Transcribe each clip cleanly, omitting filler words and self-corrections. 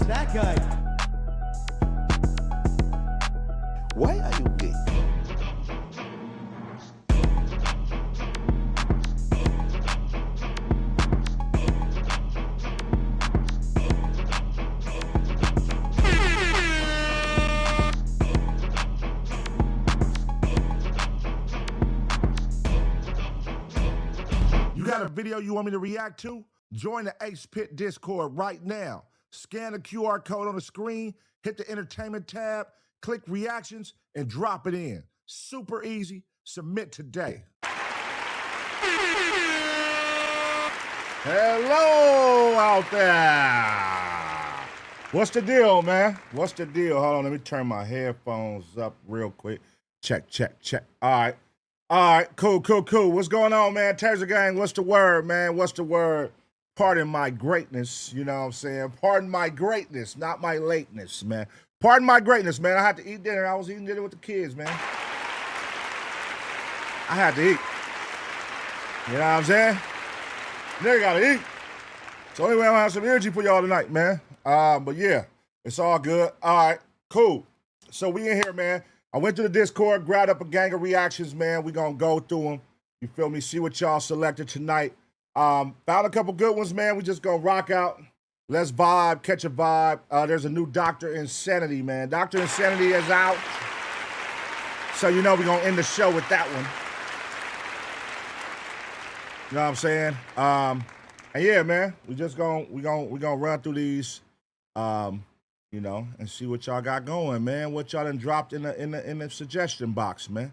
that guy. Why are you gay? You got a video you want me to react to? Join the Ace Pit Discord right now. Scan the QR code on the screen, hit the entertainment tab, click reactions, and drop it in. Super easy. Submit today. Hello out there. What's the deal, man? What's the deal? Hold on, let me turn my headphones up real quick. Check. All right, cool. What's going on, man? Taser gang, what's the word, man? What's the word? Pardon my greatness, you know what I'm saying? Pardon my greatness, not my lateness, man. Pardon my greatness, man. I had to eat dinner. I was eating dinner with the kids, man. I had to eat. You know what I'm saying? Nigga gotta eat. So anyway, I'm gonna have some energy for y'all tonight, man. But yeah, it's all good. All right, cool. So we in here, man. I went to the Discord, grabbed up a gang of reactions, man. We gonna go through them. You feel me? See what y'all selected tonight. Found a couple good ones, man. We just gonna rock out. Let's vibe, catch a vibe. There's a new Dr. Insanity, man. Dr. Insanity is out. So you know we gonna end the show with that one. You know what I'm saying? And yeah, man, we gonna run through these, you know, and see what y'all got going, man. What y'all done dropped in the suggestion box, man.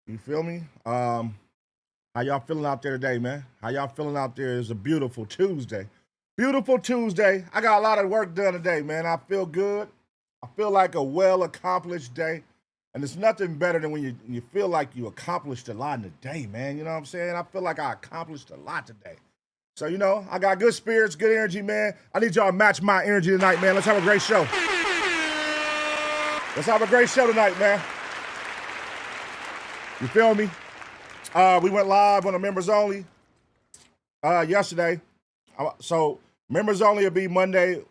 You feel me? How y'all feeling out there today, man? How y'all feeling out there? It's a beautiful Tuesday. Beautiful Tuesday. I got a lot of work done today, man. I feel good. I feel like a well-accomplished day. And it's nothing better than when you feel like you accomplished a lot in the day, man. You know what I'm saying? I feel like I accomplished a lot today. So, you know, I got good spirits, good energy, man. I need y'all to match my energy tonight, man. Let's have a great show. Let's have a great show tonight, man. You feel me? We went live on the members only yesterday. So members only will be Monday,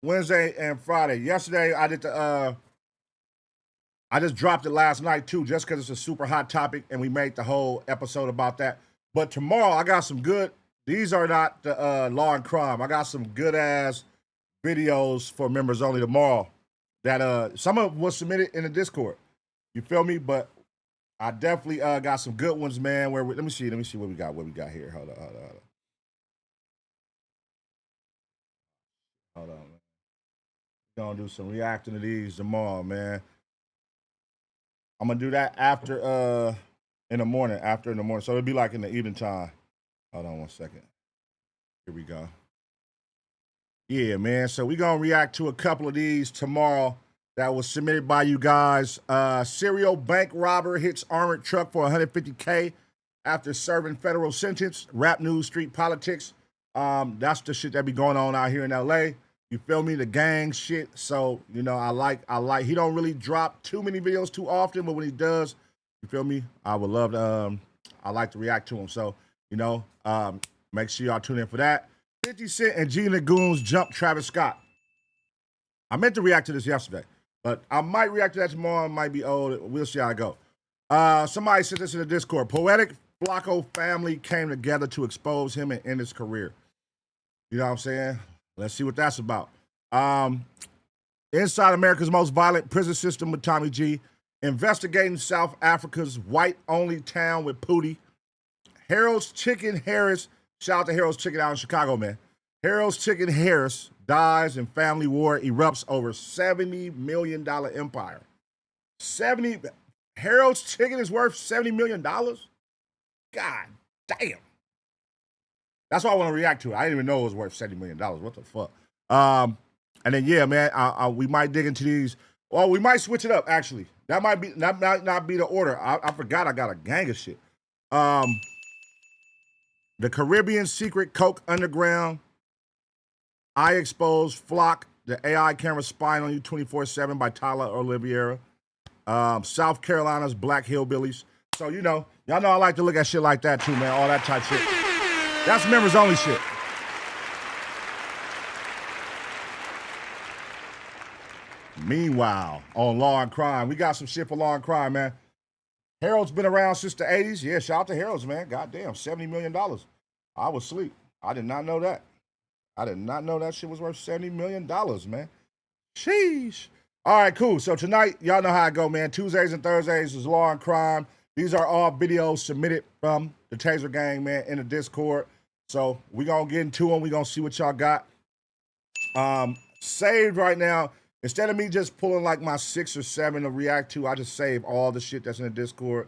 Wednesday, and Friday. Yesterday, I did I just dropped it last night too, just because it's a super hot topic, and we made the whole episode about that. But tomorrow, I got some good. These are not the law and crime. I got some good ass videos for members only tomorrow. That some of them was submitted in the Discord. You feel me? But I definitely got some good ones, man. Let me see what we got. What we got here? Hold on, man. We're gonna do some reacting to these tomorrow, man. I'm gonna do that after in the morning. So it'll be like in the evening time. Hold on 1 second. Here we go. Yeah, man. So we're gonna react to a couple of these tomorrow that was submitted by you guys. Serial bank robber hits armored truck for $150K after serving federal sentence. Rap news, street politics. That's the shit that be going on out here in LA. You feel me? The gang shit. So, you know, I like, he don't really drop too many videos too often, but when he does, you feel me? I would love to, I like to react to him. So, you know, make sure y'all tune in for that. 50 Cent and Gina Goons jump Travis Scott. I meant to react to this yesterday, but I might react to that tomorrow. It might be old. We'll see how it go. Somebody said this in the Discord. Poetic Flacco family came together to expose him and end his career. You know what I'm saying? Let's see what that's about. Inside America's most violent prison system with Tommy G. Investigating South Africa's white-only town with Pootie. Harold's Chicken Harris. Shout out to Harold's Chicken out in Chicago, man. Harold's Chicken Harris dies and family war erupts over $70 million empire. Harold's Chicken is worth $70 million? God damn. That's why I want to react to it. I didn't even know it was worth $70 million. What the fuck? And then, yeah, man, we might dig into these. Well, we might switch it up, actually. That might not be the order. I forgot I got a gang of shit. The Caribbean Secret Coke Underground. I Expose Flock, the AI camera spying on you 24/7 by Tyler Oliveira. South Carolina's Black Hillbillies. So, you know, y'all know I like to look at shit like that too, man. All that type shit. That's members only shit. Meanwhile, on Law and Crime, we got some shit for Law and Crime, man. Harold's been around since the 80s. Yeah, shout out to Harold's, man. Goddamn, $70 million. I was asleep. I did not know that. I did not know that shit was worth $70 million, man. Sheesh. All right, cool. So tonight, y'all know how I go, man. Tuesdays and Thursdays is Law and Crime. These are all videos submitted from the Taser Gang, man, in the Discord. So we going to get into them. We going to see what y'all got. Saved right now. Instead of me just pulling like my 6 or 7 to react to, I just save all the shit that's in the Discord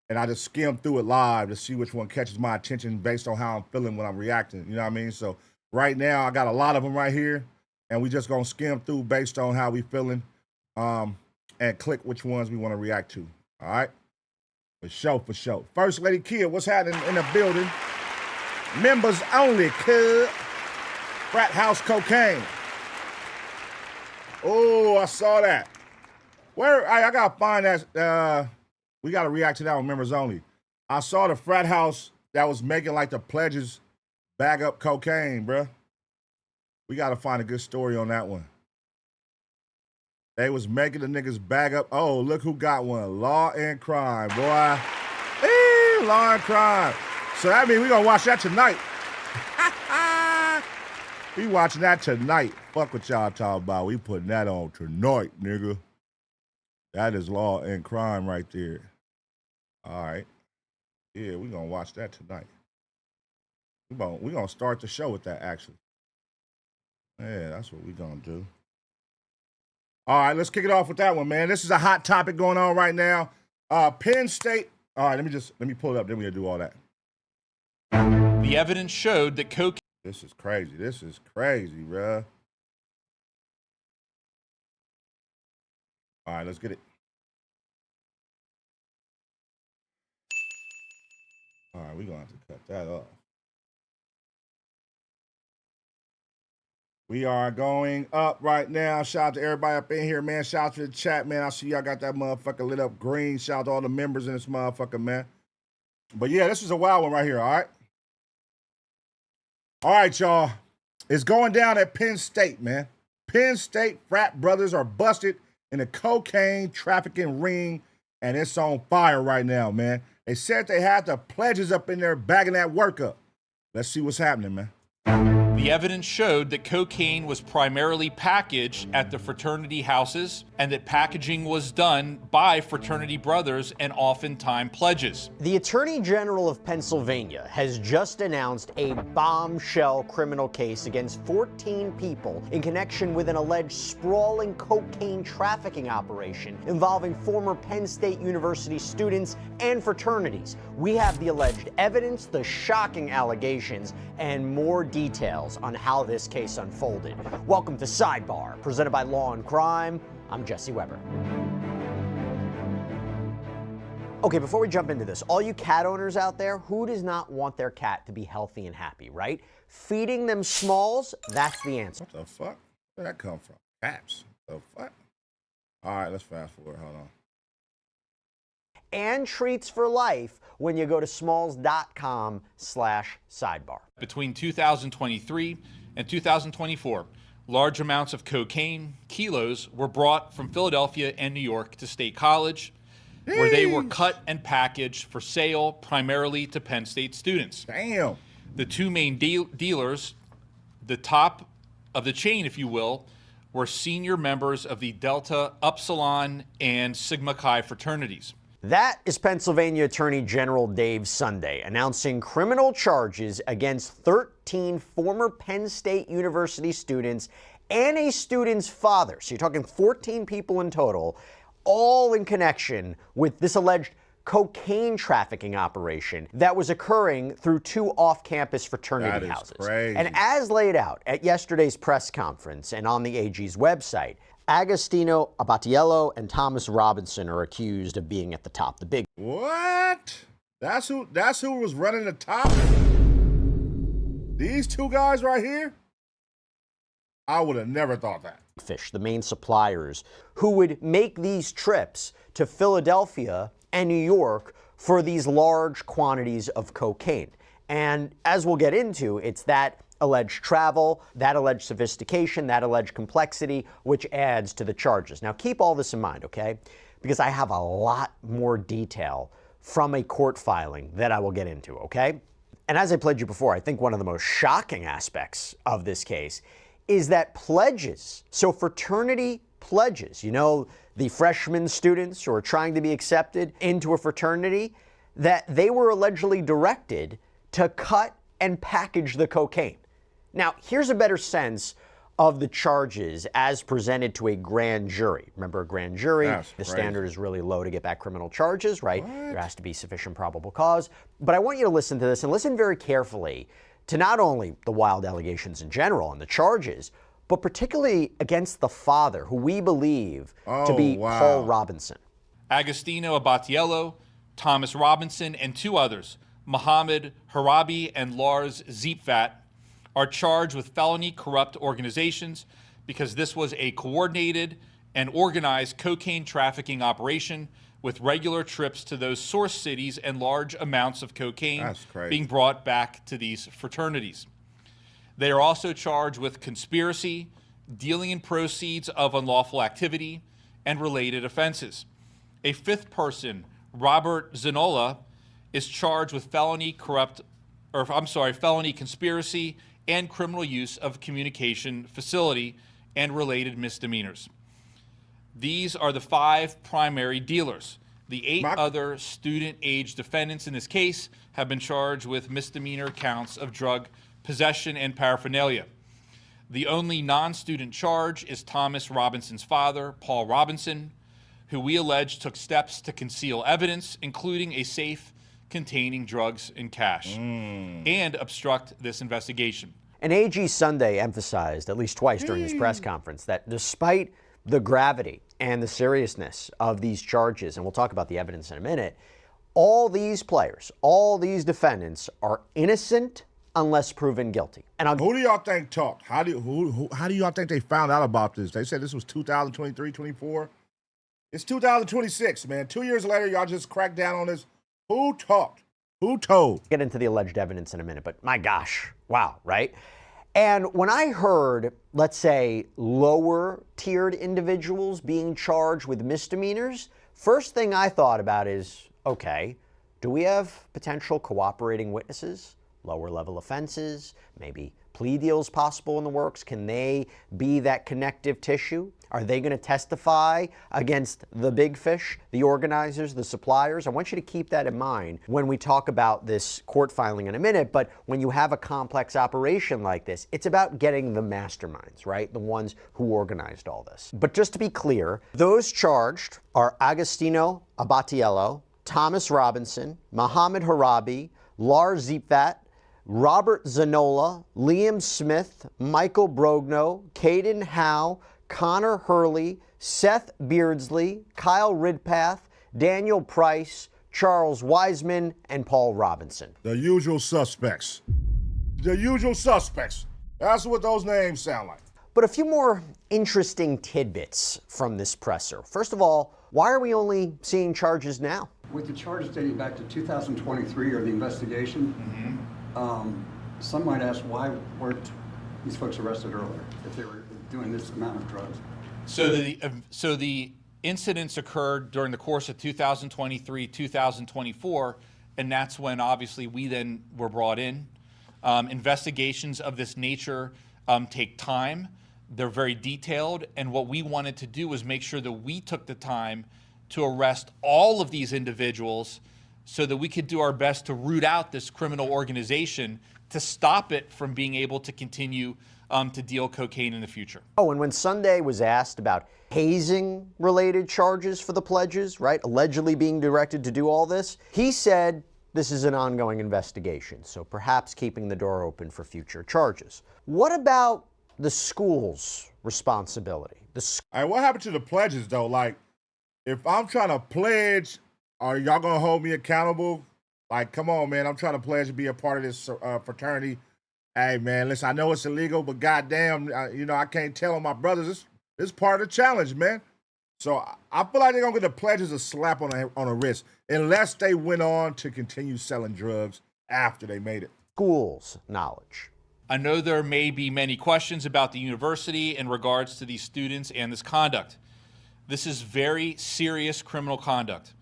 and I just skim through it live to see which one catches my attention based on how I'm feeling when I'm reacting. You know what I mean? So right now I got a lot of them right here and we just gonna skim through based on how we feeling and click which ones we want to react to. All right? For sure, for sure. First Lady Kia, what's happening in the building? Members only, cuz. Frat House Cocaine. Oh, I saw that. Where I gotta find that. We gotta react to that one, members only. I saw the frat house that was making like the pledges bag up cocaine, bruh. We gotta find a good story on that one. They was making the niggas bag up. Oh, look who got one. Law and Crime, boy. Hey, Law and Crime. So that means we gonna watch that tonight. We watching that tonight. Fuck what y'all talking about. We putting that on tonight, nigga. That is Law and Crime right there. All right. Yeah, we gonna watch that tonight. We gonna start the show with that, actually. Yeah, that's what we gonna do. All right, let's kick it off with that one, man. This is a hot topic going on right now. Penn State. All right, let me pull it up. Then we'll do all that. The evidence showed that cocaine. This is crazy. This is crazy, bruh. All right, let's get it. All right, we're going to have to cut that off. We are going up right now. Shout out to everybody up in here, man. Shout out to the chat, man. I see y'all got that motherfucker lit up green. Shout out to all the members in this motherfucker, man. But yeah, this is a wild one right here, all right? All right, y'all. It's going down at Penn State, man. Penn State frat brothers are busted in a cocaine trafficking ring, and it's on fire right now, man. They said they had the pledges up in there bagging that work up. Let's see what's happening, man. The evidence showed that cocaine was primarily packaged at the fraternity houses and that packaging was done by fraternity brothers and oftentimes pledges. The Attorney General of Pennsylvania has just announced a bombshell criminal case against 14 people in connection with an alleged sprawling cocaine trafficking operation involving former Penn State University students and fraternities. We have the alleged evidence, the shocking allegations, and more details on how this case unfolded. Welcome to Sidebar, presented by Law and Crime. I'm Jesse Weber. Okay, before we jump into this, all you cat owners out there, who does not want their cat to be healthy and happy, right? Feeding them Smalls, that's the answer. What the fuck? Where'd that come from? Caps. The fuck? All right, let's fast forward. Hold on. And treats for life when you go to smalls.com/sidebar. Between 2023 and 2024, large amounts of cocaine, kilos, were brought from Philadelphia and New York to State College, where they were cut and packaged for sale primarily to Penn State students. Damn. The two main dealers, the top of the chain, if you will, were senior members of the Delta, Upsilon, and Sigma Chi fraternities. That is Pennsylvania Attorney General Dave Sunday announcing criminal charges against 13 former Penn State University students and a student's father. So you're talking 14 people in total, all in connection with this alleged cocaine trafficking operation that was occurring through two off-campus fraternity houses. Crazy. And as laid out at yesterday's press conference and on the AG's website, Agostino Abatiello and Thomas Robinson are accused of being at the top. The big What? That's who was running the top? These two guys right here? I would have never thought that. fish, the main suppliers, who would make these trips to Philadelphia and New York for these large quantities of cocaine. And as we'll get into, it's that alleged travel, that alleged sophistication, that alleged complexity, which adds to the charges. Now, keep all this in mind, okay? Because I have a lot more detail from a court filing that I will get into, okay? And as I pledged you before, I think one of the most shocking aspects of this case is that pledges, so fraternity pledges, you know, the freshman students who are trying to be accepted into a fraternity, that they were allegedly directed to cut and package the cocaine. Now, here's a better sense of the charges as presented to a grand jury. Remember, a grand jury, the standard is really low to get back criminal charges, right? There has to be sufficient probable cause. But I want you to listen to this and listen very carefully to not only the wild allegations in general and the charges, but particularly against the father, who we believe to be Paul Robinson. Agostino Abatiello, Thomas Robinson, and two others, Mohammed Harabi and Lars Ziepvat, are charged with felony corrupt organizations because this was a coordinated and organized cocaine trafficking operation with regular trips to those source cities and large amounts of cocaine being brought back to these fraternities. They are also charged with conspiracy, dealing in proceeds of unlawful activity, and related offenses. A fifth person, Robert Zanola, is charged with felony conspiracy and criminal use of communication facility and related misdemeanors. These are the 5 primary dealers. The 8 other student-age defendants in this case have been charged with misdemeanor counts of drug possession and paraphernalia. The only non-student charge is Thomas Robinson's father, Paul Robinson, who we allege took steps to conceal evidence, including a safe containing drugs and cash, and obstruct this investigation. And AG Sunday emphasized, at least twice during his press conference, that despite the gravity and the seriousness of these charges, and we'll talk about the evidence in a minute, all these players, all these defendants are innocent unless proven guilty. And who do y'all think talked? How do y'all think they found out about this? They said this was 2023, 24. It's 2026, man. 2 years later, y'all just cracked down on this. Who talked? Who told? Get into the alleged evidence in a minute, but my gosh, wow, right? And when I heard, let's say, lower tiered individuals being charged with misdemeanors, first thing I thought about is, okay, do we have potential cooperating witnesses? Lower level offenses, maybe plea deals possible in the works? Can they be that connective tissue? Are they going to testify against the big fish, the organizers, the suppliers? I want you to keep that in mind when we talk about this court filing in a minute. But when you have a complex operation like this, it's about getting the masterminds, right? The ones who organized all this. But just to be clear, those charged are Agostino Abatiello, Thomas Robinson, Mohammed Harabi, Lars Ziepvat, Robert Zanola, Liam Smith, Michael Brogno, Caden Howe, Connor Hurley, Seth Beardsley, Kyle Ridpath, Daniel Price, Charles Wiseman, and Paul Robinson. The usual suspects. The usual suspects. That's what those names sound like. But a few more interesting tidbits from this presser. First of all, why are we only seeing charges now? With the charges dating back to 2023 or the investigation, some might ask why weren't these folks arrested earlier if they were doing this amount of drugs? So the incidents occurred during the course of 2023, 2024, and that's when obviously we then were brought in. Investigations of this nature take time. They're very detailed, and what we wanted to do was make sure that we took the time to arrest all of these individuals so that we could do our best to root out this criminal organization to stop it from being able to continue to deal cocaine in the future. Oh, and when Sunday was asked about hazing-related charges for the pledges, right, allegedly being directed to do all this, he said this is an ongoing investigation, so perhaps keeping the door open for future charges. What about the school's responsibility? Hey, what happened to the pledges, though? Like, if I'm trying to pledge, are y'all going to hold me accountable? Like, come on, man, I'm trying to pledge to be a part of this fraternity. Hey, man, listen, I know it's illegal, but goddamn, I can't tell on my brothers. It's part of the challenge, man. So I feel like they're going to get the pledges a slap on the wrist, unless they went on to continue selling drugs after they made it. School's knowledge. I know there may be many questions about the university in regards to these students and this conduct. This is very serious criminal conduct.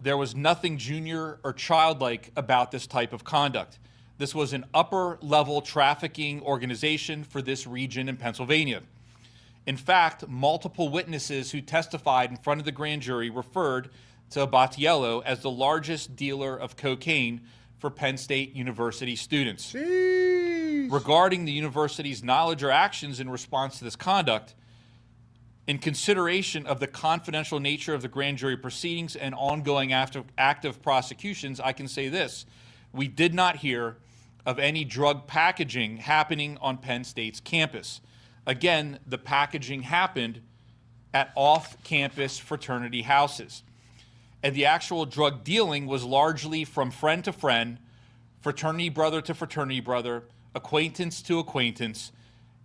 There was nothing junior or childlike about this type of conduct. This was an upper-level trafficking organization for this region in Pennsylvania. In fact, multiple witnesses who testified in front of the grand jury referred to Battiello as the largest dealer of cocaine for Penn State University students. Jeez. Regarding the university's knowledge or actions in response to this conduct, in consideration of the confidential nature of the grand jury proceedings and ongoing active prosecutions, I can say this: we did not hear of any drug packaging happening on Penn State's campus. Again, the packaging happened at off-campus fraternity houses. And the actual drug dealing was largely from friend to friend, fraternity brother to fraternity brother, acquaintance to acquaintance,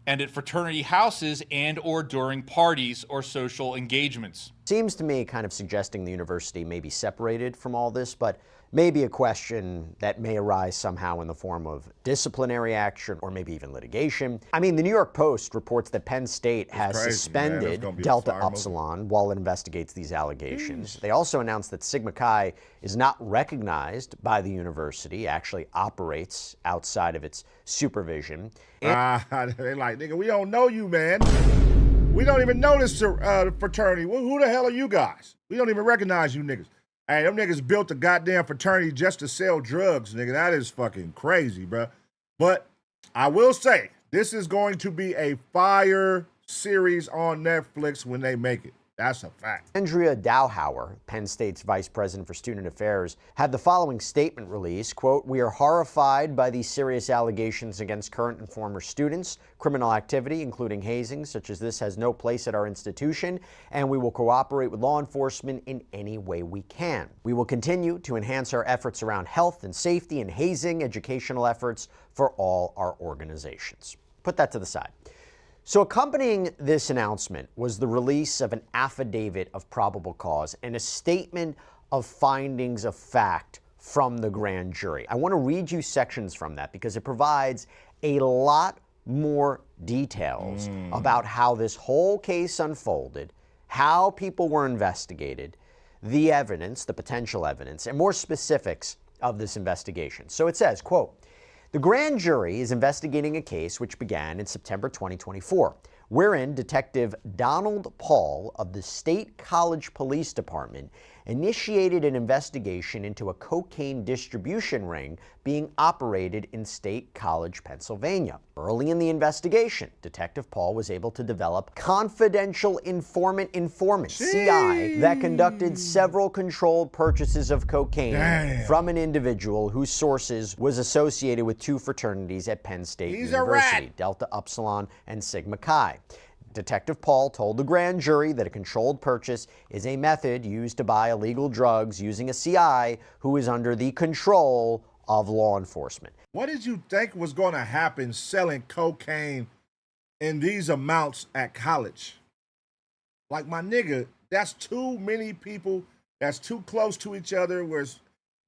and at fraternity houses and or during parties or social engagements. Seems to me kind of suggesting the university may be separated from all this, but maybe a question that may arise somehow in the form of disciplinary action or maybe even litigation. I mean, the New York Post reports that Penn State has suspended Delta Upsilon while it investigates these allegations. They also announced that Sigma Chi is not recognized by the university, actually operates outside of its supervision. They're like, nigga, we don't know you, man. We don't even know this fraternity. Who the hell are you guys? We don't even recognize you niggas. Hey, them niggas built a goddamn fraternity just to sell drugs, nigga. That is fucking crazy, bro. But I will say, this is going to be a fire series on Netflix when they make it. That's a fact. Andrea Dowhauer, Penn State's Vice President for Student Affairs, had the following statement released, quote, "We are horrified by these serious allegations against current and former students. Criminal activity, including hazing, such as this, has no place at our institution, and we will cooperate with law enforcement in any way we can. We will continue to enhance our efforts around health and safety and hazing educational efforts for all our organizations." Put that to the side. So accompanying this announcement was the release of an affidavit of probable cause and a statement of findings of fact from the grand jury. I want to read you sections from that because it provides a lot more details about how this whole case unfolded, how people were investigated, the evidence, the potential evidence, and more specifics of this investigation. So it says, quote, "The grand jury is investigating a case which began in September 2024, wherein Detective Donald Paul of the State College Police Department initiated an investigation into a cocaine distribution ring being operated in State College, Pennsylvania. Early in the investigation, Detective Paul was able to develop confidential informant, CI, that conducted several controlled purchases of cocaine from an individual whose sources was associated with two fraternities at Penn State University, Delta Upsilon and Sigma Chi. Detective Paul told the grand jury that a controlled purchase is a method used to buy illegal drugs using a CI who is under the control of law enforcement." What did you think was going to happen selling cocaine in these amounts at college? Like, my nigga, that's too many people. That's too close to each other, where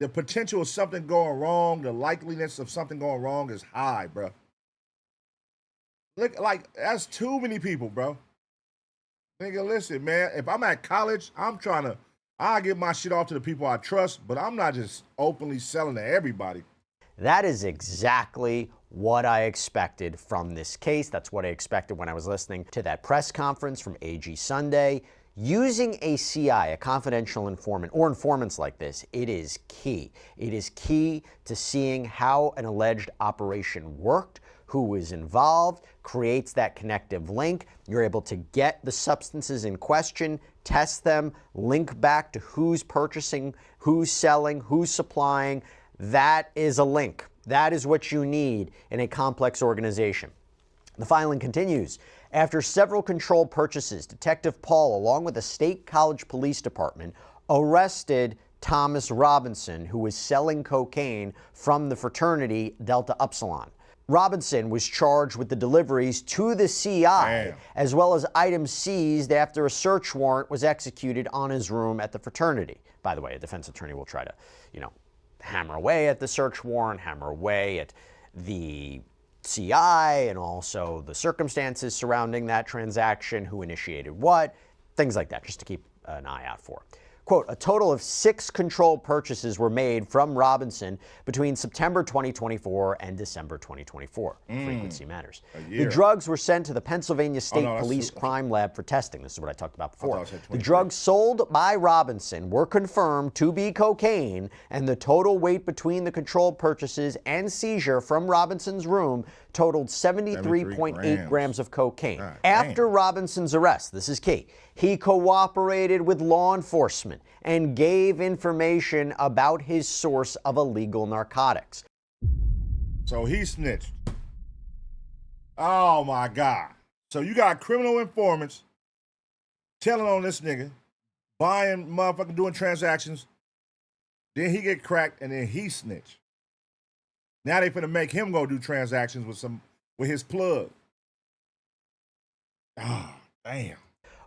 the potential of something going wrong, the likeliness of something going wrong is high, bro. Look, like, that's too many people, bro. Nigga, listen, man, if I'm at college, I get my shit off to the people I trust, but I'm not just openly selling to everybody. That is exactly what I expected from this case. That's what I expected when I was listening to that press conference from AG Sunday. Using a CI, a confidential informant, or informants like this, it is key. It is key to seeing how an alleged operation worked, who was involved, creates that connective link. You're able to get the substances in question, test them, link back to who's purchasing, who's selling, who's supplying. That is a link. That is what you need in a complex organization. The filing continues. After several controlled purchases, Detective Paul, along with the State College Police Department, arrested Thomas Robinson, who was selling cocaine from the fraternity Delta Upsilon. Robinson was charged with the deliveries to the CI, as well as items seized after a search warrant was executed on his room at the fraternity. By the way, a defense attorney will try to, hammer away at the search warrant, hammer away at the CI and also the circumstances surrounding that transaction, who initiated what, things like that, just to keep an eye out for. Quote, a total of 6 controlled purchases were made from Robinson between September 2024 and December 2024. Frequency matters. The drugs were sent to the Pennsylvania State Police Crime Lab for testing. This is what I talked about before. The drugs sold by Robinson were confirmed to be cocaine, and the total weight between the controlled purchases and seizure from Robinson's room totaled 73.8 grams of cocaine. After Robinson's arrest, this is key, he cooperated with law enforcement and gave information about his source of illegal narcotics. So he snitched. Oh my God. So you got criminal informants telling on this nigga, buying motherfucking, doing transactions. Then he get cracked and then he snitch. Now they finna make him go do transactions with his plug. Oh, damn.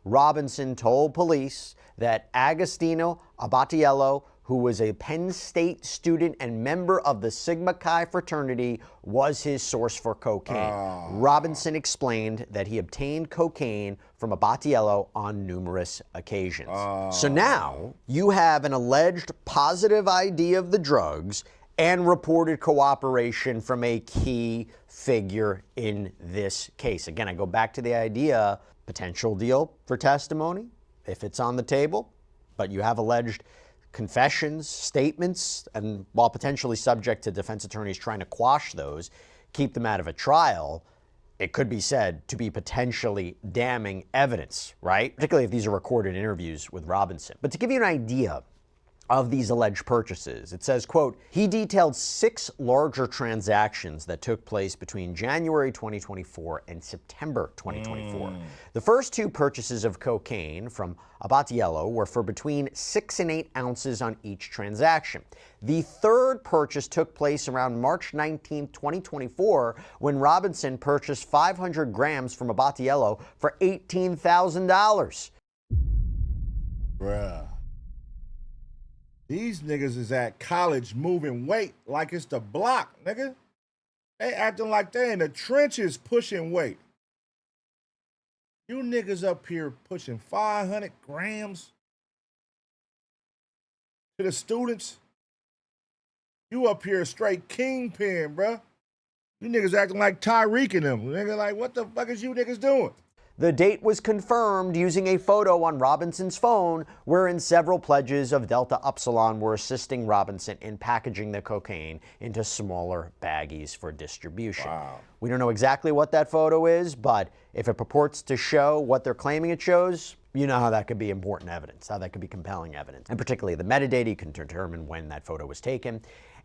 Robinson told police that Agostino Abatiello, who was a Penn State student and member of the Sigma Chi fraternity, was his source for cocaine. Robinson explained that he obtained cocaine from Abatiello on numerous occasions. So now you have an alleged positive ID of the drugs and reported cooperation from a key figure in this case. Again, I go back to the idea, potential deal for testimony, if it's on the table, but you have alleged confessions, statements, and while potentially subject to defense attorneys trying to quash those, keep them out of a trial, it could be said to be potentially damning evidence, right? Particularly if these are recorded interviews with Robinson. But to give you an idea of these alleged purchases, it says, quote, he detailed 6 larger transactions that took place between January 2024 and September 2024. The first 2 purchases of cocaine from Abatiello were for between 6 and 8 ounces on each transaction. The third purchase took place around March 19, 2024, when Robinson purchased 500 grams from Abatiello for $18,000. Bruh. These niggas is at college moving weight like it's the block, nigga. They acting like they in the trenches pushing weight. You niggas up here pushing 500 grams to the students. You up here straight kingpin, bruh. You niggas acting like Tyreek and them. Nigga, like, what the fuck is you niggas doing? The date was confirmed using a photo on Robinson's phone wherein several pledges of Delta Upsilon were assisting Robinson in packaging the cocaine into smaller baggies for distribution. Wow. We don't know exactly what that photo is, but if it purports to show what they're claiming it shows, you know how that could be important evidence, how that could be compelling evidence. And particularly the metadata, you can determine when that photo was taken.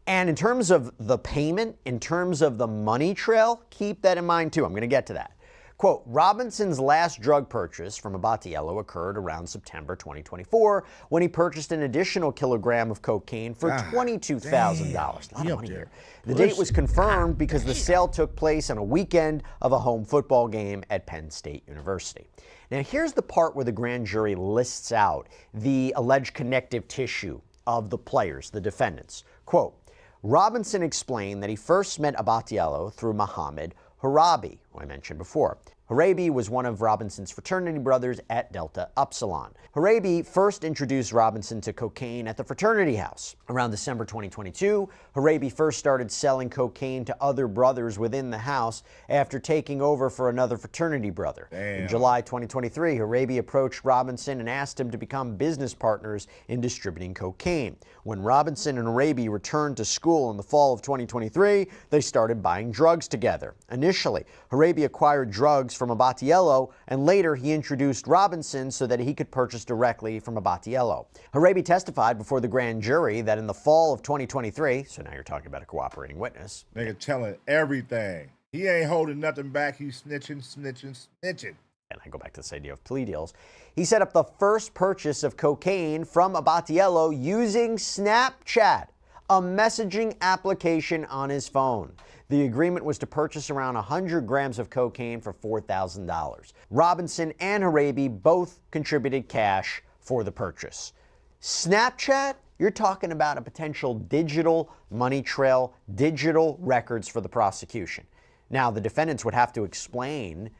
And in terms of the payment, in terms of the money trail, keep that in mind too. I'm going to get to that. Quote, Robinson's last drug purchase from Abatiello occurred around September 2024 when he purchased an additional kilogram of cocaine for $22,000. A lot of money here. The date was confirmed because the sale took place on a weekend of a home football game at Penn State University. Now here's the part where the grand jury lists out the alleged connective tissue of the players, the defendants. Quote, Robinson explained that he first met Abatiello through Muhammad Harabi, who I mentioned before. Harabi was one of Robinson's fraternity brothers at Delta Upsilon. Harabi first introduced Robinson to cocaine at the fraternity house. Around December 2022, Harabi first started selling cocaine to other brothers within the house after taking over for another fraternity brother. In July 2023, Harabi approached Robinson and asked him to become business partners in distributing cocaine. When Robinson and Harabi returned to school in the fall of 2023, they started buying drugs together. Initially, Harabi acquired drugs from Abatiello, and later he introduced Robinson so that he could purchase directly from Abatiello. Harabi testified before the grand jury that in the fall of 2023, so now you're talking about a cooperating witness. Nigga telling everything. He ain't holding nothing back. He's snitching. And I go back to this idea of plea deals. He set up the first purchase of cocaine from Abatiello using Snapchat, a messaging application on his phone. The agreement was to purchase around 100 grams of cocaine for $4,000. Robinson and Harabi both contributed cash for the purchase. Snapchat, you're talking about a potential digital money trail, digital records for the prosecution. Now, the defendants would have to explain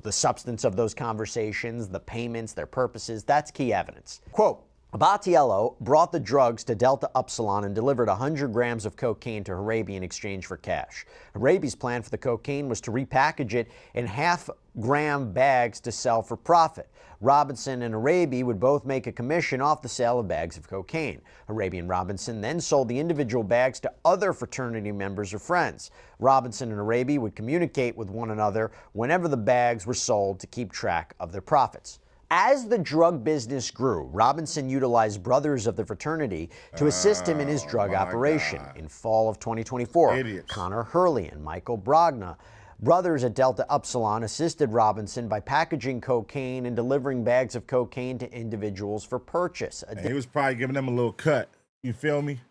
the substance of those conversations, the payments, their purposes. That's key evidence. Quote, Abatiello brought the drugs to Delta Upsilon and delivered 100 grams of cocaine to Harabi in exchange for cash. Harabi's plan for the cocaine was to repackage it in half-gram bags to sell for profit. Robinson and Harabi would both make a commission off the sale of bags of cocaine. Harabi and Robinson then sold the individual bags to other fraternity members or friends. Robinson and Harabi would communicate with one another whenever the bags were sold to keep track of their profits. As the drug business grew, Robinson utilized brothers of the fraternity to assist him in his drug operation. God. In fall of 2024, Idiots. Connor Hurley and Michael Brogna, brothers at Delta Upsilon, assisted Robinson by packaging cocaine and delivering bags of cocaine to individuals for purchase. And he was probably giving them a little cut. You feel me?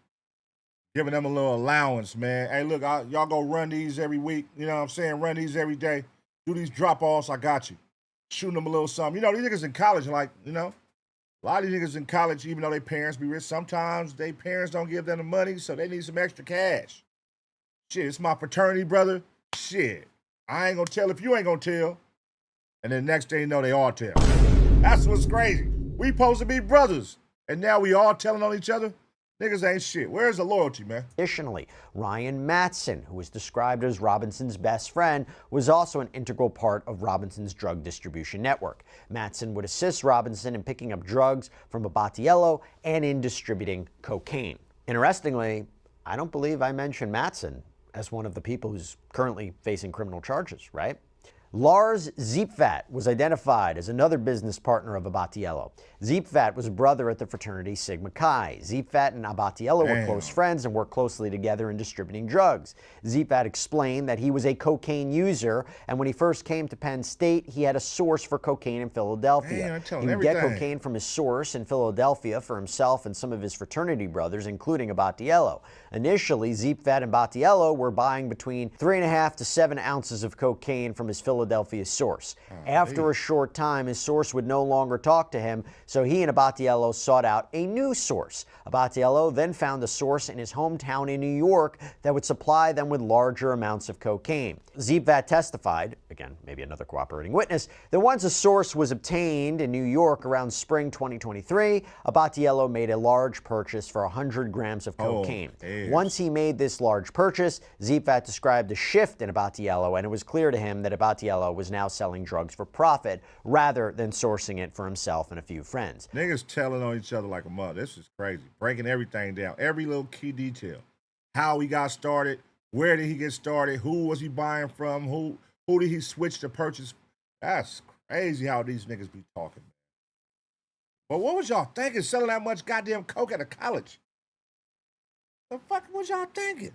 Giving them a little allowance, man. Hey, look, y'all go run these every week. You know what I'm saying? Run these every day. Do these drop-offs. I got you. Shooting them a little something. You know, these niggas in college, like, you know, a lot of these niggas in college, even though their parents be rich, sometimes their parents don't give them the money, so they need some extra cash. Shit, it's my fraternity, brother. Shit, I ain't gonna tell if you ain't gonna tell. And then next thing you know, they all tell. That's what's crazy. We supposed to be brothers, and now we all telling on each other. Niggas ain't shit. Where's the loyalty, man? Additionally, Ryan Matson, who was described as Robinson's best friend, was also an integral part of Robinson's drug distribution network. Matson would assist Robinson in picking up drugs from Abatiello and in distributing cocaine. Interestingly, I don't believe I mentioned Matson as one of the people who's currently facing criminal charges, right? Lars Ziepvat was identified as another business partner of Abatiello. Ziepvat was a brother at the fraternity Sigma Chi. Ziepvat and Abatiello were close friends and worked closely together in distributing drugs. Ziepvat explained that he was a cocaine user, and when he first came to Penn State, he had a source for cocaine in Philadelphia. He would get cocaine from his source in Philadelphia for himself and some of his fraternity brothers, including Abatiello. Initially, Ziepvat and Abatiello were buying between 3.5 to 7 ounces of cocaine from his Philadelphia source. After a short time, his source would no longer talk to him, so he and Abatiello sought out a new source. Abatiello then found a source in his hometown in New York that would supply them with larger amounts of cocaine. Ziepvat testified, again, maybe another cooperating witness, that once a source was obtained in New York around spring 2023, Abatiello made a large purchase for 100 grams of cocaine. Once he made this large purchase, Ziepvat described a shift in Abatiello, and it was clear to him that Abatiello was now selling drugs for profit rather than sourcing it for himself and a few friends. Niggas telling on each other like a mother. This is crazy. Breaking everything down. Every little key detail. How he got started. Where did he get started? Who was he buying from? Who did he switch to purchase? That's crazy how these niggas be talking. But what was y'all thinking selling that much goddamn coke at a college? The fuck was y'all thinking?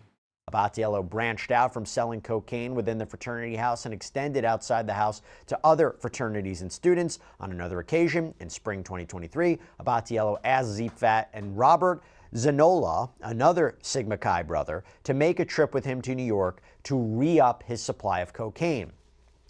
Abatiello branched out from selling cocaine within the fraternity house and extended outside the house to other fraternities and students. On another occasion, in spring 2023, Abatiello asked Ziepvat and Robert Zanola, another Sigma Chi brother, to make a trip with him to New York to re-up his supply of cocaine.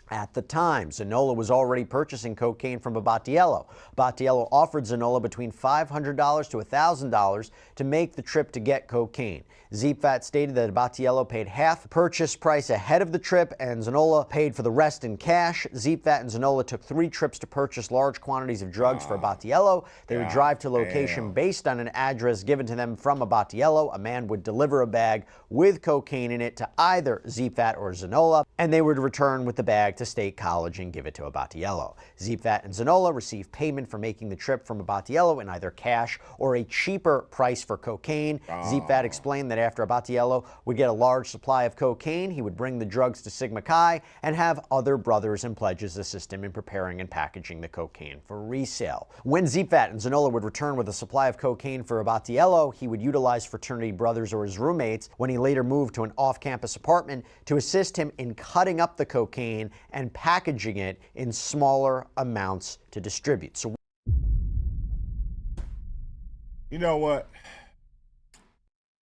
At the time, Zanola was already purchasing cocaine from Abatiello. Abatiello offered Zanola between $500 to $1,000 to make the trip to get cocaine. Ziepvat stated that Abatiello paid half the purchase price ahead of the trip, and Zanola paid for the rest in cash. Ziepvat and Zanola took 3 trips to purchase large quantities of drugs for Abatiello. They would drive to a location based on an address given to them from Abatiello. A man would deliver a bag with cocaine in it to either Ziepvat or Zanola, and they would return with the bag to State College and give it to Abatiello. Ziepvat and Zanola received payment for making the trip from Abatiello in either cash or a cheaper price for cocaine. Ziepvat explained that after Abatiello would get a large supply of cocaine, he would bring the drugs to Sigma Chi and have other brothers and pledges assist him in preparing and packaging the cocaine for resale. When Ziepvat and Zanola would return with a supply of cocaine for Abatiello, he would utilize fraternity brothers or his roommates when he later moved to an off-campus apartment to assist him in cutting up the cocaine and packaging it in smaller amounts to distribute. So, you know what?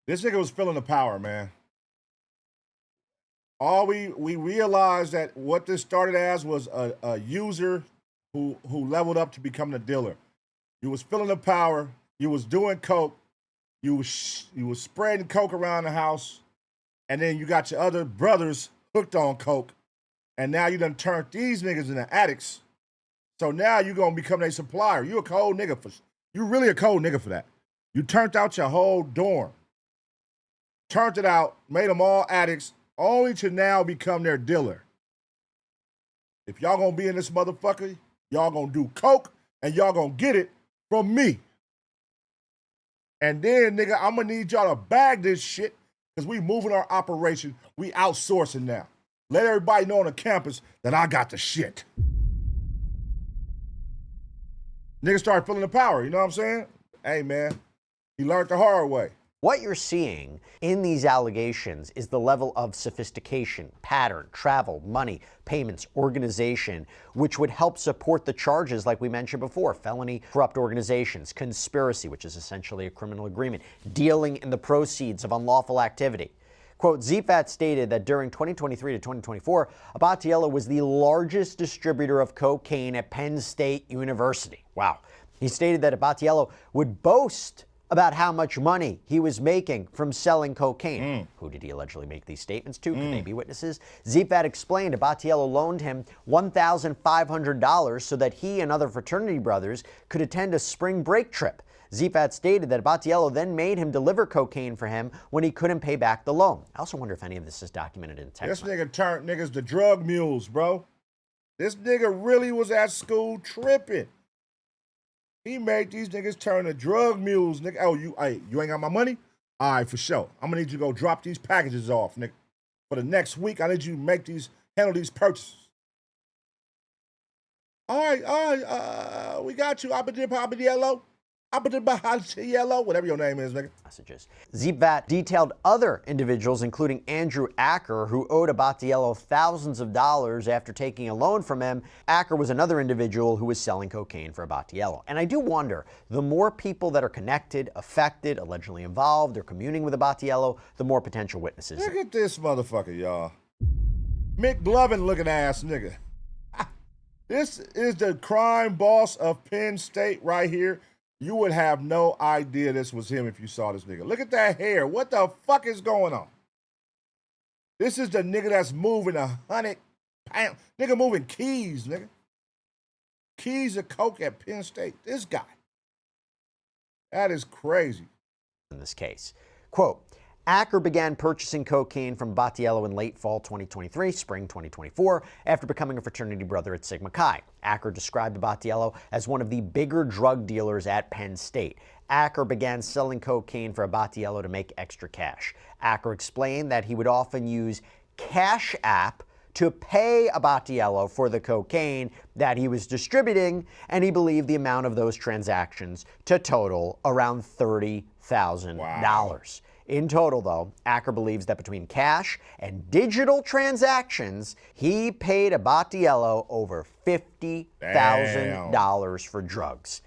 This nigga was feeling the power, man. All we realized that what this started as was a user who leveled up to becoming a dealer. You was feeling the power. You was doing coke. You was spreading coke around the house, and then you got your other brothers hooked on coke, and now you done turned these niggas into addicts. So now you gonna become a supplier. You a cold nigga you really a cold nigga for that. You turned out your whole dorm. Turned it out, made them all addicts, only to now become their dealer. If y'all gonna be in this motherfucker, y'all gonna do coke, and y'all gonna get it from me. And then, nigga, I'm gonna need y'all to bag this shit, because we moving our operation. We outsourcing now. Let everybody know on the campus that I got the shit. Niggas start feeling the power, you know what I'm saying? Hey, man, he learned the hard way. What you're seeing in these allegations is the level of sophistication, pattern, travel, money, payments, organization, which would help support the charges like we mentioned before: felony, corrupt organizations, conspiracy, which is essentially a criminal agreement, dealing in the proceeds of unlawful activity. Quote, ZFAT stated that during 2023 to 2024, Abatiello was the largest distributor of cocaine at Penn State University. Wow. He stated that Abatiello would boast about how much money he was making from selling cocaine. Who did he allegedly make these statements to? Could they be witnesses? ZFAT explained Abatiello loaned him $1,500 so that he and other fraternity brothers could attend a spring break trip. ZFAT stated that Abatiello then made him deliver cocaine for him when he couldn't pay back the loan. I also wonder if any of this is documented in text. This nigga turned niggas to drug mules, bro. This nigga really was at school tripping. He made these niggas turn to drug mules, nigga. Oh, you ain't got my money? All right, for sure. I'm gonna need you to go drop these packages off, nigga. For the next week, I need you to handle these purchases. All right, we got you. Abatiello, whatever your name is, nigga. Messages. ZFAT detailed other individuals, including Andrew Acker, who owed Abatiello thousands of dollars after taking a loan from him. Acker was another individual who was selling cocaine for Abatiello. And I do wonder, the more people that are connected, affected, allegedly involved, or communing with Abatiello, the more potential witnesses. Look at this motherfucker, y'all. McGlovin looking ass nigga. This is the crime boss of Penn State right here. You would have no idea this was him if you saw this nigga. Look at that hair. What the fuck is going on? This is the nigga that's moving 100 pounds. Nigga moving keys, nigga. Keys of coke at Penn State. This guy. That is crazy. In this case, quote, Acker began purchasing cocaine from Abatiello in late fall 2023, spring 2024, after becoming a fraternity brother at Sigma Chi. Acker described Abatiello as one of the bigger drug dealers at Penn State. Acker began selling cocaine for Abatiello to make extra cash. Acker explained that he would often use Cash App to pay Abatiello for the cocaine that he was distributing, and he believed the amount of those transactions to total around $30,000. Wow. In total, though, Acker believes that between cash and digital transactions, he paid Abatiello over $50,000 for drugs.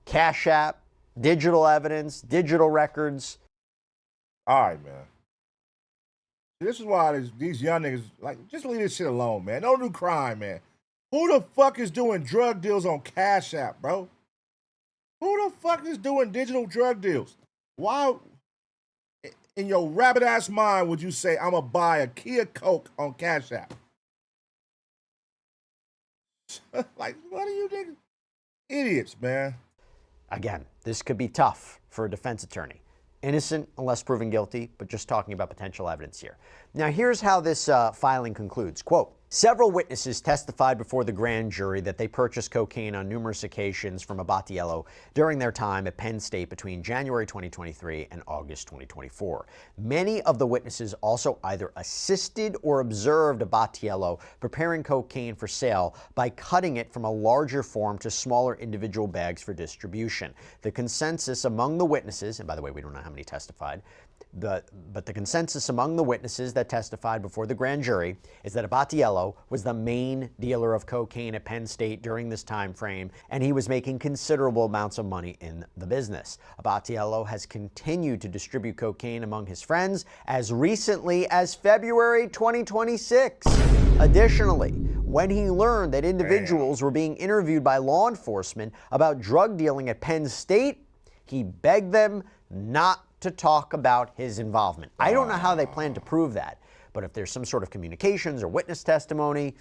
Cash App, digital evidence, digital records. All right, man. This is why these young niggas, like, just leave this shit alone, man. Don't do crime, man. Who the fuck is doing drug deals on Cash App, bro? Who the fuck is doing digital drug deals? Why, in your rabbit-ass mind, would you say, I'm going to buy a Kia Coke on Cash App? Like, what are you niggas? Idiots, man. Again, this could be tough for a defense attorney. Innocent unless proven guilty, but just talking about potential evidence here. Now, here's how this filing concludes. Quote, several witnesses testified before the grand jury that they purchased cocaine on numerous occasions from Abatiello during their time at Penn State between January 2023 and August 2024. Many of the witnesses also either assisted or observed Abatiello preparing cocaine for sale by cutting it from a larger form to smaller individual bags for distribution. The consensus among the witnesses, and by the way, we don't know how many testified, but the consensus among the witnesses that testified before the grand jury is that Abatiello was the main dealer of cocaine at Penn State during this time frame, and he was making considerable amounts of money in the business. Abatiello has continued to distribute cocaine among his friends as recently as February 2026. Additionally, when he learned that individuals were being interviewed by law enforcement about drug dealing at Penn State, he begged them not to talk about his involvement. I don't know how they plan to prove that, But if there's some sort of communications or witness testimony,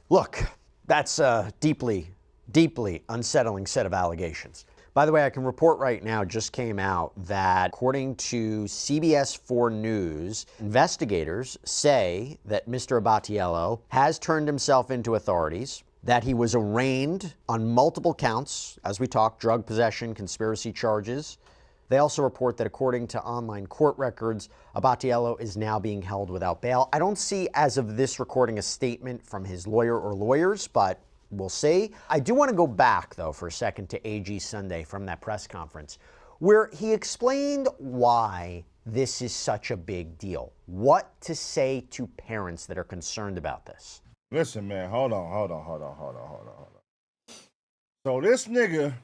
look, that's a deeply, deeply unsettling set of allegations. By the way, I can report right now, just came out, that according to CBS 4 News, investigators say that Mr. Abatiello has turned himself into authorities, that he was arraigned on multiple counts, as we talked, drug possession, conspiracy charges. They also report that according to online court records, Abatiello is now being held without bail. I don't see, as of this recording, a statement from his lawyer or lawyers, but we'll see. I do want to go back, though, for a second to AG Sunday from that press conference, where he explained why this is such a big deal. What to say to parents that are concerned about this. Listen, man, hold on. So this nigga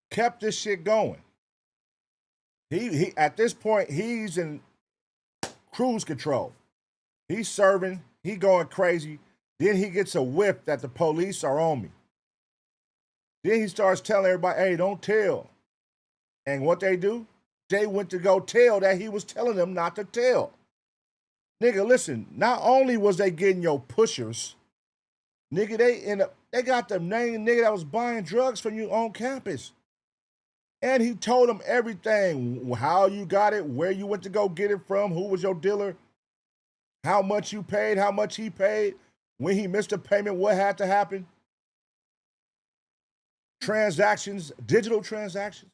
kept this shit going. He at this point, he's in cruise control. He's serving, he going crazy. Then he gets a whiff that the police are on me. Then he starts telling everybody, hey, don't tell. And what they do? They went to go tell that he was telling them not to tell. Nigga, listen, not only was they getting your pushers, nigga, they got the name nigga that was buying drugs from you on campus. And he told them everything, how you got it, where you went to go get it from, who was your dealer, how much you paid, how much he paid. When he missed a payment, what had to happen? Transactions, digital transactions.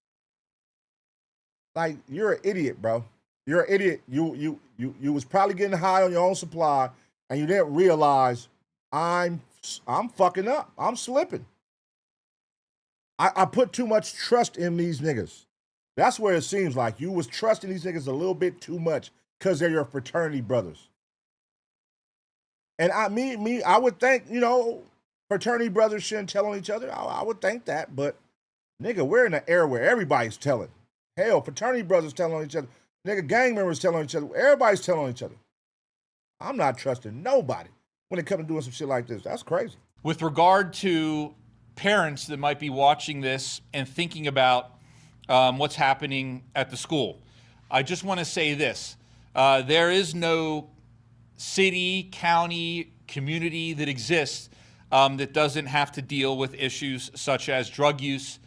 Like, you're an idiot, bro. You're an idiot. You was probably getting high on your own supply, and you didn't realize I'm fucking up. I'm slipping. I put too much trust in these niggas. That's where it seems like you was trusting these niggas a little bit too much because they're your fraternity brothers. And I would think, fraternity brothers shouldn't tell on each other. I would think that, but nigga, we're in an era where everybody's telling. Hell, fraternity brothers telling on each other. Nigga, gang members telling on each other. Everybody's telling on each other. I'm not trusting nobody when it comes to doing some shit like this. That's crazy. With regard to parents that might be watching this and thinking about what's happening at the school, I just want to say this. There is no city, county, community that exists that doesn't have to deal with issues such as drug use,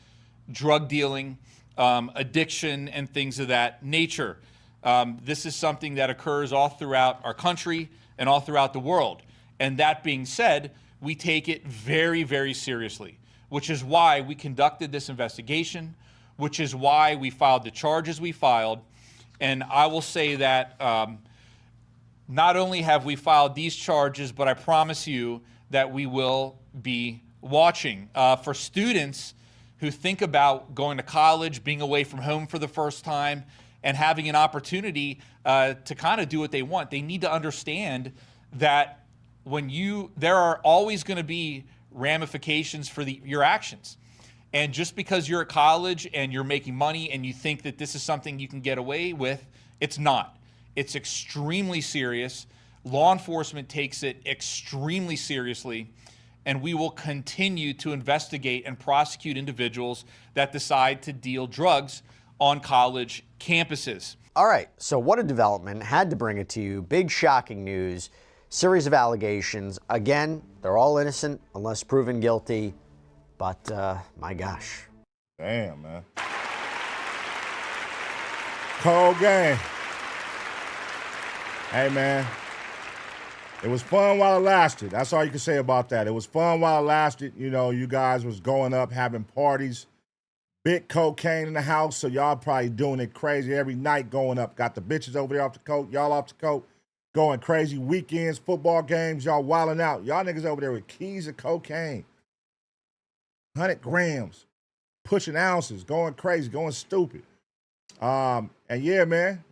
drug dealing, addiction, and things of that nature. This is something that occurs all throughout our country and all throughout the world. And that being said, we take it very, very seriously, which is why we conducted this investigation, which is why we filed the charges we filed. And I will say that not only have we filed these charges, but I promise you that we will be watching. For students who think about going to college, being away from home for the first time, and having an opportunity to kind of do what they want, they need to understand that there are always going to be ramifications for your actions. And just because you're at college and you're making money and you think that this is something you can get away with, it's not. It's extremely serious. Law enforcement takes it extremely seriously, and we will continue to investigate and prosecute individuals that decide to deal drugs on college campuses. All right, so what a development. Had to bring it to you. Big shocking news. Series of allegations. Again, they're all innocent unless proven guilty. But, my gosh. Damn, man. Cold game. Hey, man. It was fun while it lasted. That's all you can say about that. It was fun while it lasted. You guys was going up, having parties. Big cocaine in the house, so y'all probably doing it crazy every night going up. Got the bitches over there off the coke, y'all off the coke, going crazy. Weekends, football games, y'all wilding out. Y'all niggas over there with keys of cocaine. 100 grams, pushing ounces, going crazy, going stupid. And yeah, man,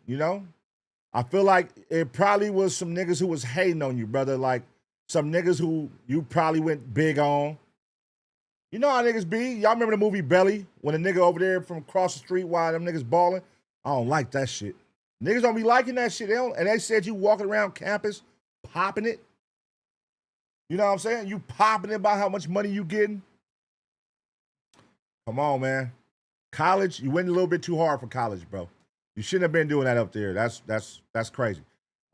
I feel like it probably was some niggas who was hating on you, brother. Like some niggas who you probably went big on. You know how niggas be. Y'all remember the movie Belly? When a nigga over there from across the street while them niggas balling? I don't like that shit. Niggas don't be liking that shit. And they said you walking around campus popping it. You know what I'm saying? You popping it about how much money you getting. Come on, man. College, you went a little bit too hard for college, bro. You shouldn't have been doing that up there. That's crazy.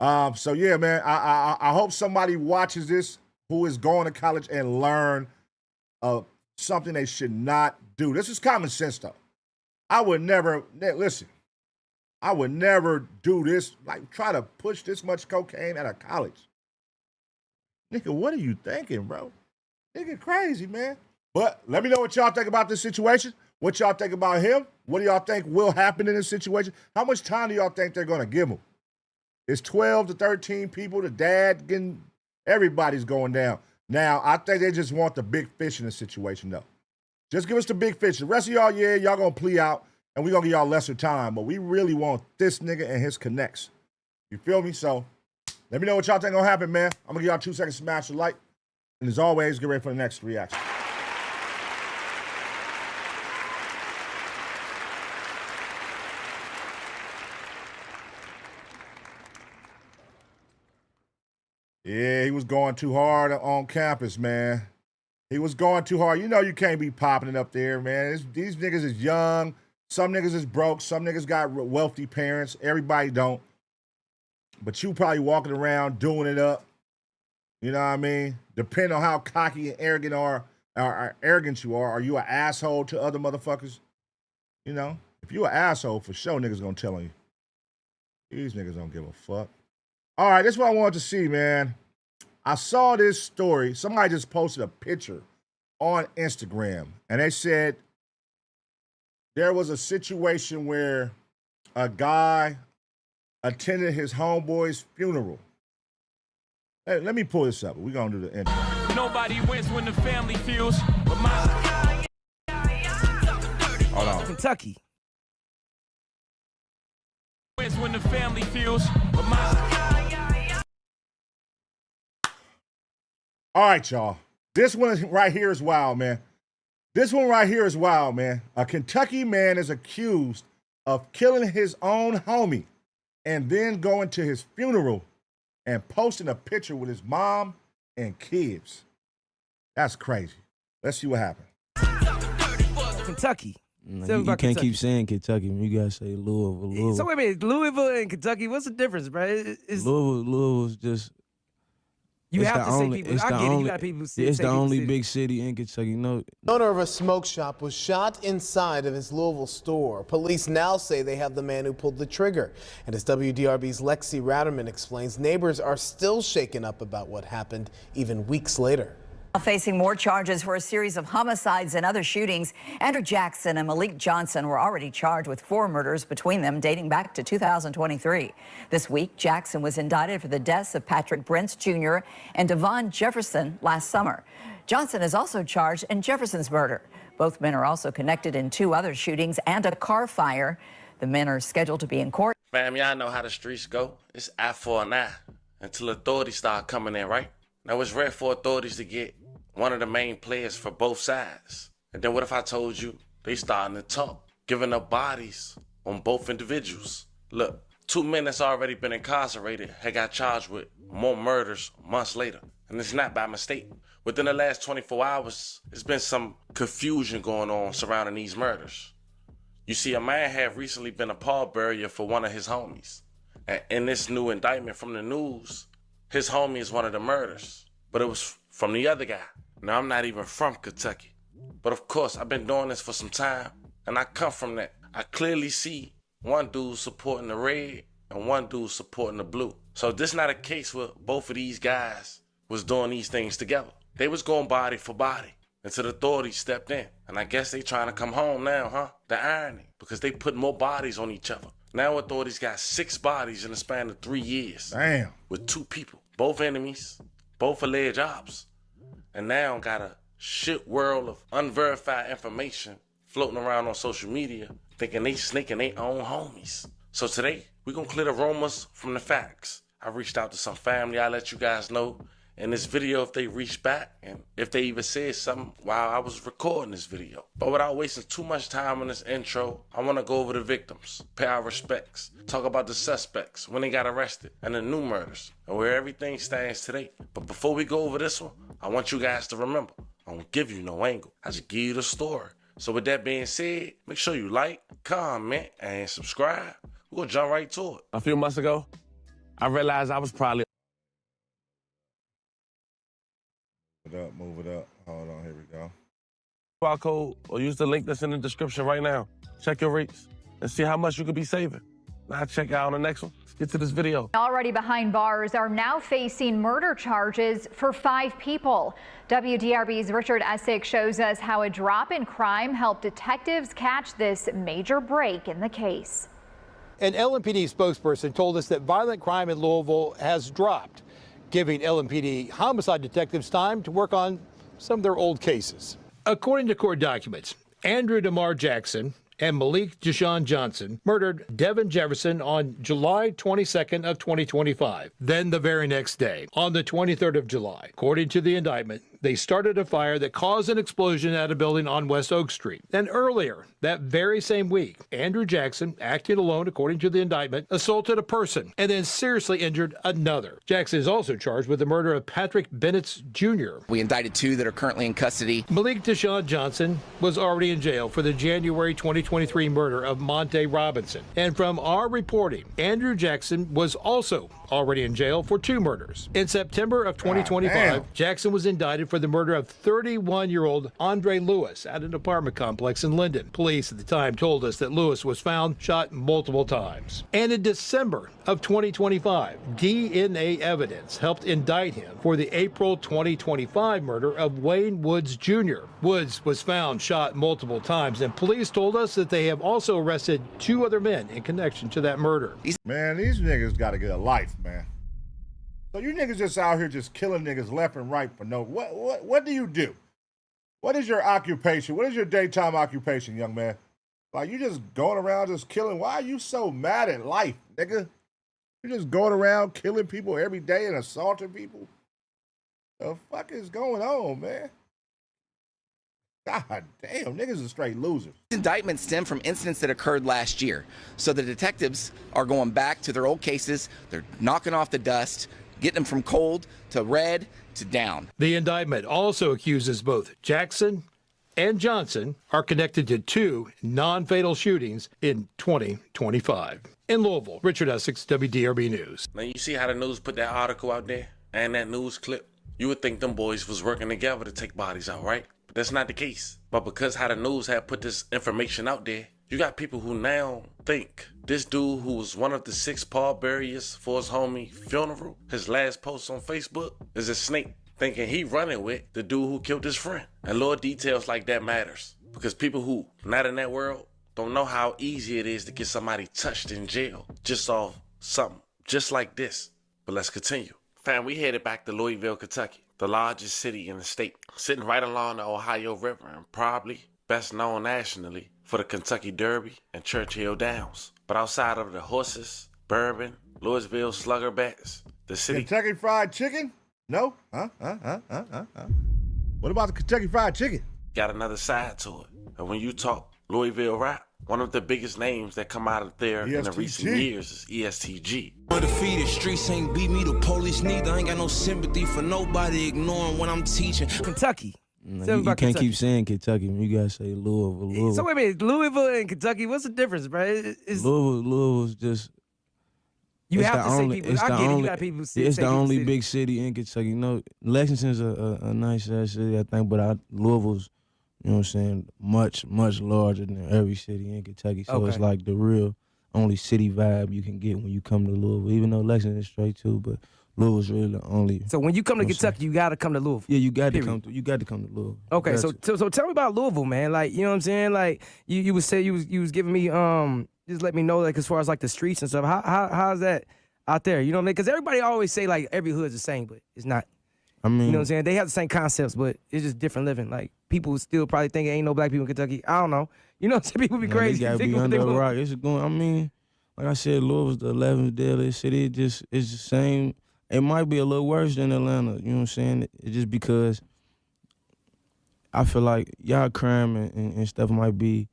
So yeah, man, I hope somebody watches this who is going to college and learn something they should not do. This is common sense, though. I would never, listen, I would never do this, like try to push this much cocaine at a college. Nigga, what are you thinking, bro? Nigga, crazy, man. But let me know what y'all think about this situation. What y'all think about him? What do y'all think will happen in this situation? How much time do y'all think they're going to give him? It's 12 to 13 people. The dad getting, everybody's going down. Now, I think they just want the big fish in this situation, though. Just give us the big fish. The rest of y'all, yeah, y'all going to plea out, and we're going to give y'all lesser time. But we really want this nigga and his connects. You feel me? So let me know what y'all think going to happen, man. I'm going to give y'all 2 seconds to smash the like. And as always, get ready for the next reaction. Yeah, he was going too hard on campus, man. He was going too hard. You know you can't be popping it up there, man. These niggas is young. Some niggas is broke. Some niggas got wealthy parents. Everybody don't. But you probably walking around doing it up. You know what I mean? Depending on how cocky and arrogant arrogant you are you an asshole to other motherfuckers? You know? If you an asshole, for sure niggas gonna tell on you. These niggas don't give a fuck. All right, this is what I wanted to see, man. I saw this story. Somebody just posted a picture on Instagram, and they said there was a situation where a guy attended his homeboy's funeral. Hey, let me pull this up. We're going to do the intro. Nobody wins when the family feels. But Hold on. Kentucky wins when the family feels. But All right, y'all. This one right here is wild, man. This one right here is wild, man. A Kentucky man is accused of killing his own homie and then going to his funeral and posting a picture with his mom and kids. That's crazy. Let's see what happened. Kentucky. You can't keep saying Kentucky. You gotta say Louisville. So wait a minute, Louisville and Kentucky, what's the difference, bro? Louisville's just. You it's have the to only, say people. it's I the get it. only, You got people say It's the people only say- big city in Kentucky. No, The owner of a smoke shop was shot inside of his Louisville store. Police now say they have the man who pulled the trigger. And as WDRB's Lexi Ratterman explains, neighbors are still shaken up about what happened even weeks later. Facing more charges for a series of homicides and other shootings, Andrew Jackson and Malik Johnson were already charged with 4 murders between them dating back to 2023. This week, Jackson was indicted for the deaths of Patrick Brents Jr. and Devon Jefferson last summer. Johnson is also charged in Jefferson's murder. Both men are also connected in 2 other shootings and a car fire. The men are scheduled to be in court. Fam, y'all know how the streets go. It's eye for an eye until authorities start coming in, right? Now it's rare for authorities to get one of the main players for both sides. And then what if I told you they starting to talk, giving up bodies on both individuals? Look, 2 men that's already been incarcerated had got charged with more murders months later. And it's not by mistake. Within the last 24 hours, there's been some confusion going on surrounding these murders. You see, a man had recently been a pallbearer for one of his homies. And in this new indictment from the news, his homie is one of the murders. But it was from the other guy. Now, I'm not even from Kentucky. But of course, I've been doing this for some time, and I come from that. I clearly see one dude supporting the red and one dude supporting the blue. So this not a case where both of these guys was doing these things together. They was going body for body until the authorities stepped in. And I guess they trying to come home now, huh? The irony, because they put more bodies on each other. Now authorities got 6 bodies in the span of 3 years. Damn. With 2 people, both enemies, both alleged ops. And now got a shit world of unverified information floating around on social media thinking they snaking their own homies. So today, we're gonna clear the rumors from the facts. I reached out to some family. I'll let you guys know in this video if they reached back and if they even said something while I was recording this video. But without wasting too much time on this intro, I wanna go over the victims, pay our respects, talk about the suspects, when they got arrested, and the new murders, and where everything stands today. But before we go over this one, I want you guys to remember, I don't give you no angle. I just give you the story. So with that being said, make sure you like, comment, and subscribe. We'll jump right to it. A few months ago, I realized I was probably Move it up. Hold on, here we go. QR code or use the link that's in the description right now. Check your rates and see how much you could be saving. Now check out on the next one. Let's get to this video. Already behind bars are now facing murder charges for 5 people. WDRB's Richard Essex shows us how a drop in crime helped detectives catch this major break in the case. An LMPD spokesperson told us that violent crime in Louisville has dropped, giving LMPD homicide detectives time to work on some of their old cases. According to court documents, Andrew DeMar Jackson and Malik Deshaun Johnson murdered Devin Jefferson on July 22nd of 2025. Then the very next day, on the 23rd of July, according to the indictment, they started a fire that caused an explosion at a building on West Oak Street. Then earlier, that very same week, Andrew Jackson, acting alone according to the indictment, assaulted a person and then seriously injured another. Jackson is also charged with the murder of Patrick Bennett Jr. We indicted 2 that are currently in custody. Malik Deshaun Johnson was already in jail for the January 2023 murder of Monte Robinson. And from our reporting, Andrew Jackson was also already in jail for 2 murders. In September of 2025, Jackson was indicted for the murder of 31-year-old Andre Lewis at an apartment complex in Linden. Police at the time told us that Lewis was found shot multiple times. And in December of 2025, DNA evidence helped indict him for the April 2025 murder of Wayne Woods Jr. Woods was found shot multiple times, and police told us that they have also arrested 2 other men in connection to that murder. Man, these niggas got to get a life, man. So you niggas just out here just killing niggas left and right for no. What do you do? What is your occupation? What is your daytime occupation, young man? Like, you just going around just killing. Why are you so mad at life, nigga? You just going around killing people every day and assaulting people? The fuck is going on, man? God damn, niggas are straight losers. Indictments stem from incidents that occurred last year. So the detectives are going back to their old cases. They're knocking off the dust, getting them from cold to red to down. The indictment also accuses both Jackson and Johnson are connected to 2 non-fatal shootings in 2025. In Louisville, Richard Essex, WDRB News. Now you see how the news put that article out there and that news clip? You would think them boys was working together to take bodies out, right? But that's not the case. But because how the news had put this information out there, you got people who now think this dude who was one of the 6 pallbearers for his homie funeral, his last post on Facebook, is a snake, thinking he running with the dude who killed his friend. And little details like that matters, because people who not in that world don't know how easy it is to get somebody touched in jail just off something just like this. But let's continue. Fam, we headed back to Louisville, Kentucky, the largest city in the state, sitting right along the Ohio River and probably best known nationally for the Kentucky Derby and Churchill Downs. But outside of the horses, bourbon, Louisville slugger bats, the city... Kentucky Fried Chicken? No? What about the Kentucky Fried Chicken? Got another side to it. And when you talk Louisville rap, one of the biggest names that come out of there in the recent years is ESTG. Undefeated, streets ain't beat me, the police neither. I ain't got no sympathy for nobody, ignoring what I'm teaching. Kentucky. No, you can't keep saying Kentucky. You gotta say Louisville. So wait a minute, Louisville and Kentucky, what's the difference, bro? Louisville's just... You have to say people. I get it. You got people say it's the only city. big city in Kentucky. You know, Lexington's a nice ass city, I think, but Louisville's, you know what I'm saying, much larger than every city in Kentucky. So it's like the real only city vibe you can get when you come to Louisville. Even though Lexington is straight too, but Louisville's really the only. So when you come to Kentucky, you got to come to Louisville. Yeah, you got to come to Louisville. Okay, so tell me about Louisville, man. Like, you know what I'm saying? Like you would say you was giving me just let me know, like, as far as like the streets and stuff. How's that out there? You know what I mean? Because everybody always say like every hood's the same, but it's not. I mean, you know what I'm saying? They have the same concepts, but it's just different living. Like, people still probably think ain't no black people in Kentucky. I don't know. You know what I'm saying? People be crazy. They gotta be under a rock. It's going. I mean, like I said, Louisville's the 11th deadliest city. It's the same. It might be a little worse than Atlanta. You know what I'm saying? It's just because I feel like y'all crime and stuff might be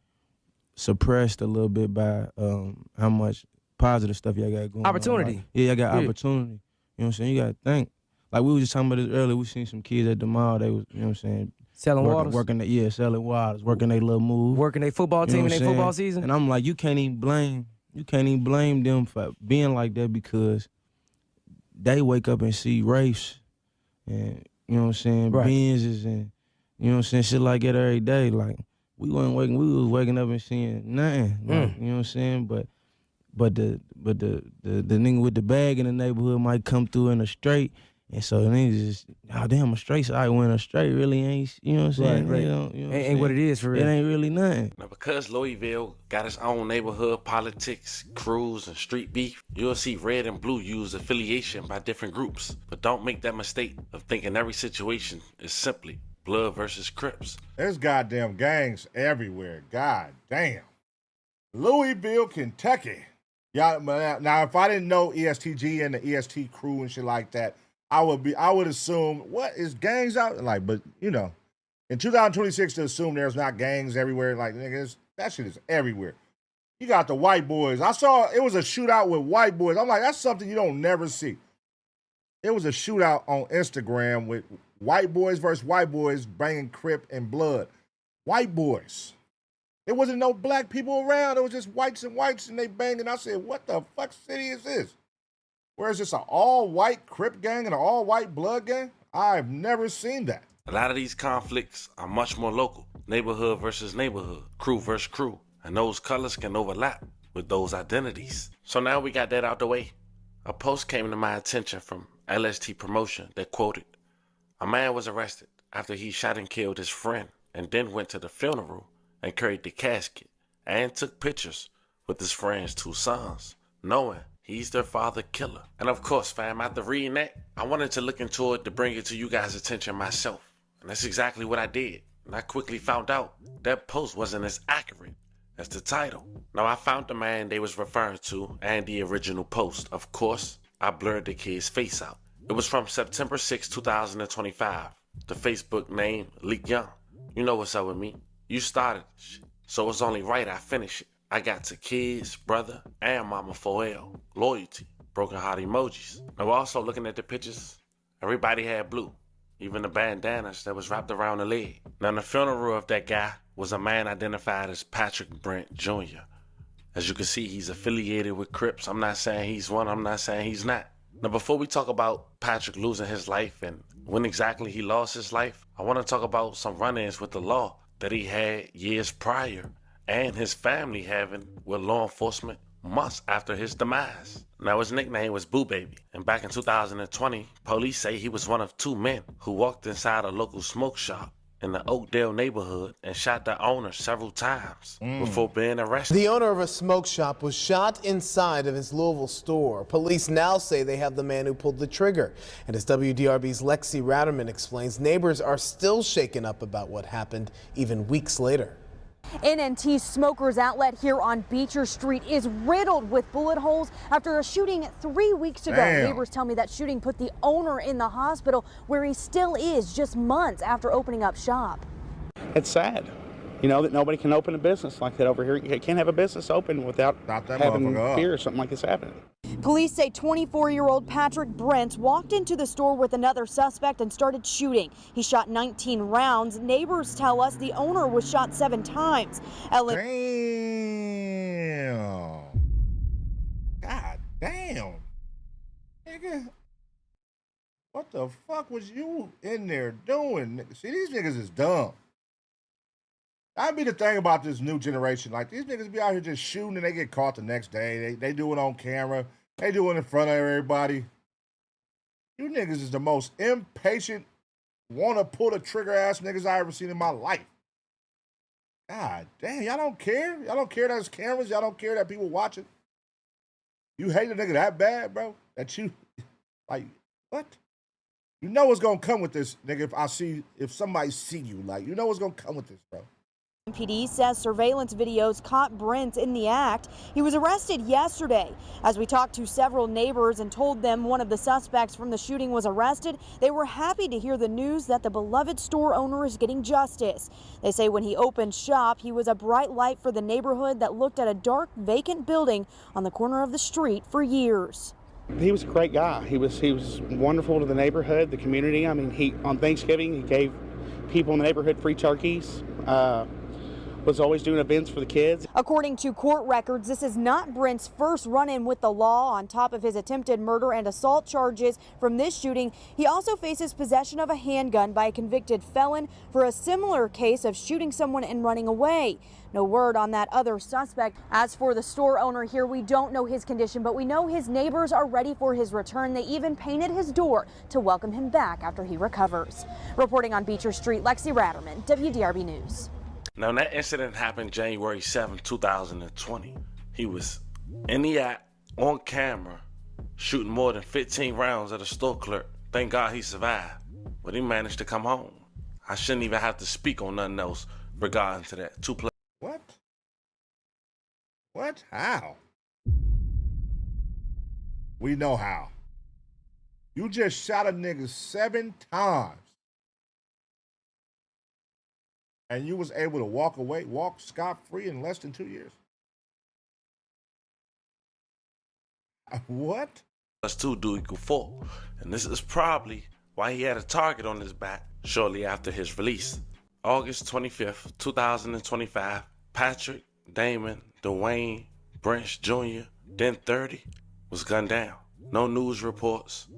suppressed a little bit by how much positive stuff y'all got going Opportunity. on. Like, yeah, y'all got opportunity. You know what I'm saying? You got to think. Like, we was just talking about this earlier. We seen some kids at the mall. They was, you know what I'm saying? Selling waters? Selling waters, working their little move. Working their football team in their football season? And I'm like, you can't even blame them for being like that, because they wake up and see Wraiths and, you know what I'm saying, Right. Benzes and, you know what I'm saying, shit like that every day. Like, we was waking up and seeing nothing. Like, you know what I'm saying? But the nigga with the bag in the neighborhood might come through in a straight. And so the niggas just, oh damn, a straight side went a straight really ain't, you know what I'm saying? Right. You know what I'm Ain't what it is for real. It ain't really nothing. Now, because Louisville got its own neighborhood politics, crews, and street beef, you'll see red and blue use affiliation by different groups. But don't make that mistake of thinking every situation is simply Blood versus Crips. There's goddamn gangs everywhere. God damn. Louisville, Kentucky. Y'all, now, if I didn't know ESTG and the EST crew and shit like that, I would assume, what is gangs out? Like, but you know, in 2026 to assume there's not gangs everywhere, like niggas, that shit is everywhere. You got the white boys. I saw it was a shootout with white boys. I'm like, that's something you don't never see. It was a shootout on Instagram with white boys versus white boys banging Crip and Blood. White boys. There wasn't no black people around. It was just whites and they banging. I said, what the fuck city is this? Where is this an all-white Crip gang and an all-white Blood gang? I've never seen that. A lot of these conflicts are much more local. Neighborhood versus neighborhood, crew versus crew. And those colors can overlap with those identities. So now we got that out the way. A post came to my attention from LST Promotion that quoted, "A man was arrested after he shot and killed his friend and then went to the funeral and carried the casket and took pictures with his friend's 2 sons, knowing he's their father killer." And of course, fam, after reading that, I wanted to look into it to bring it to you guys' attention myself. And that's exactly what I did. And I quickly found out that post wasn't as accurate as the title. Now, I found the man they was referring to and the original post. Of course, I blurred the kid's face out. It was from September 6, 2025. The Facebook name, lling. You know what's up with me. You started this shit, so it's only right I finish it. I got to kids, brother, and mama 4L. Loyalty, broken heart emojis. Now, also looking at the pictures, everybody had blue. Even the bandanas that was wrapped around the leg. Now, the funeral of that guy was a man identified as Patrick Brent Jr. As you can see, he's affiliated with Crips. I'm not saying he's one, I'm not saying he's not. Now, before we talk about Patrick losing his life and when exactly he lost his life, I want to talk about some run-ins with the law that he had years prior and his family having with law enforcement months after his demise. Now, his nickname was Boo Baby, and back in 2020, police say he was one of 2 men who walked inside a local smoke shop in the Oakdale neighborhood and shot the owner several times before being arrested. The owner of a smoke shop was shot inside of his Louisville store. Police now say they have the man who pulled the trigger. And as WDRB's Lexi Ratterman explains, neighbors are still shaken up about what happened even weeks later. NNT's Smokers Outlet here on Beecher Street is riddled with bullet holes after a shooting 3 weeks ago. Damn. Neighbors tell me that shooting put the owner in the hospital, where he still is just months after opening up shop. It's sad, you know, that nobody can open a business like that over here. You can't have a business open without having fear something like this happening. Police say 24-year-old Patrick Brent walked into the store with another suspect and started shooting. He shot 19 rounds. Neighbors tell us the owner was shot 7 times. Damn. God damn. Nigga. What the fuck was you in there doing? See, these niggas is dumb. That'd be the thing about this new generation. Like, these niggas be out here just shooting and they get caught the next day. They do it on camera. They do it in front of everybody. You niggas is the most impatient, wanna pull the trigger ass niggas I ever seen in my life. God damn, y'all don't care? Y'all don't care that there's cameras? Y'all don't care that people watching? You hate a nigga that bad, bro? That you, like, what? You know what's gonna come with this, nigga, if somebody see you. Like, you know what's gonna come with this, bro. MPD says surveillance videos caught Brent in the act. He was arrested yesterday. As we talked to several neighbors and told them one of the suspects from the shooting was arrested, they were happy to hear the news that the beloved store owner is getting justice. They say when he opened shop, he was a bright light for the neighborhood that looked at a dark, vacant building on the corner of the street for years. He was a great guy. He was wonderful to the neighborhood, the community. I mean, on Thanksgiving, he gave people in the neighborhood free turkeys. was always doing events for the kids. According to court records, this is not Brent's first run-in with the law. On top of his attempted murder and assault charges from this shooting, he also faces possession of a handgun by a convicted felon for a similar case of shooting someone and running away. No word on that other suspect. As for the store owner here, we don't know his condition, but we know his neighbors are ready for his return. They even painted his door to welcome him back after he recovers. Reporting on Beecher Street, Lexi Ratterman, WDRB News. Now, that incident happened January 7, 2020. He was in the act, on camera, shooting more than 15 rounds at a store clerk. Thank God he survived, but he managed to come home. I shouldn't even have to speak on nothing else regarding to that. What? What? How? We know how. You just shot a nigga 7 times. And you was able to walk scot-free in less than 2 years. What? Plus 2 do equal 4. And this is probably why he had a target on his back shortly after his release. August 25th, 2025, Patrick Damon Dwayne Branch Jr., then 30, was gunned down. No news reports,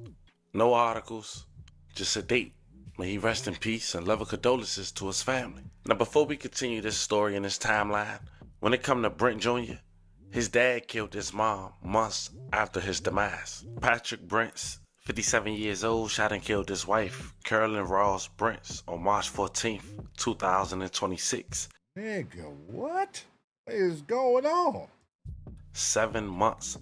no articles, just a date. May he rest in peace and love and condolences to his family. Now, before we continue this story and this timeline, when it comes to Brent Jr., his dad killed his mom months after his demise. Patrick Brents, 57 years old, shot and killed his wife, Carolyn Ross Brents, on March 14th, 2026. Nigga, what is going on? 7 months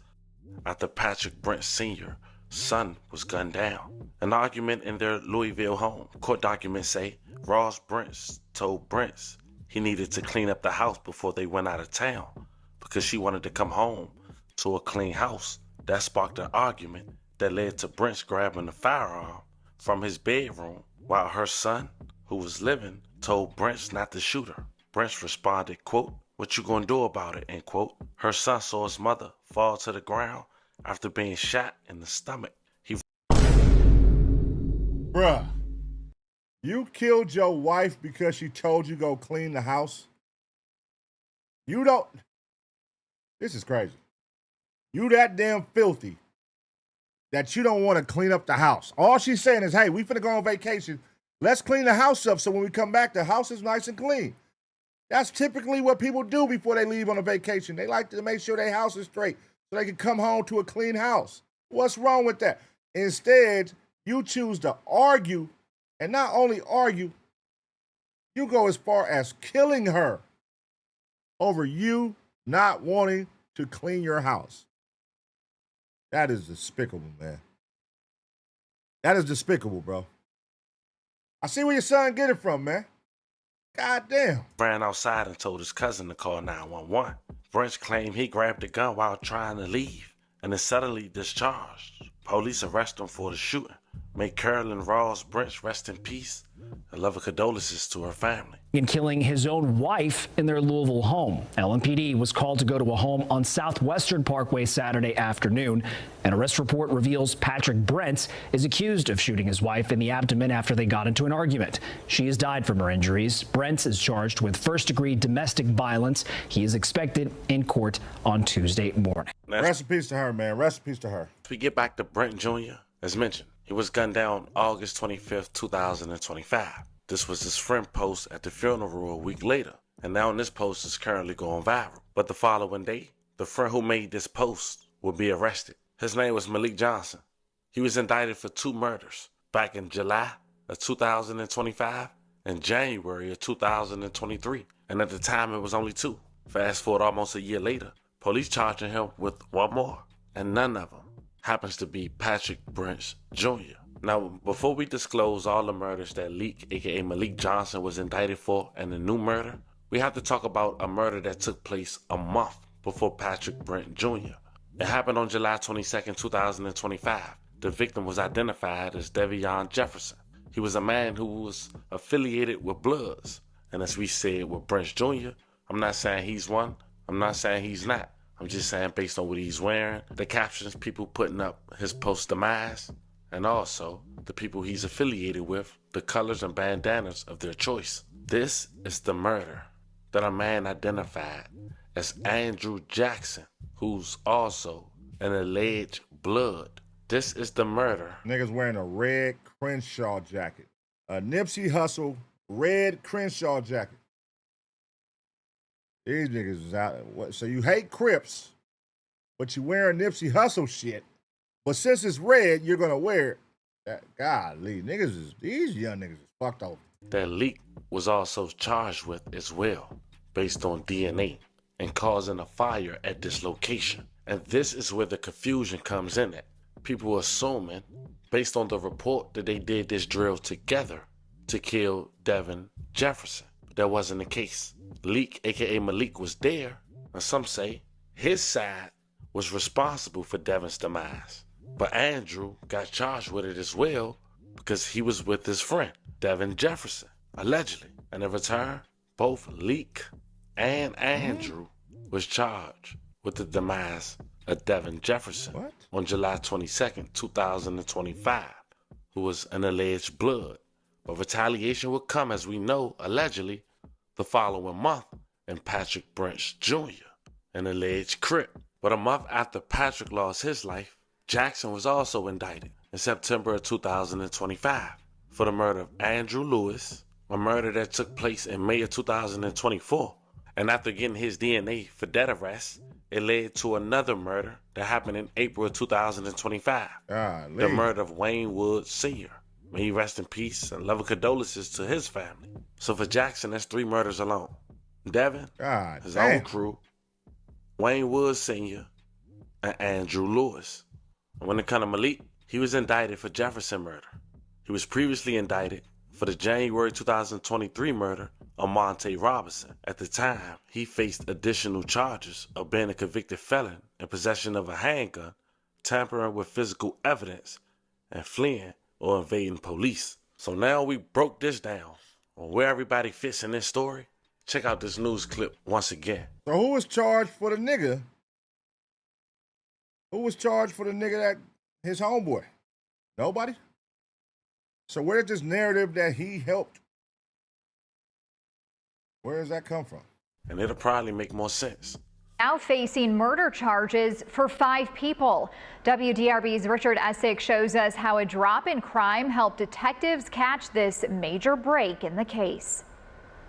after Patrick Brent Sr.'s son was gunned down. An argument in their Louisville home. Court documents say Ross Brents told Brents he needed to clean up the house before they went out of town because she wanted to come home to a clean house. That sparked an argument that led to Brents grabbing the firearm from his bedroom while her son, who was living, told Brents not to shoot her. Brents responded, quote, "What you gonna do about it?" end quote. Her son saw his mother fall to the ground after being shot in the stomach. Bruh, you killed your wife because she told you go clean the house? You don't... This is crazy. You that damn filthy that you don't want to clean up the house. All she's saying is, hey, we finna go on vacation. Let's clean the house up so when we come back, the house is nice and clean. That's typically what people do before they leave on a vacation. They like to make sure their house is straight so they can come home to a clean house. What's wrong with that? Instead, you choose to argue, and not only argue, you go as far as killing her over you not wanting to clean your house. That is despicable, man. That is despicable, bro. I see where your son get it from, man. God damn. Ran outside and told his cousin to call 911. Brents claimed he grabbed the gun while trying to leave and is suddenly discharged. Police arrest him for the shooting. May Carolyn Ross Brents rest in peace and love and condolences to her family. In killing his own wife in their Louisville home. LMPD was called to go to a home on Southwestern Parkway Saturday afternoon. An arrest report reveals Patrick Brents is accused of shooting his wife in the abdomen after they got into an argument. She has died from her injuries. Brents is charged with first-degree domestic violence. He is expected in court on Tuesday morning. Rest in peace to her, man. Rest in peace to her. If we get back to Brent Jr., as mentioned, he was gunned down August 25th, 2025. This was his friend post at the funeral a week later, and now this post is currently going viral. But the following day, the friend who made this post will be arrested. His name was Malik Johnson. He was indicted for 2 murders back in July of 2025 and January of 2023, and at the time it was only 2. Fast forward almost a year later, police charging him with 1 more, and none of them happens to be Patrick Brents Jr. Now, before we disclose all the murders that Leak, aka Malik Johnson, was indicted for and the new murder, we have to talk about a murder that took place a month before Patrick Brent Jr. It happened on July 22nd, 2025. The victim was identified as Devion Jefferson. He was a man who was affiliated with Bloods. And as we said with Brent Jr., I'm not saying he's one, I'm not saying he's not. I'm just saying based on what he's wearing, the captions people putting up his post-demise, and also the people he's affiliated with, the colors and bandanas of their choice. This is the murder that a man identified as Andrew Jackson, who's also an alleged blood. This is the murder. Niggas wearing a red Crenshaw jacket. A Nipsey Hussle red Crenshaw jacket. These niggas is out. So you hate Crips, but you wearing Nipsey Hussle shit. But since it's red, you're gonna wear it. Golly, these young niggas is fucked over. That Leak was also charged with as well, based on DNA, and causing a fire at this location. And this is where the confusion comes in at. People assuming, based on the report, that they did this drill together to kill Devin Jefferson. But that wasn't the case. Leak, aka Malik, was there, and some say his side was responsible for Devin's demise. But Andrew got charged with it as well because he was with his friend, Devin Jefferson, allegedly. And in return, both Leak and Andrew was charged with the demise of Devin Jefferson on July 22nd, 2025, who was an alleged blood. But retaliation would come, as we know, allegedly, the following month in Patrick Brent Jr., an alleged Crip. But a month after Patrick lost his life, Jackson was also indicted in September of 2025 for the murder of Andrew Lewis, a murder that took place in May of 2024. And after getting his DNA for that arrest, it led to another murder that happened in April of 2025. The murder of Wayne Woods Sr. May he rest in peace and love and condolences to his family. So for Jackson, that's 3 murders alone. Devin, his own crew, Wayne Woods Sr., and Andrew Lewis. And when it comes to Malik, he was indicted for Jefferson murder. He was previously indicted for the January 2023 murder of Monte Robinson. At the time, he faced additional charges of being a convicted felon in possession of a handgun, tampering with physical evidence, and fleeing or evading police. So now we broke this down on where everybody fits in this story. Check out this news clip once again. So who was charged for the nigga? Who was charged for the nigga that his homeboy? Nobody? So where did this narrative that he helped? Where does that come from? And it'll probably make more sense. Now facing murder charges for 5 people. WDRB's Richard Essex shows us how a drop in crime helped detectives catch this major break in the case.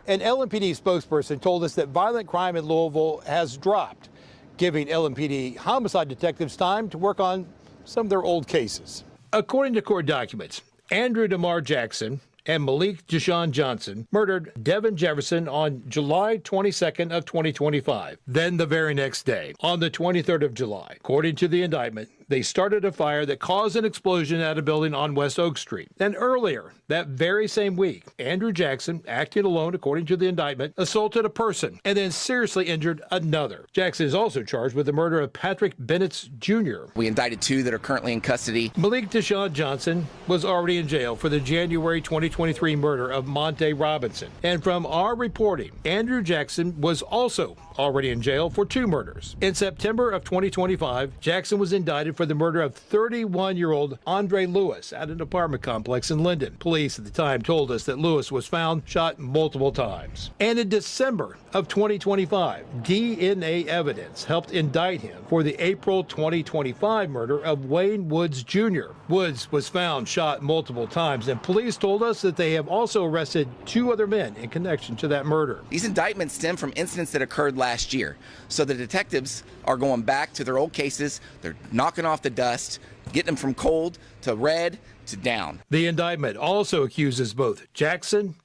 An LMPD spokesperson told us that violent crime in Louisville has dropped, giving LMPD homicide detectives time to work on some of their old cases. According to court documents, Andrew DeMar Jackson and Malik Deshaun Johnson murdered Devin Jefferson on July 22nd of 2025. Then the very next day, on the 23rd of July, according to the indictment, they started a fire that caused an explosion at a building on West Oak Street. Then earlier, that very same week, Andrew Jackson, acting alone according to the indictment, assaulted a person and then seriously injured another. Jackson is also charged with the murder of Patrick Bennett Jr. We indicted 2 that are currently in custody. Malik Deshaun Johnson was already in jail for the January 2023 murder of Monte Robinson. And from our reporting, Andrew Jackson was also already in jail for 2 murders. In September of 2025, Jackson was indicted for the murder of 31-year-old Andre Lewis at an apartment complex in Linden. Police at the time told us that Lewis was found shot multiple times. And in December of 2025, DNA evidence helped indict him for the April 2025 murder of Wayne Woods Jr. Woods was found shot multiple times, and police told us that they have also arrested 2 other men in connection to that murder. These indictments stem from incidents that occurred last year. So the detectives are going back to their old cases. They're knocking off the dust, getting them from cold to red to down. The indictment also accuses both Jackson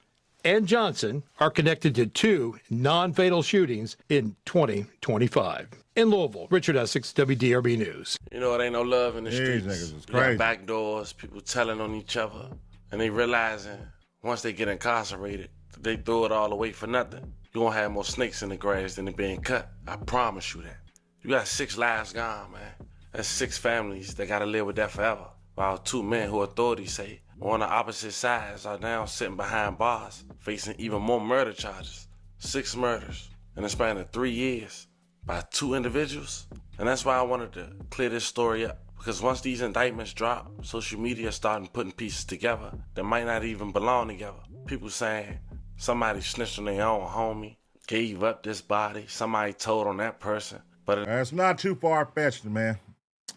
and Johnson are connected to 2 non-fatal shootings in 2025. In Louisville, Richard Essex, WDRB News. You know, it ain't no love in the streets. Niggas is You got crazy. back doors, people telling on each other, and they realizing once they get incarcerated, they throw it all away for nothing. You gonna have more snakes in the grass than it being cut. I promise you that. You got 6 lives gone, man. That's 6 families that gotta live with that forever. While 2 men who authorities say are on the opposite sides are now sitting behind bars, facing even more murder charges. 6 murders in the span of 3 years by 2 individuals. And that's why I wanted to clear this story up. Because once these indictments drop, social media starting putting pieces together that might not even belong together. People saying somebody snitched on their own homie. gave up this body. Somebody told on that person. But it's not too far-fetched, man.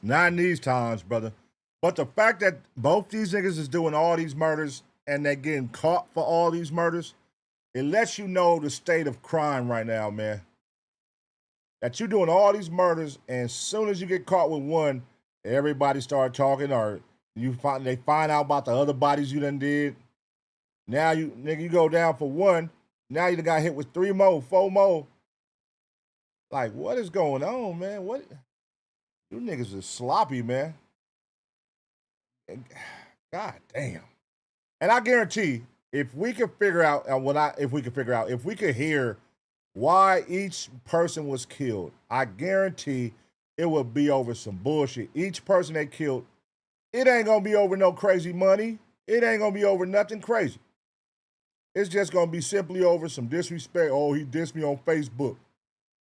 Not in these times, brother. But the fact that both these niggas is doing all these murders and they're getting caught for all these murders, it lets you know the state of crime right now, man. That you're doing all these murders, and as soon as you get caught with one, everybody start talking, or they find out about the other bodies you done did. Now you go down for one. Now you done got hit with 3 more, 4 more. Like, what is going on, man? What? You niggas is sloppy, man. God damn. And I guarantee, if we could figure out, if we could hear why each person was killed, I guarantee it would be over some bullshit. Each person they killed, it ain't gonna be over no crazy money. It ain't gonna be over nothing crazy. It's just gonna be simply over some disrespect. Oh, he dissed me on Facebook.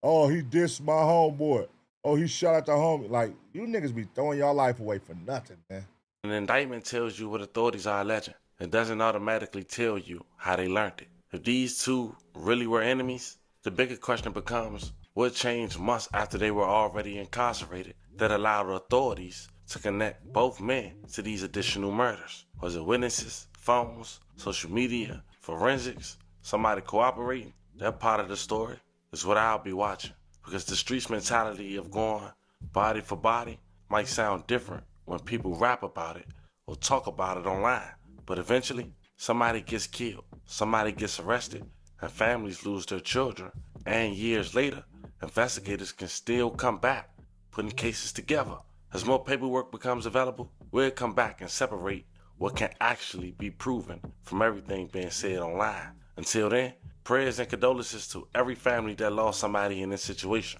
Oh, he dissed my homeboy. Oh, he shot at the homie. Like, you niggas be throwing y'all life away for nothing, man. an indictment tells you what authorities are alleging. It doesn't automatically tell you how they learned it. If these two really were enemies, the bigger question becomes, what changed months after they were already incarcerated that allowed authorities to connect both men to these additional murders? Was it witnesses, phones, social media, forensics, somebody cooperating? That part of the story is what I'll be watching, because the streets mentality of going body for body might sound different when people rap about it or talk about it online. But eventually, somebody gets killed, somebody gets arrested, and families lose their children. And years later, investigators can still come back, putting cases together. As more paperwork becomes available, we'll come back and separate what can actually be proven from everything being said online. Until then, prayers and condolences to every family that lost somebody in this situation.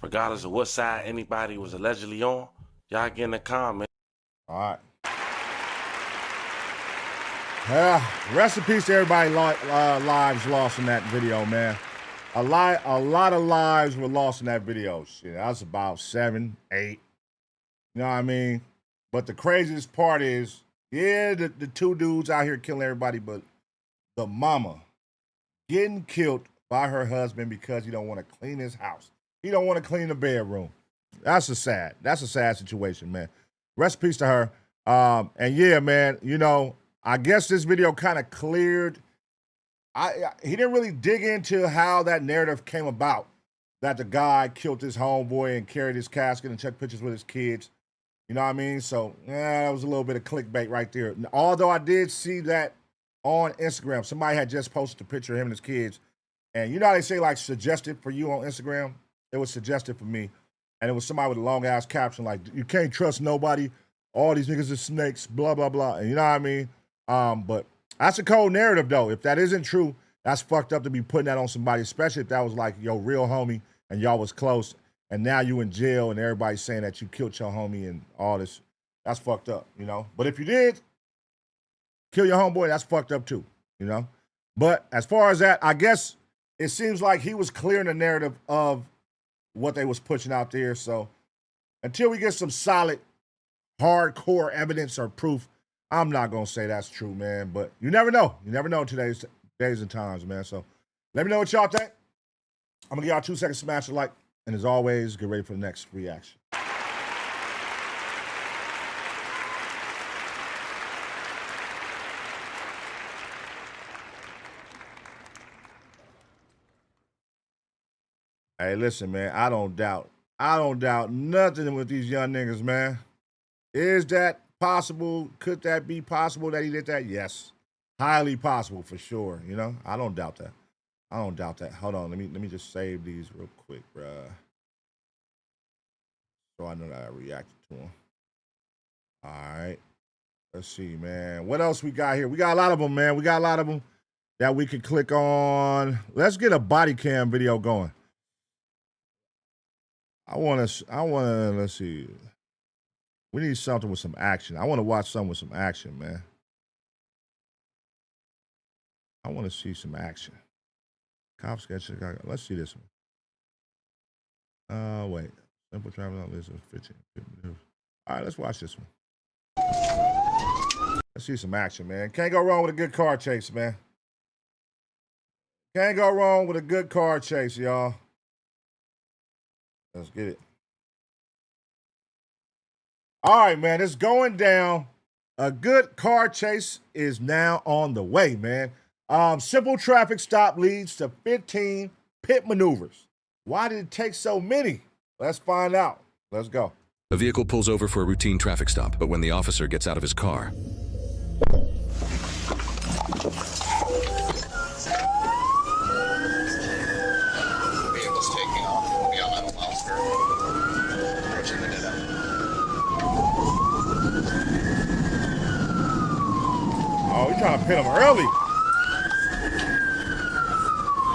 Regardless of what side anybody was allegedly on, y'all get in the comment. All right. Rest in peace to everybody lives lost in that video, man. A lot of lives were lost in that video. Shit, that was about 7, 8. You know what I mean? But the craziest part is, yeah, the two dudes out here killing everybody, but the mama getting killed by her husband because he don't want to clean his house. He don't want to clean the bedroom. That's a sad situation, man. Rest in peace to her. And yeah, man, you know, I guess this video kind of cleared. He didn't really dig into how that narrative came about, that the guy killed his homeboy and carried his casket and took pictures with his kids. You know what I mean? So, yeah, that was a little bit of clickbait right there. Although I did see that on Instagram. Somebody had just posted a picture of him and his kids. And you know how they say, like, suggested for you on Instagram? It was suggested for me. And it was somebody with a long-ass caption like, you can't trust nobody. All these niggas are snakes, blah, blah, blah. And you know what I mean? But that's a cold narrative, though. If that isn't true, that's fucked up to be putting that on somebody, especially if that was like your real homie and y'all was close, and now you in jail and everybody's saying that you killed your homie and all this. That's fucked up, you know? But if you did kill your homeboy, that's fucked up too, you know? But as far as that, I guess it seems like he was clearing the narrative of what they was pushing out there. So until we get some solid, hardcore evidence or proof, I'm not going to say that's true, man. But you never know. You never know in today's days and times, man. So let me know what y'all think. I'm going to give y'all 2 seconds to smash the like. And as always, get ready for the next reaction. Hey, listen, man, I don't doubt nothing with these young niggas, man. Is that possible? Could that be possible that he did that? Yes. Highly possible for sure, you know? I don't doubt that. Hold on, let me just save these real quick, bruh. So I know that I reacted to them. All right. Let's see, man. What else we got here? We got a lot of them, man. We got a lot of them that we can click on. Let's get a body cam video going. I want to, let's see. We need something with some action. I want to watch something with some action, man. I want to see some action. Cops get Chicago. Let's see this one. Wait. Simple travel on list of 15. All right, let's watch this one. Let's see some action, man. Can't go wrong with a good car chase, man. Can't go wrong with a good car chase, y'all. Let's get it. All right, man, it's going down. A good car chase is now on the way, man. Simple traffic stop leads to 15 pit maneuvers. Why did it take so many? Let's find out. Let's go. A vehicle pulls over for a routine traffic stop, but when the officer gets out of his car, Vehicle's taking off. We'll be on that Wildest. Approaching the dead end. Oh, we're trying to pit him early.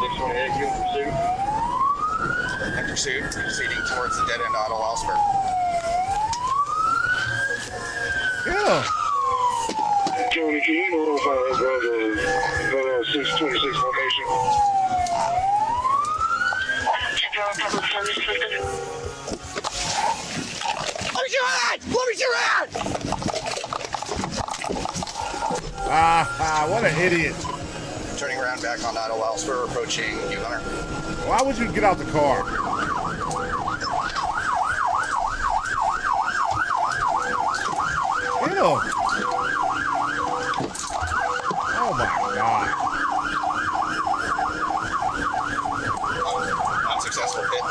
628, you in pursuit? In pursuit, proceeding towards the dead end on Wildest. Yeah. Tony, can you notify us of the 626 location? Let me see your hand! Let me see your hand! What an idiot. Turning around back on Idle Wildest, we're approaching you, Hunter. Why would you get out the car? Get him. Oh my God. Unsuccessful hit.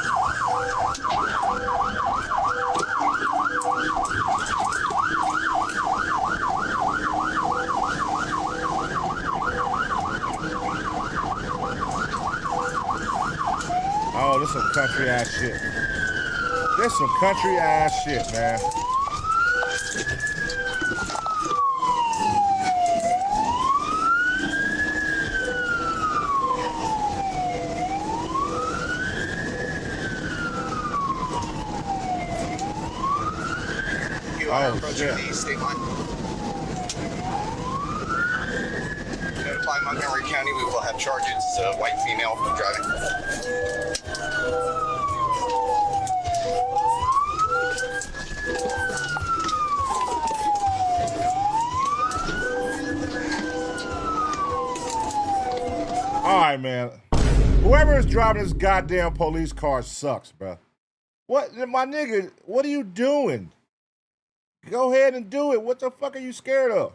Oh, this some country ass shit. This some country ass shit, man. You are approaching the state line. Notify Montgomery County, we will have charges. White female driving. All right, man. Whoever is driving this goddamn police car sucks, bro. What, my nigga, what are you doing? Go ahead and do it. What the fuck are you scared of?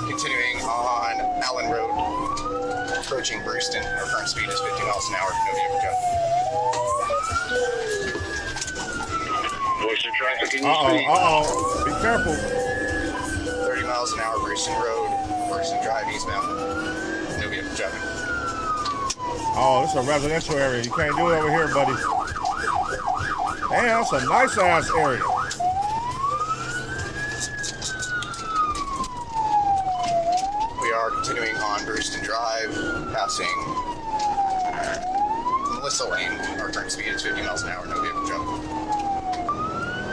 Continuing on Allen Road, approaching Brewston. Our current speed is 50 miles an hour. No vehicle jump. What's your trafficking? Uh-oh. Be careful. 30 miles an hour, Brewston Road, Brewston Drive, eastbound. No vehicle jumping. Oh, this is a residential area. You can't do it over here, buddy. Damn, that's a nice ass area. We are continuing on Brewston Drive, passing Melissa Lane. Our current speed is 50 miles an hour. No vehicle jumping.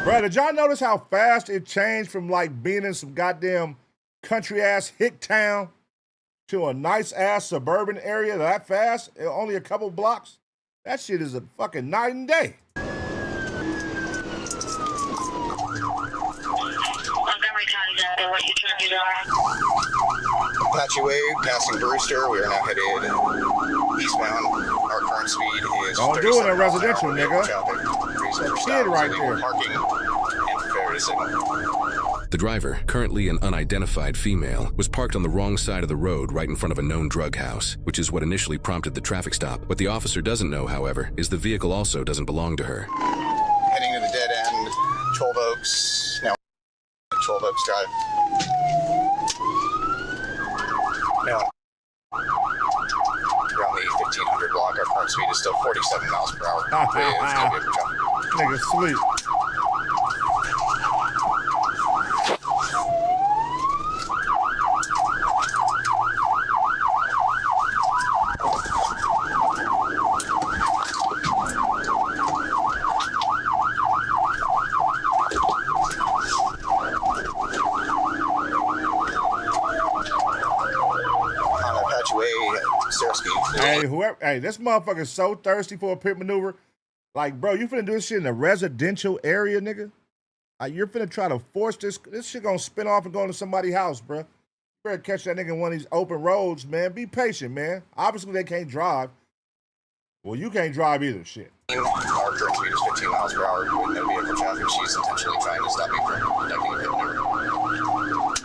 Bro, did y'all notice how fast it changed from like being in some goddamn country ass hick town to a nice ass suburban area that fast? Only a couple blocks? That shit is a fucking night and day. Montgomery County, what your charges are? Apache Way, passing Brewster. We are now headed eastbound. Our current speed is Don't do it in residential, nigga. That kid right there. Parking and prepare to signal. the driver, currently an unidentified female, was parked on the wrong side of the road right in front of a known drug house, which is what initially prompted the traffic stop. What the officer doesn't know, however, is the vehicle also doesn't belong to her. Heading to the dead end, 12 Oaks, now 12 Oaks Drive. Now around the 1500 block, our current speed is still 47 miles per hour. Nigga sleep. Hey, this motherfucker's so thirsty for a pit maneuver. Like, bro, you finna do this shit in a residential area, nigga? Like, you're finna try to force this shit gonna spin off and go into somebody's house, bro. better catch that nigga in one of these open roads, man. Be patient, man. Obviously, they can't drive. Well, you can't drive either, shit. Our current speed is 15 miles per hour with no vehicle traffic. She's intentionally trying to stop me from conducting a pit maneuver.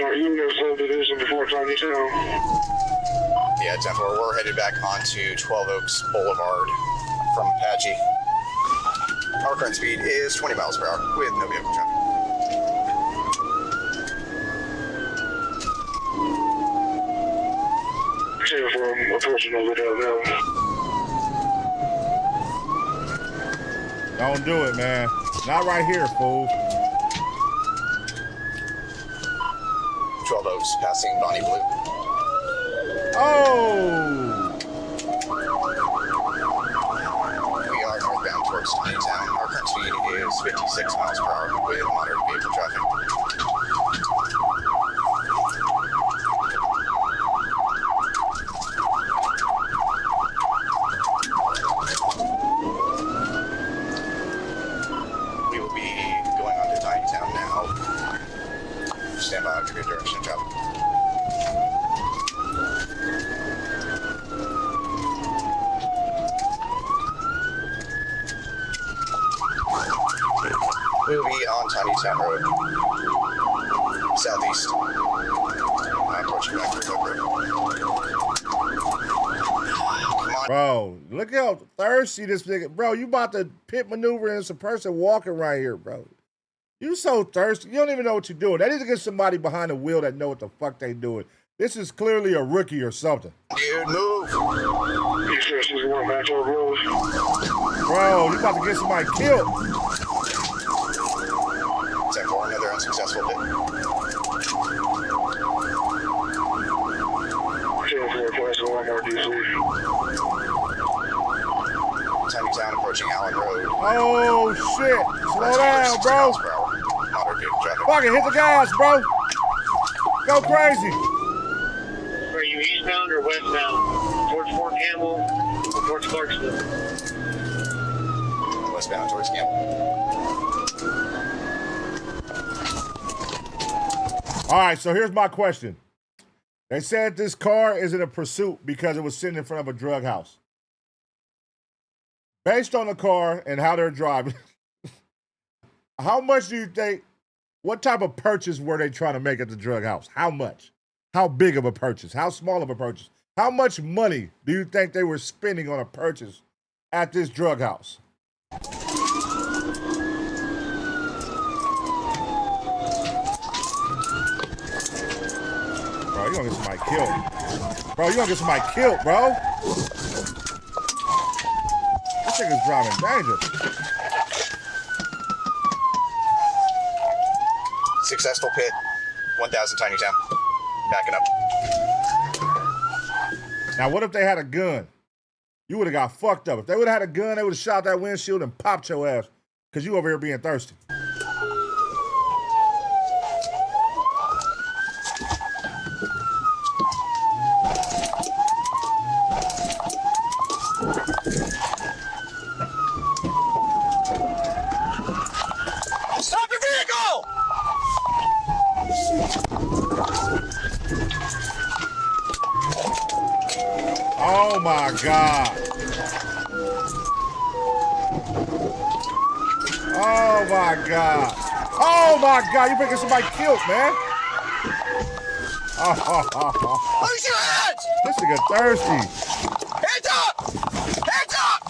Are you know subdivision before Tiny Town? Yeah, 10-4. We're headed back onto 12 Oaks Boulevard from Apache. Our current speed is 20 miles per hour with no vehicle traffic. I'm approaching over there now. Don't do it, man. Not right here, fool. 12 Oaks, passing Bonnie Blue. Oh! We are northbound towards Tiny Town. Our current speed is 56 miles per hour with moderate vehicle traffic. We will be going on to Tiny Town now. Stand by to good direction of traffic. We will be on Tiny Town Road, southeast. Approaching back to the road. Bro, look how thirsty this nigga. Bro, you about to pit maneuver and it's a person walking right here, bro. You so thirsty. You don't even know what you're doing. They need to get somebody behind the wheel that know what the fuck they doing. This is clearly a rookie or something. Dude, move. You sure she's going back to the road? Bro, you about to get somebody killed. 10-4, another unsuccessful hit. 10-4, class 1 more DC. Tiny Town approaching Allen Road. Oh, shit. Slow down, bro. Moderate vehicle traffic. Fuck it, hit the gas, bro. Go crazy. Are you eastbound or westbound? Towards Fort Campbell or towards Clarksville? Westbound towards Campbell. All right, so here's my question. They said this car is in a pursuit because it was sitting in front of a drug house. Based on the car and how they're driving, how much do you think, what type of purchase were they trying to make at the drug house? How much? How big of a purchase? How small of a purchase? How much money do you think they were spending on a purchase at this drug house? Bro, you gonna get somebody killed. Bro, you gonna get somebody killed, bro. This nigga's driving dangerous. Successful pit. 1,000 Tiny Town. Backing up. Now, what if they had a gun? You would have got fucked up. If they would have had a gun, they would have shot that windshield and popped your ass because you over here being thirsty. Stop your vehicle! Oh my God. Oh my God. Oh my God. You making somebody killed, man. Lose your hands! This nigga thirsty. Hands up! Hands up!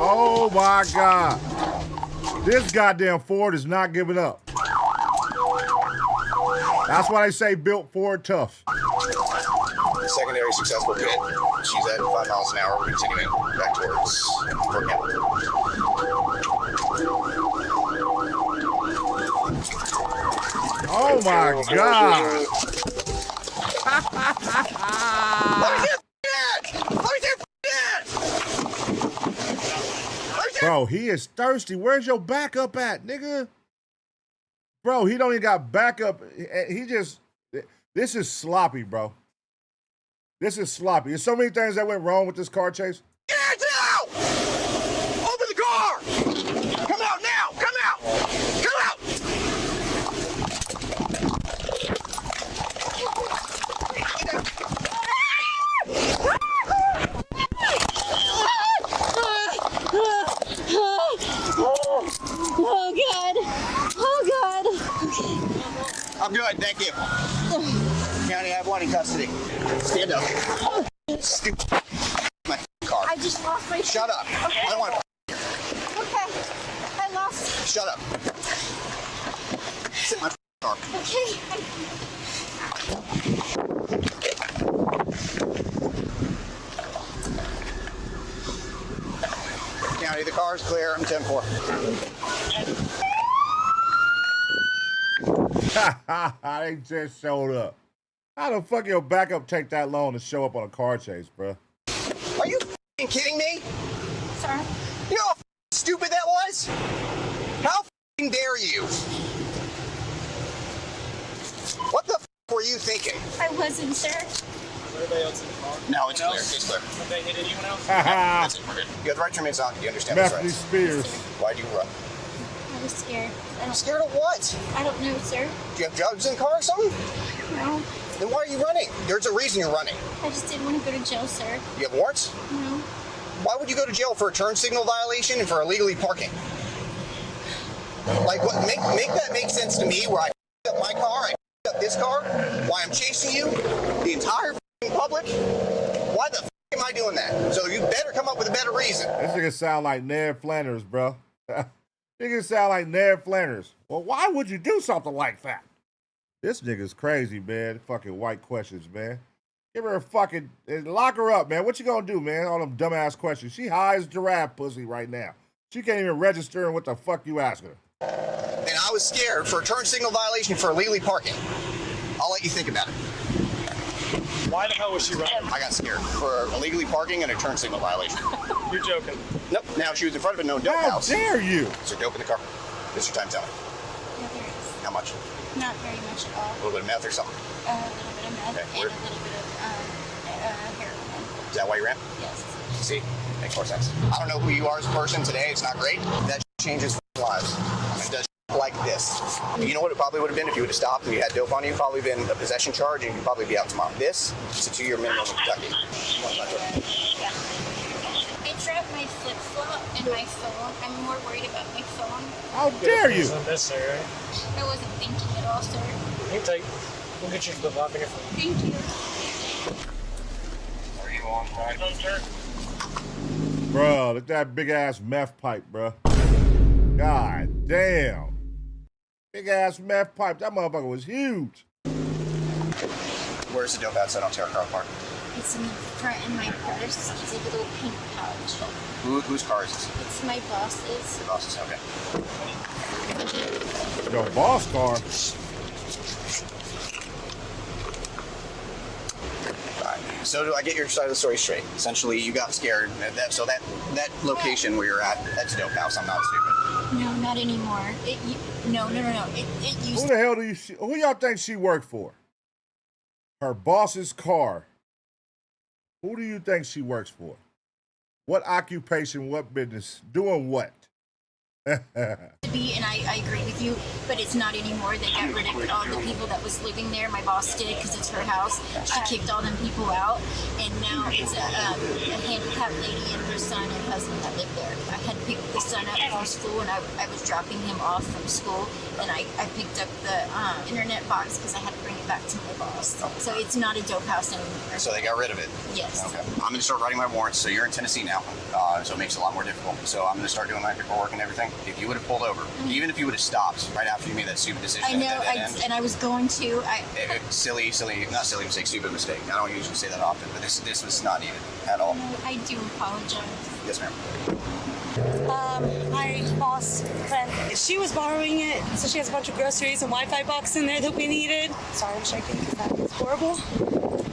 Oh my God. This goddamn Ford is not giving up. That's why they say built Ford tough. Secondary successful pit. She's at 5 miles an hour. We're continuing back towards Fort Campbell. Oh my God. Bro, he is thirsty. Where's your backup at, nigga? Bro, he don't even got backup. He just, this is sloppy, bro. This is sloppy. There's so many things that went wrong with this car chase. Get out! Open the car! Come out now! Come out! Come out! Oh, God. Oh, God. I'm good, thank you. County, I have one in custody. Stand up. Stupid. My car. I just lost my... Shut up. Okay. I don't want to... Okay. I lost... Shut up. Sit in my car. Okay. County, the car's clear. I'm 10-4. They just showed up. How the fuck your backup take that long to show up on a car chase, bro? Are you f***ing kidding me? Sir? You know how stupid that was? How f***ing dare you? What the f*** were you thinking? I wasn't, sir. Everybody else in the car? No, it's clear. It's clear. Did they hit anyone else? That's it. We're good. You have the right to remain silent. You understand those Bethany rights? Spears. Why do you run? I was scared. Scared of what? I don't know, sir. Do you have drugs in the car or something? No. Then why are you running? There's a reason you're running. I just didn't want to go to jail, sir. You have warrants? No. Why would you go to jail for a turn signal violation and for illegally parking? Like, what? Make that make sense to me where I f***ed up my car, I f***ed up this car, why I'm chasing you, the entire f***ing public? Why the f*** am I doing that? So you better come up with a better reason. This nigga sound like Ned Flanders, bro. Nigga sound like Ned Flanders. Well, why would you do something like that? This nigga's crazy, man. Fucking white questions, man. Give her a fucking... Lock her up, man. What you gonna do, man? All them dumbass questions. She high as giraffe pussy right now. She can't even register in what the fuck you asking her. And I was scared for a turn signal violation for illegally parking. I'll let you think about it. Why the hell was she running? I got scared for illegally parking and a turn signal violation. You're joking. Nope. Now she was in front of a known dope How house. dare you? Is there dope in the car? This is your time, tell me. Yeah, there is. How much? Not very much at all. A little bit of meth or something? A little bit of meth Okay, and a little bit of heroin. Is that why you ran? Yes. See, makes more sense. I don't know who you are as a person today. It's not great. That changes lives. It does like this. You know what it probably would have been if you would have stopped and you had dope on you? Probably been a possession charge and you'd probably be out tomorrow. This is a 2-year minimum in Kentucky. Yeah. I dropped my flip-flop and my phone. I'm more worried about my phone. How dare you? It's unnecessary, right? I wasn't thinking at all, sir. You take. We'll get you flip-flop in your phone. Thank you. Are you on right, sir? Bro, look at that big ass meth pipe, bro. God damn. Big ass meth pipe. That motherfucker was huge. Where's the dope outside on Terra Car Park? It's in the front in my purse. It's a little pink pouch. Whose car is this? It's my boss's. The boss's, okay. Yo, boss car. So do I get your side of the story straight? Essentially, you got scared. So that location where you're at, that's a dope house. I'm not stupid. No, not anymore. No. It used Who the hell who y'all think she worked for? Her boss's car. Who do you think she works for? What occupation, what business, doing what? to be, and I agree with you, but it's not anymore. They got rid of all the people that was living there. My boss did, because it's her house. She kicked all them people out, and now it's a handicapped lady and her son and husband that live there. I had picked the son up from school, and I was dropping him off from school, and I picked up the internet box because I had to bring it back to my boss. So it's not a dope house anymore. So they got rid of it? Yes. Okay. I'm going to start writing my warrants. So you're in Tennessee now, so it makes it a lot more difficult. So I'm going to start doing my paperwork and everything. If you would have pulled over, even if you would have stopped right after you made that stupid decision. I know, and I was going to. Silly, not silly mistake, stupid mistake. I don't usually say that often, but this was not needed at all. No, I do apologize. Yes, ma'am. My boss friend, she was borrowing it, so she has a bunch of groceries and Wi-Fi box in there that we needed. Sorry, I'm shaking because that was horrible.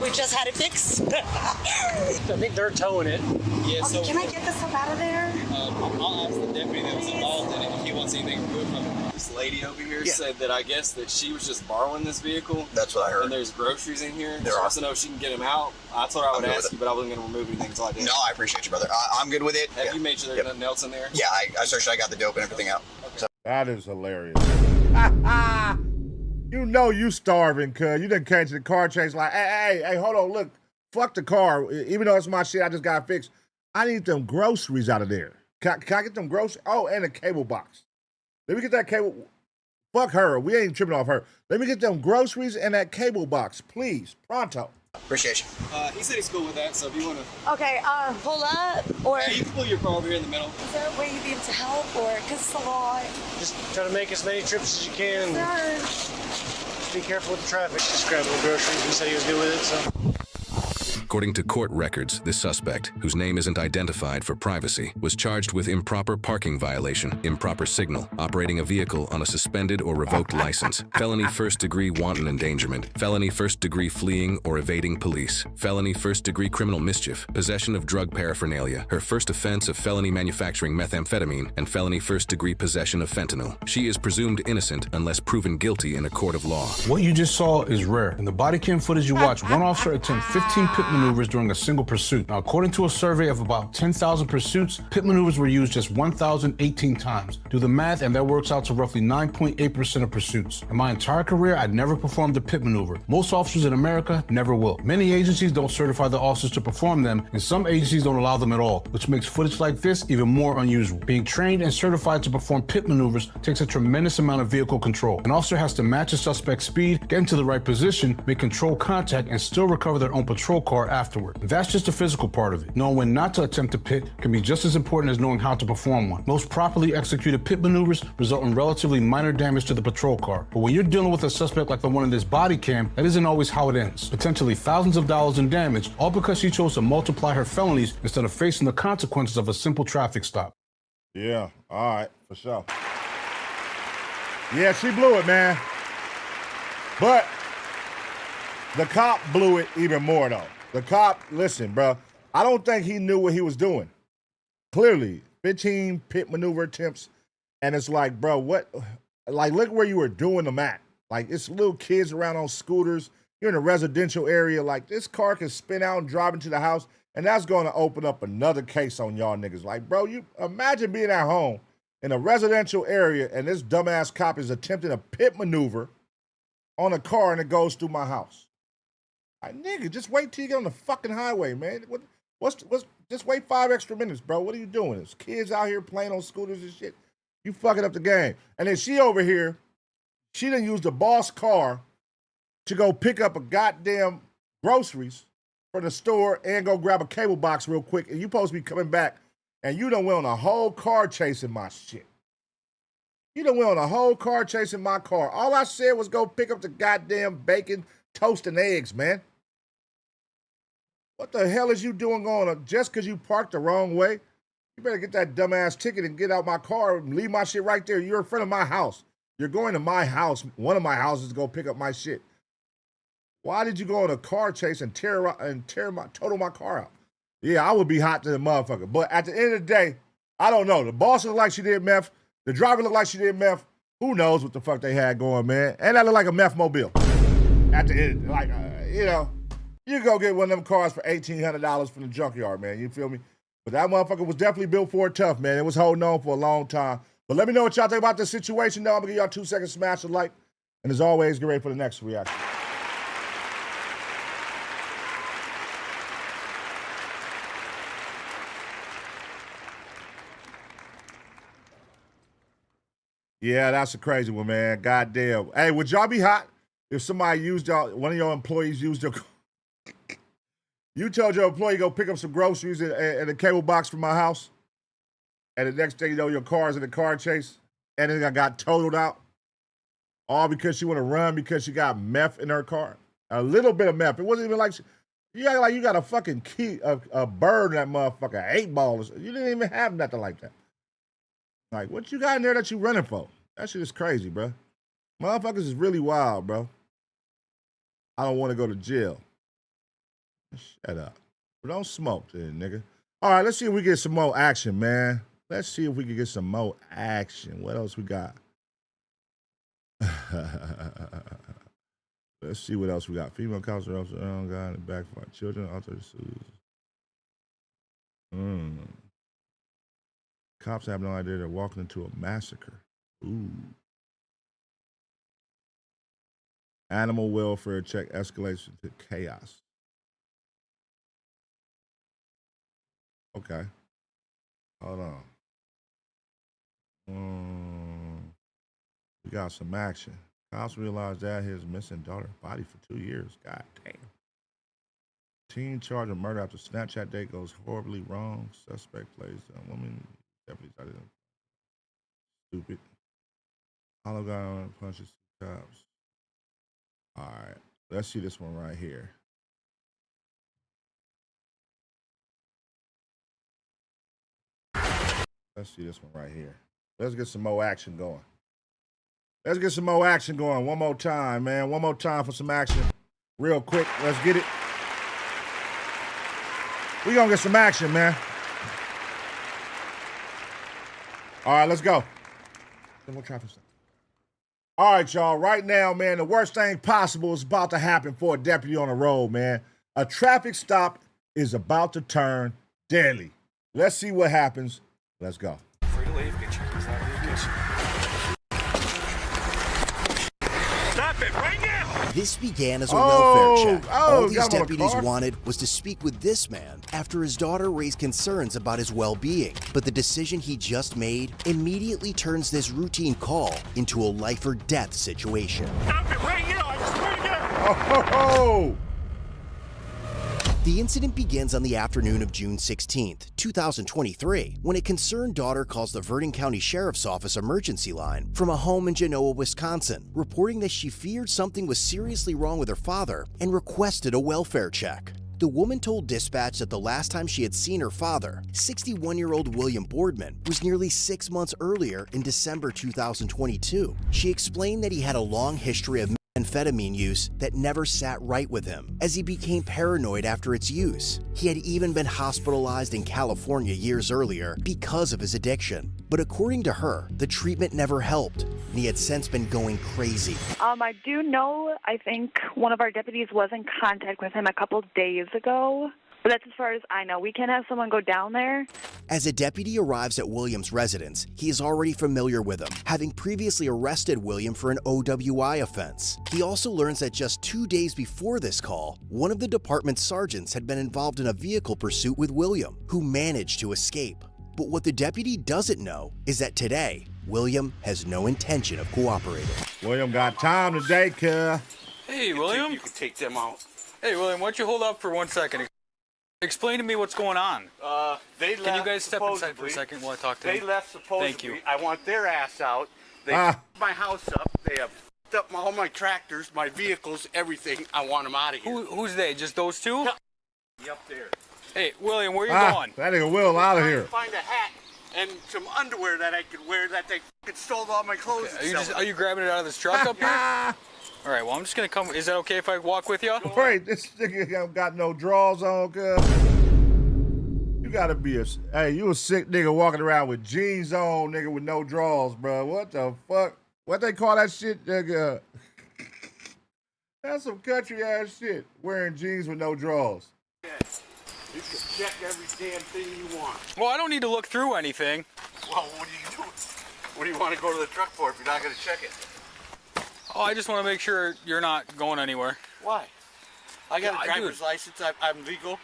We just had it fixed. I think they're towing it. Yeah, okay, can I get this stuff out of there? I'll ask the deputy that was involved in it if he wants anything removed from it. This lady over here said that I guess that she was just borrowing this vehicle. That's what I heard. And there's groceries in here. There she are. wants to know if she can get them out. I told her I would ask you, but I wasn't going to remove anything until I did. No, I appreciate you, brother. I'm good with it. Have you made sure there's nothing else in there? Yeah, I searched. I got the dope and everything out. So. That is hilarious. You know you starving, cuz. You done came to the car chase like, hey, hold on, look. Fuck the car. Even though it's my shit, I just got fixed. I need them groceries out of there. Can I get them groceries? Oh, and a cable box. Let me get that cable. Fuck her. We ain't tripping off her. Let me get them groceries and that cable box, please. Pronto. Appreciate you. He said he's cool with that, so if you want to... Okay, pull up, or... Yeah, you can pull your car over here in the middle. Is there a way you'd be able to help, or... Because it's a lot. Just try to make as many trips as you can. Sure. Just be careful with the traffic. Just grabbing the groceries. He said he was good with it, so... According to court records, this suspect, whose name isn't identified for privacy, was charged with improper parking violation, improper signal, operating a vehicle on a suspended or revoked license, felony first-degree wanton endangerment, felony first-degree fleeing or evading police, felony first-degree criminal mischief, possession of drug paraphernalia, her first offense of felony manufacturing methamphetamine, and felony first-degree possession of fentanyl. She is presumed innocent unless proven guilty in a court of law. What you just saw is rare. In the body cam footage you watch, one officer attempt 15 pit maneuvers during a single pursuit. Now, according to a survey of about 10,000 pursuits, pit maneuvers were used just 1,018 times. Do the math, and that works out to roughly 9.8% of pursuits. In my entire career, I'd never performed a pit maneuver. Most officers in America never will. Many agencies don't certify the officers to perform them, and some agencies don't allow them at all, which makes footage like this even more unusual. Being trained and certified to perform pit maneuvers takes a tremendous amount of vehicle control. An officer has to match a suspect's speed, get into the right position, make control contact, and still recover their own patrol car afterward. That's just the physical part of it. Knowing when not to attempt a pit can be just as important as knowing how to perform one. Most properly executed pit maneuvers result in relatively minor damage to the patrol car. But when you're dealing with a suspect like the one in this body cam, that isn't always how it ends. Potentially thousands of dollars in damage, all because she chose to multiply her felonies instead of facing the consequences of a simple traffic stop. Yeah, all right, for sure. Yeah, she blew it, man. But the cop blew it even more, though. The cop, listen, bro, I don't think he knew what he was doing. Clearly, 15 pit maneuver attempts, and it's like, bro, what? Like, look where you were doing them at. Like, it's little kids around on scooters. You're in a residential area. Like, this car can spin out and drive into the house, and that's going to open up another case on y'all niggas. Like, bro, you imagine being at home in a residential area, and this dumbass cop is attempting a pit maneuver on a car, and it goes through my house. Like, nigga, just wait till you get on the fucking highway, man. Just wait 5 extra minutes, bro. What are you doing? There's kids out here playing on scooters and shit. You fucking up the game. And then she over here, she done used the boss car to go pick up a goddamn groceries for the store and go grab a cable box real quick. And you supposed to be coming back, and you done went on a whole car chasing my shit. You done went on a whole car chasing my car. All I said was go pick up the goddamn bacon, toast, and eggs, man. What the hell is you doing going just because you parked the wrong way? You better get that dumbass ticket and get out my car and leave my shit right there. You're in front of my house. You're going to my house, one of my houses, to go pick up my shit. Why did you go on a car chase and total my car out? Yeah, I would be hot to the motherfucker. But at the end of the day, I don't know. The boss looked like she did meth. The driver looked like she did meth. Who knows what the fuck they had going, man? And that looked like a meth mobile. At the end, like, you go get one of them cars for $1,800 from the junkyard, man. You feel me? But that motherfucker was definitely built for it tough, man. It was holding on for a long time. But let me know what y'all think about this situation, though. I'm going to give y'all 2 seconds, smash the like. And as always, get ready for the next reaction. Yeah, that's a crazy one, man. Goddamn. Hey, would y'all be hot if somebody used one of your employees used your... You told your employee go pick up some groceries and a cable box from my house, and the next thing you know, your car's in a car chase, and then I got totaled out, all because she want to run because she got meth in her car. A little bit of meth. It wasn't even like you act like you got a fucking key, a bird in that motherfucker, 8 ball. You didn't even have nothing like that. Like, what you got in there that you running for? That shit is crazy, bro. Motherfuckers is really wild, bro. I don't want to go to jail. Shut up. But don't smoke then, nigga. All right, let's see if we get some more action, man. Let's see if we can get some more action. What else we got? Let's see what else we got. Female counselor officer on guy in the back for children. Author sues. Cops have no idea they're walking into a massacre. Ooh. Animal welfare check escalates to chaos. Okay. Hold on. We got some action. Cops realized that his missing daughter's body for 2 years. God damn. Teen charged of murder after Snapchat date goes horribly wrong. Suspect plays a woman. Deputies identified. Stupid. Hollow guy on punches cops. All right. Let's see this one right here. Let's see this one right here. Let's get some more action going. Let's get some more action going. One more time, man. One more time for some action. Real quick. Let's get it. We're going to get some action, man. All right, let's go. All right, y'all. Right now, man, the worst thing possible is about to happen for a deputy on the road, man. A traffic stop is about to turn deadly. Let's see what happens. Let's go. Free to leave. Get your keys out of your kitchen. Stop it right now! This began as a welfare check. All these deputies wanted was to speak with this man after his daughter raised concerns about his well-being. But the decision he just made immediately turns this routine call into a life or death situation. Stop it right now! I swear to God! Oh! The incident begins on the afternoon of June 16th, 2023, when a concerned daughter calls the Verdon County Sheriff's Office emergency line from a home in Genoa, Wisconsin, reporting that she feared something was seriously wrong with her father and requested a welfare check. The woman told dispatch that the last time she had seen her father, 61-year-old William Boardman, was nearly 6 months earlier in December 2022. She explained that he had a long history of amphetamine use that never sat right with him, as he became paranoid after its use. He had even been hospitalized in California years earlier because of his addiction. But according to her, the treatment never helped, and he had since been going crazy. I do know, I think one of our deputies was in contact with him a couple days ago. But that's as far as I know. We can't have someone go down there. As a deputy arrives at William's residence, he is already familiar with him, having previously arrested William for an OWI offense. He also learns that just 2 days before this call, one of the department's sergeants had been involved in a vehicle pursuit with William, who managed to escape. But what the deputy doesn't know is that today, William has no intention of cooperating. William got time today, cuz. Hey, William. You can take them out. Hey, William, why don't you hold up for 1 second? Explain to me what's going on. They left. Can you guys step inside for a second while I talk to them? They left supposedly. Thank you. I want their ass out. They f***ed my house up. They have f***ed up all my tractors, my vehicles, everything. I want them out of here. Who's they? Just those two? Up there. Hey, William, where you going? That nigga Will out of here. Find a hat and some underwear that I could wear that they stole all my clothes. Okay. Are you grabbing it out of this truck up here? All right, well, I'm just going to come. Is that okay if I walk with you? Wait, this nigga got no drawers on, cuz. You gotta be you a sick nigga walking around with jeans on, nigga, with no drawers, bro. What the fuck? What they call that shit, nigga? That's some country ass shit, wearing jeans with no drawers. Yeah. You can check every damn thing you want. Well, I don't need to look through anything. Well, what do you do? What do you want to go to the truck for if you're not going to check it? Oh, I just want to make sure you're not going anywhere. Why? I got a driver's license. I'm legal.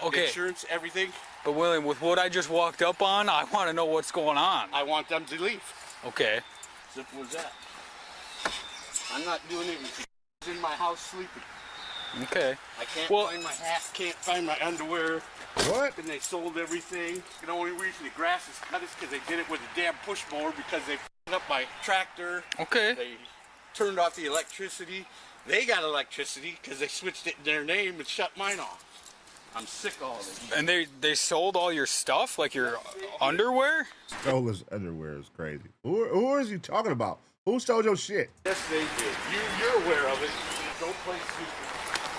Okay. Insurance, everything. But William, with what I just walked up on, I want to know what's going on. I want them to leave. Okay. Simple as that. I'm not doing anything. I was in my house sleeping. Okay. I can't find my hat, can't find my underwear. What? And they sold everything. The only reason the grass is cut is because they did it with a damn push mower because they f***ed up my tractor. Okay. They turned off the electricity. They got electricity because they switched it in their name and shut mine off. I'm sick of all this. And they sold all your stuff, like your underwear? Stole his underwear is crazy. Who is he talking about? Who stole your shit? Yes, they did. You're aware of it. Don't play stupid.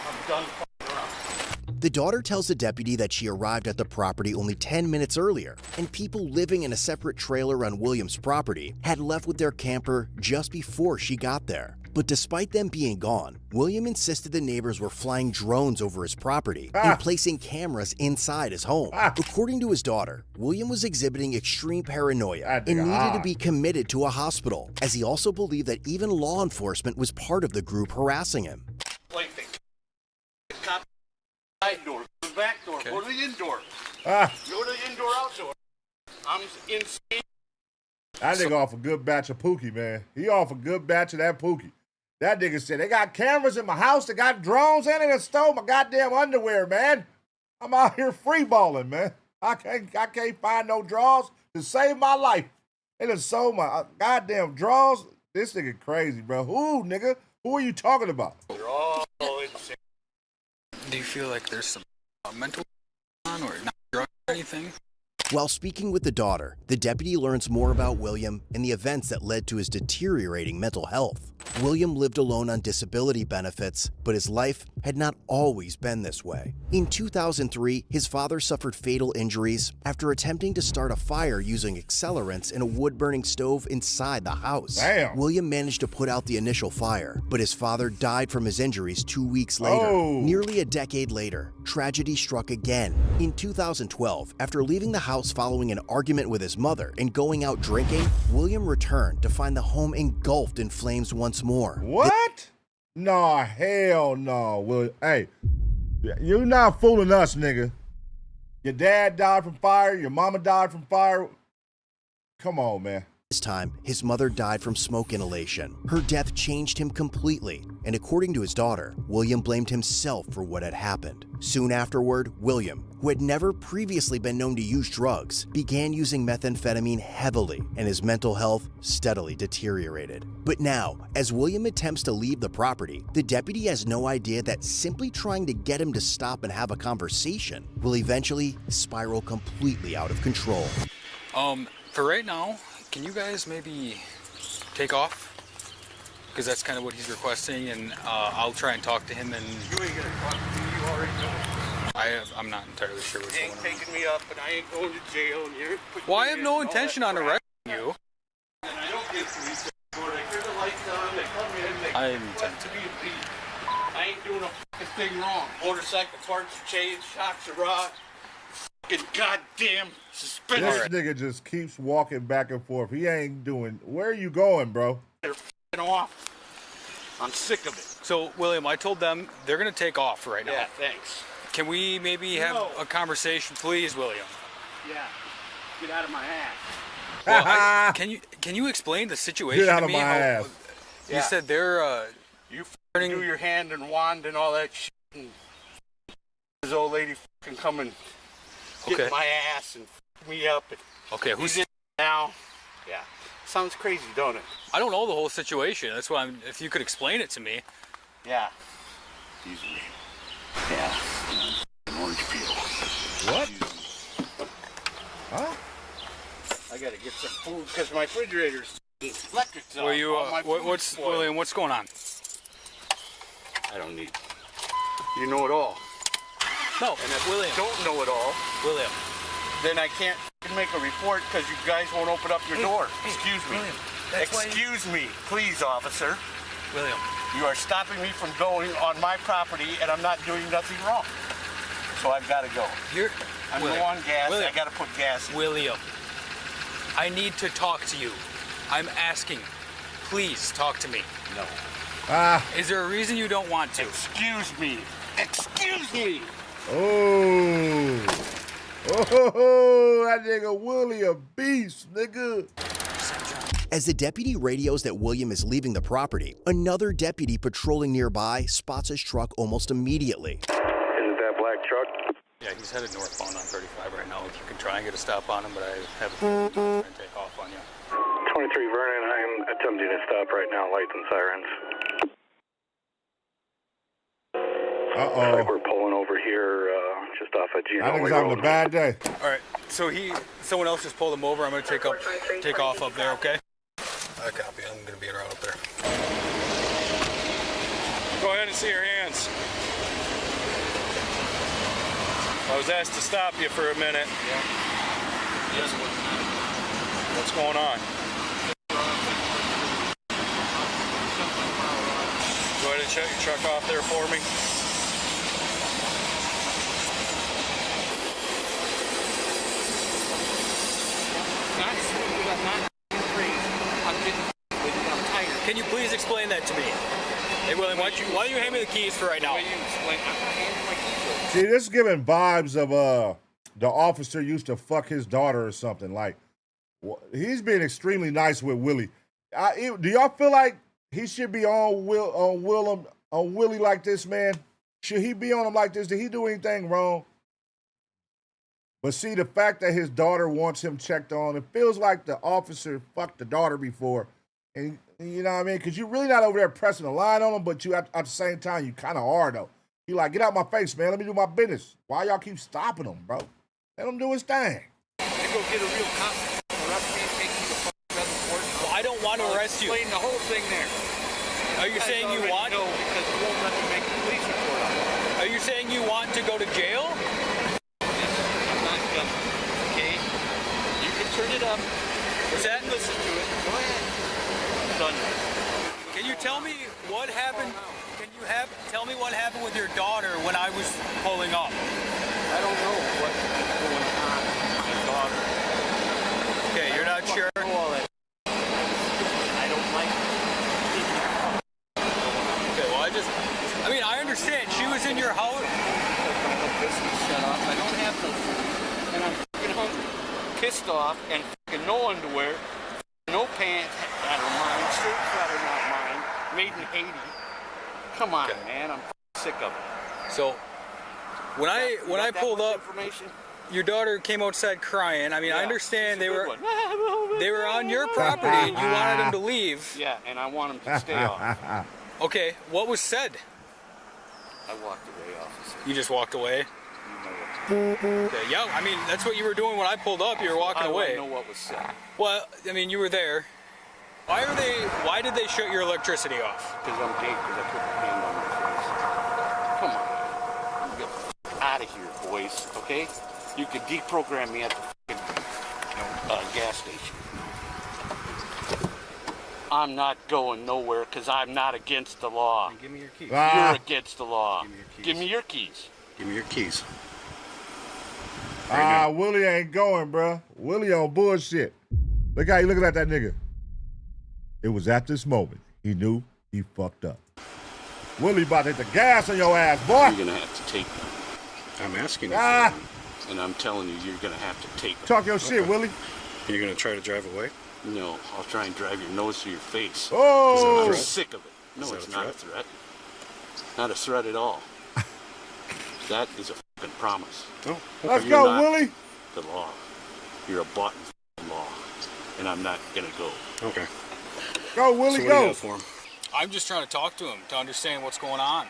I'm done f***ing around. The daughter tells the deputy that she arrived at the property only 10 minutes earlier, and people living in a separate trailer on William's property had left with their camper just before she got there. But despite them being gone, William insisted the neighbors were flying drones over his property and placing cameras inside his home. According to his daughter, William was exhibiting extreme paranoia and needed to be committed to a hospital, as he also believed that even law enforcement was part of the group harassing him. Like the cop side door, the back door, go to the indoor. Go to the indoor, outdoor. I'm insane. That nigga off a good batch of Pookie, man. He off a good batch of that Pookie. That nigga said, they got cameras in my house, they got drones in it, and stole my goddamn underwear, man. I'm out here free balling, man. I can't find no drawers to save my life. They done sold my goddamn drawers. This nigga crazy, bro. Who, nigga? Who are you talking about? They're all insane. Do you feel like there's some mental on or not drug or anything? While speaking with the daughter, the deputy learns more about William and the events that led to his deteriorating mental health. William lived alone on disability benefits, but his life had not always been this way. In 2003, his father suffered fatal injuries after attempting to start a fire using accelerants in a wood-burning stove inside the house. Damn. William managed to put out the initial fire, but his father died from his injuries 2 weeks later. Nearly a decade later, tragedy struck again. In 2012, after leaving the house following an argument with his mother and going out drinking, William returned to find the home engulfed in flames once more. What? Nah, hell no. Will, hey, you're not fooling us, nigga. Your dad died from fire. Your mama died from fire. Come on, man. This time, his mother died from smoke inhalation. Her death changed him completely, and according to his daughter, William blamed himself for what had happened. Soon afterward, William, who had never previously been known to use drugs, began using methamphetamine heavily, and his mental health steadily deteriorated. But now, as William attempts to leave the property, the deputy has no idea that simply trying to get him to stop and have a conversation will eventually spiral completely out of control. For right now, can you guys maybe take off? Because that's kind of what he's requesting, and I'll try and talk to him. And You ain't gonna talk to me. You already know. I'm not entirely sure what's You going ain't on. taking me up, and I ain't going to jail. And you're Well, I have no intention on arresting you. And I don't get police escort. I turn the lights on. They come in. They I intend to be a thief. I ain't doing a fucking thing wrong. Motorcycle parts are changed, shocks are raw. Fucking goddamn suspended. This nigga just keeps walking back and forth. He ain't doing. Where are you going, bro? They're fucking off. I'm sick of it. So, William, I told them they're going to take off right now. Yeah, thanks. Can we maybe have a conversation, please, William? Yeah, get out of my ass. Well, can you explain the situation Get out to of me? my ass. You said they're you do your hand and wand and all that shit. And this old lady fucking come and get my ass and fuck me up. And okay, who's in now? Yeah, sounds crazy, don't it? I don't know the whole situation. That's why if you could explain it to me. Yeah. Easily. Yeah. An orange peel. What? Huh? I gotta get some food because my refrigerator's electric's on. Well, you, William, what's going on? I don't need. You know it all. No, and if William. Don't know it all. William. Then I can't make a report because you guys won't open up your door. Excuse me. William, Excuse me, please, officer. William. You are stopping me from going on my property, and I'm not doing nothing wrong. So I've got to go. I'm low on gas. William. I got to put gas in. William, I need to talk to you. I'm asking. Please talk to me. No. Is there a reason you don't want to? Excuse me. Excuse me. Oh, that nigga Willie a beast, nigga. As the deputy radios that William is leaving the property, another deputy patrolling nearby spots his truck almost immediately. Is it that black truck? Yeah, he's headed northbound on 35 right now. If you can try and get a stop on him, but I have a feeling he's trying to take off on you. 23 Vernon, I am attempting to stop right now, lights and sirens. Uh-oh. Looks like we're pulling over here just off of Gino. I think he's having a bad day. All right, so someone else just pulled him over. I'm going to take off up there, okay? I copy. I'm going to be around up there. Go ahead and see your hands. I was asked to stop you for a minute. Yeah. Yes. What's going on? Go ahead and shut your truck off there for me. Can you please explain that to me? Hey, William, why don't you hand me the keys for right now? See, this is giving vibes of the officer used to fuck his daughter or something. Like, he's being extremely nice with Willie. Do y'all feel like he should be on Willie like this, man? Should he be on him like this? Did he do anything wrong? But see, the fact that his daughter wants him checked on, it feels like the officer fucked the daughter before. And you know what I mean? Because you're really not over there pressing a line on him, but you at the same time, you kind of are, though. You like, get out my face, man. Let me do my business. Why y'all keep stopping him, bro? Let him do his thing. You go get a real cop, arrest me, and take you to federal court. Well, I don't want to arrest you. Explain the whole thing there. Are you saying you want? No, because you won't let me make a police report on it. Are you saying you want to go to jail? I'm not gonna. Okay? You can turn it up. What's that? Listen to it. Go ahead. Done. Can you tell me what happened? Tell me what happened with your daughter when I was pulling up? I don't know what's going on with my daughter. Okay, you're not sure? I don't like it. Okay, well, I understand. She was in your house. Shut up. I don't have no food. And I'm fucking hungry. Pissed off and fucking no underwear. No pants. I don't mind. Shirts that are not mine. Made in Haiti. Come on, man. I'm sick of it. So, when I pulled up, your daughter came outside crying. I mean, I understand they were on your property and you wanted them to leave. Yeah, and I want them to stay off. Okay, what was said? I walked away, officer. You just walked away? Okay, yeah, I mean, that's what you were doing when I pulled up. You were walking away. I know what was said. Well, I mean, you were there. Why did they shut your electricity off? Because I'm gay, because I put my hand on my face. Come on. Get out of here, boys, okay? You could deprogram me at the gas station. I'm not going nowhere because I'm not against the law. Give me your keys. You're against the law. Give me your keys. Give me your keys. Give me your keys. Willie ain't going, bro. Willie on bullshit. Look how he looking at that nigga. It was at this moment he knew he fucked up. Willie about to hit the gas on your ass, boy. You're gonna have to take them. I'm asking you, and I'm telling you, you're gonna have to take them. Talk your shit, Willie. You're gonna try to drive away? No, I'll try and drive your nose through your face. Oh! I'm sick of it. No, it's not a threat. Not a threat at all. That is a fucking promise. Oh, let's go, Willie. The law. You're a bought and law, and I'm not gonna go. Okay. Go, Willie, so go. What do you have for him? I'm just trying to talk to him to understand what's going on.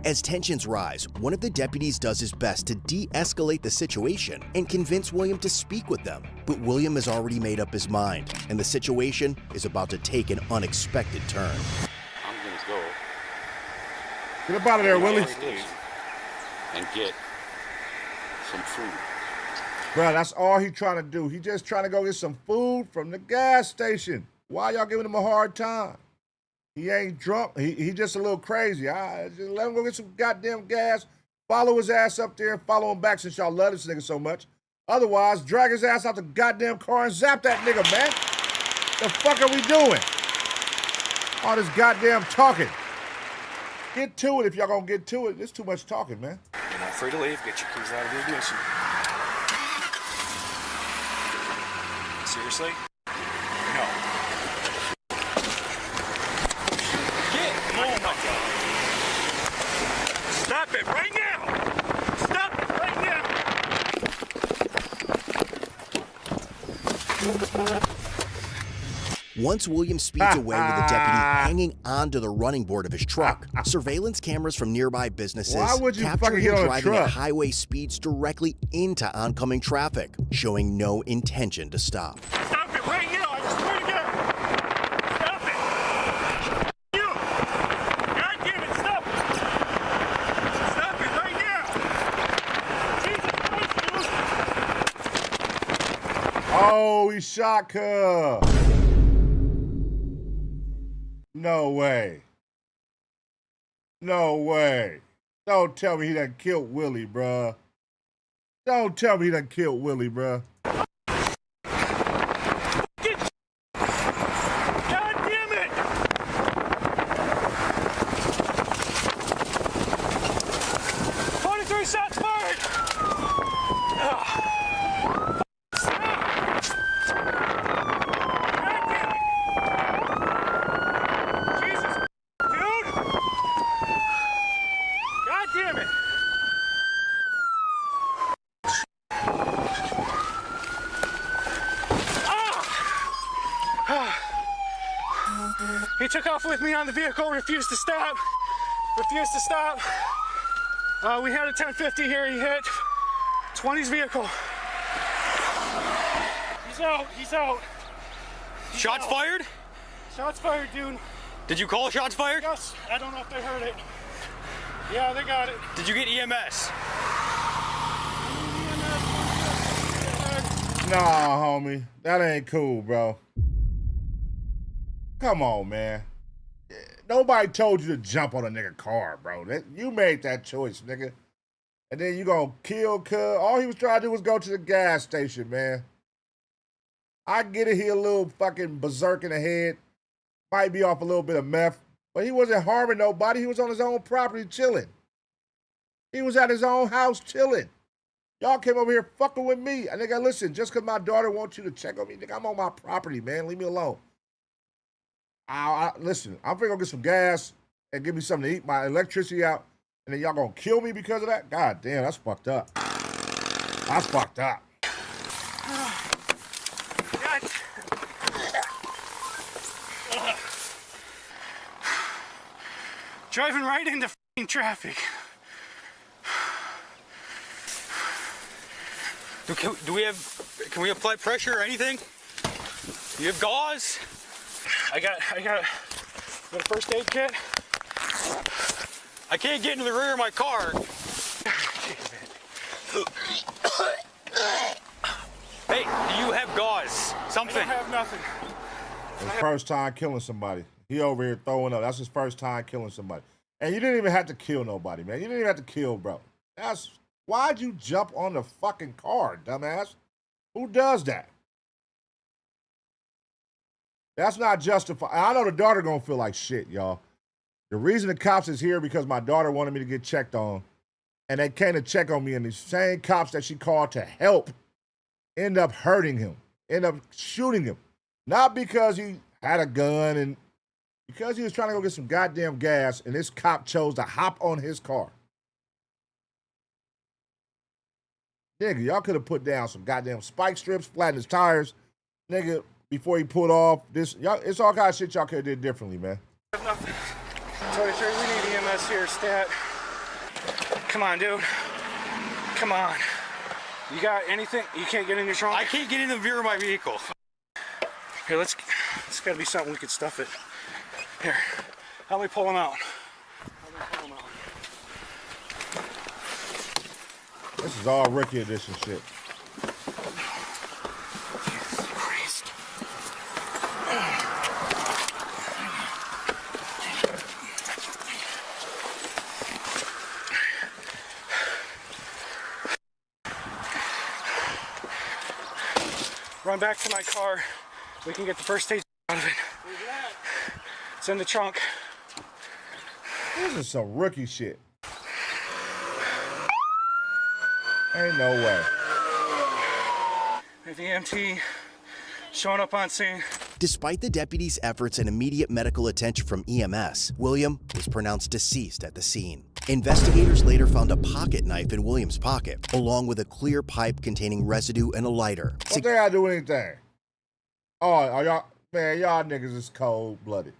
As tensions rise, one of the deputies does his best to de-escalate the situation and convince William to speak with them. But William has already made up his mind, and the situation is about to take an unexpected turn. I'm gonna go. Get up out of there, Willie. And get some food. Bro, that's all he trying to do. He just trying to go get some food from the gas station. Why y'all giving him a hard time? He ain't drunk. He just a little crazy. Just let him go get some goddamn gas. Follow his ass up there and follow him back since y'all love this nigga so much. Otherwise, drag his ass out the goddamn car and zap that nigga, man. The fuck are we doing? All this goddamn talking. Get to it if y'all gonna get to it. There's too much talking, man. You're not free to leave. Get your keys out of the ignition. Seriously? No. Oh my God. Stop it right now! Stop it right now! Once William speeds away with the deputy hanging onto the running board of his truck, surveillance cameras from nearby businesses capture him driving at highway speeds directly into oncoming traffic, showing no intention to stop. Stop it right now! I swear to God! Stop it! You! God damn it, stop it! Stop it right now! shot, cuz. No way. No way. Don't tell me he done killed Willie, bruh. Don't tell me he done killed Willie, bruh. God damn it! "23 shots fired!" Jesus, dude! God damn it! He took off with me on the vehicle, refused to stop. We had a 1050 here, he hit 20's vehicle. He's out. Shots fired? Shots fired, dude. Did you call shots fired? Yes, I don't know if they heard it. Yeah, they got it. Did you get EMS? Nah, homie. That ain't cool, bro. Come on, man. Nobody told you to jump on a nigga car, bro. You made that choice, nigga. And then you gonna kill cuz. All he was trying to do was go to the gas station, man. I get it, he a little fucking berserk in the head. Might be off a little bit of meth. But he wasn't harming nobody. He was on his own property chilling. He was at his own house chilling. Y'all came over here fucking with me. And nigga, listen, just because my daughter wants you to check on me, nigga, I'm on my property, man. Leave me alone. Listen, I'm finna go get some gas and give me something to eat, my electricity out, and then y'all gonna kill me because of that? God damn, that's fucked up. That's fucked up. Driving right into f***ing traffic. Can we apply pressure or anything? Do you have gauze? I got a first aid kit. I can't get into the rear of my car. Hey, do you have gauze? Something. I don't have nothing. His first time killing somebody. He over here throwing up. That's his first time killing somebody. And you didn't even have to kill nobody, man. You didn't even have to kill, bro. Why'd you jump on the fucking car, dumbass? Who does that? That's not justified. I know the daughter gonna feel like shit, y'all. The reason the cops is here because my daughter wanted me to get checked on, and they came to check on me, and the same cops that she called to help end up hurting him, end up shooting him. Not because he had a gun and because he was trying to go get some goddamn gas, and this cop chose to hop on his car. Nigga, y'all could have put down some goddamn spike strips, flattened his tires, nigga, before he pulled off. It's all kind of shit y'all could have did differently, man. Nothing. 23, we need EMS here, stat. Come on, dude. Come on. You got anything? You can't get in your trunk? I can't get in the rear of my vehicle. Here, it's gotta be something we could stuff it. Here, help me pull them out. This is all rookie edition shit. Run back to my car. We can get the first aid out of it. It's in the trunk. This is some rookie shit. Ain't no way. The EMT showing up on scene. Despite the deputies' efforts and immediate medical attention from EMS, William was pronounced deceased at the scene. Investigators later found a pocket knife in William's pocket, along with a clear pipe containing residue and a lighter. What they gotta do anything? Oh, y'all, man, y'all niggas is cold-blooded.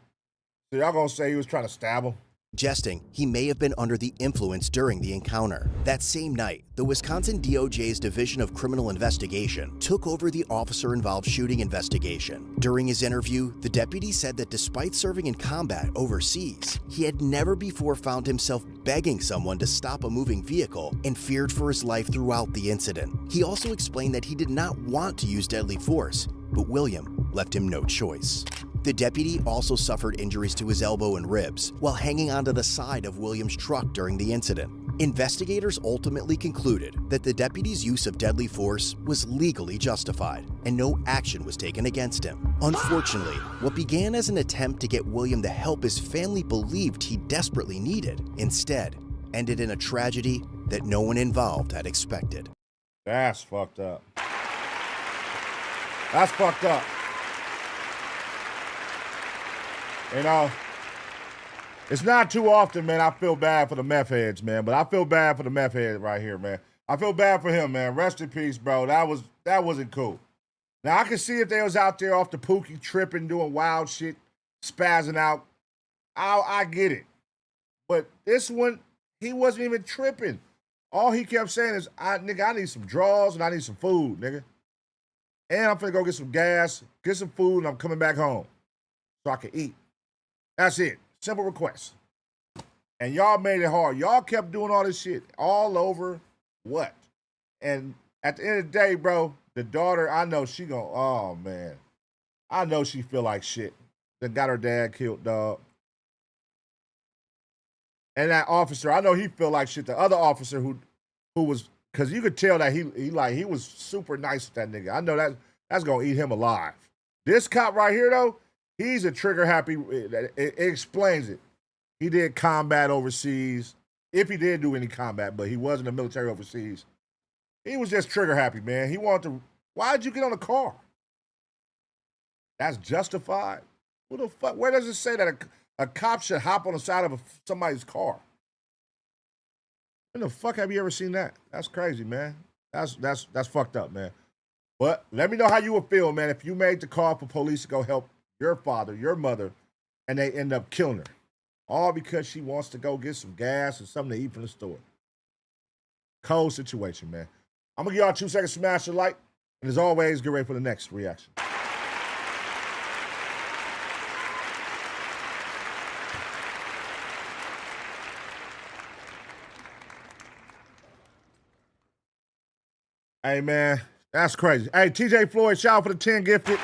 So y'all gonna say he was trying to stab him? Suggesting he may have been under the influence during the encounter. That same night, the Wisconsin DOJ's Division of Criminal Investigation took over the officer-involved shooting investigation. During his interview, the deputy said that despite serving in combat overseas, he had never before found himself begging someone to stop a moving vehicle and feared for his life throughout the incident. He also explained that he did not want to use deadly force, but William left him no choice. The deputy also suffered injuries to his elbow and ribs while hanging onto the side of William's truck during the incident. Investigators ultimately concluded that the deputy's use of deadly force was legally justified and no action was taken against him. Unfortunately, what began as an attempt to get William the help his family believed he desperately needed instead ended in a tragedy that no one involved had expected. That's fucked up. That's fucked up. You know, it's not too often, man, I feel bad for the meth heads, man, but I feel bad for the meth head right here, man. I feel bad for him, man. Rest in peace, bro. That wasn't cool. Now, I can see if they was out there off the pookie tripping, doing wild shit, spazzing out. I get it. But this one, he wasn't even tripping. All he kept saying is, nigga, I need some draws and I need some food, nigga. And I'm finna go get some gas, get some food, and I'm coming back home so I can eat. That's it. Simple request. And y'all made it hard. Y'all kept doing all this shit all over what? And at the end of the day, bro, the daughter, I know she gon', oh, man. I know she feel like shit. That got her dad killed, dog. And that officer, I know he feel like shit. The other officer who was, because you could tell that he was super nice with that nigga. I know that's going to eat him alive. This cop right here, though, he's a trigger happy. It explains it. He did combat overseas. If he did do any combat, but he was in the military overseas. He was just trigger happy, man. He wanted to, why'd you get on the car? That's justified? What the fuck? Where does it say that a cop should hop on the side of somebody's car? When the fuck have you ever seen that? That's crazy, man. That's fucked up, man. But let me know how you would feel, man, if you made the call for police to go help your father, your mother, and they end up killing her. All because she wants to go get some gas and something to eat from the store. Cold situation, man. I'm going to give y'all 2 seconds to smash the like. And as always, get ready for the next reaction. Hey, man, that's crazy. Hey, TJ Floyd, shout out for the 10 gifted.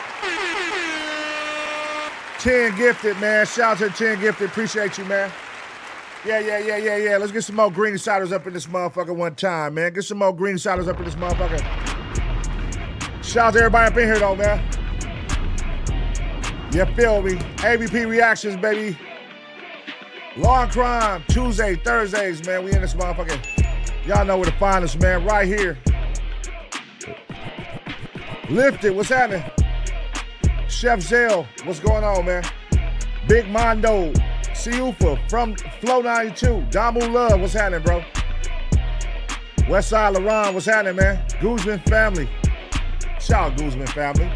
10 gifted, man. Shout out to the 10 gifted. Appreciate you, man. Yeah. Let's get some more green ciders up in this motherfucker one time, man. Get some more green ciders up in this motherfucker. Shout out to everybody up in here, though, man. You feel me? AVP reactions, baby. Law and crime, Tuesday, Thursdays, man. We in this motherfucker. Y'all know where to find us, man. Right here. Lifted, what's happening? Chef Zell, what's going on, man? Big Mondo, Siufa from Flow 92. Damu Love, what's happening, bro? Westside Laron, what's happening, man? Guzman family. Shout out Guzman family.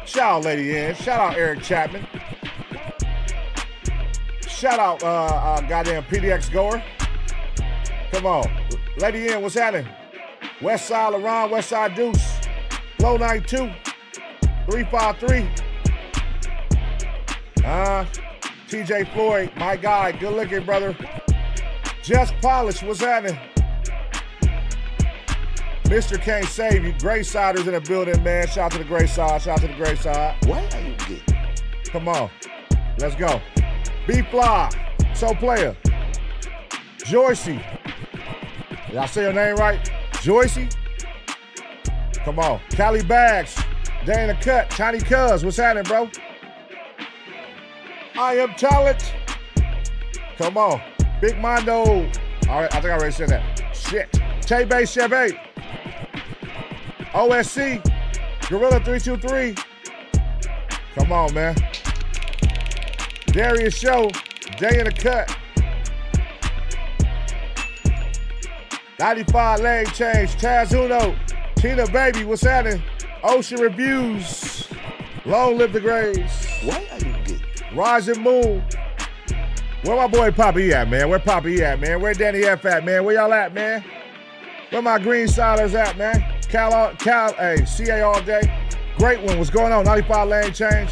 Shout out Lady N. Shout out Eric Chapman. Shout out goddamn PDX Goer. Come on. Lady N, what's happening? Westside Laron, Westside Deuce. Flow 92. 353. TJ Floyd, my guy, good looking, brother. Just Polish, what's happening? Mr. Can't Save You. Gray Siders in the building, man. Shout out to the Gray Side. Shout out to the Gray Side. What are you getting? Come on. Let's go. B-Fly. So Player. Joycey. Did I say your name right? Joycey? Come on. Cali Bags. Day in the Cut. Tiny Cuz. What's happening, bro? I am talent. Come on. Big Mondo. All right, I think I already said that. Shit. Tay Bay Chevy. OSC. Gorilla 323. Come on, man. Darius Show. Day in the Cut. 95 Lane Change. Taz Uno. Tina Baby. What's happening? Ocean Reviews. Long live the Grays. What are you getting? Rising Moon. Where my boy Poppy at, man? Where Poppy at, man? Where Danny F at, man? Where y'all at, man? Where my green siders at, man? Cal, hey, CA all day. Great one. What's going on? 95 Lane Change.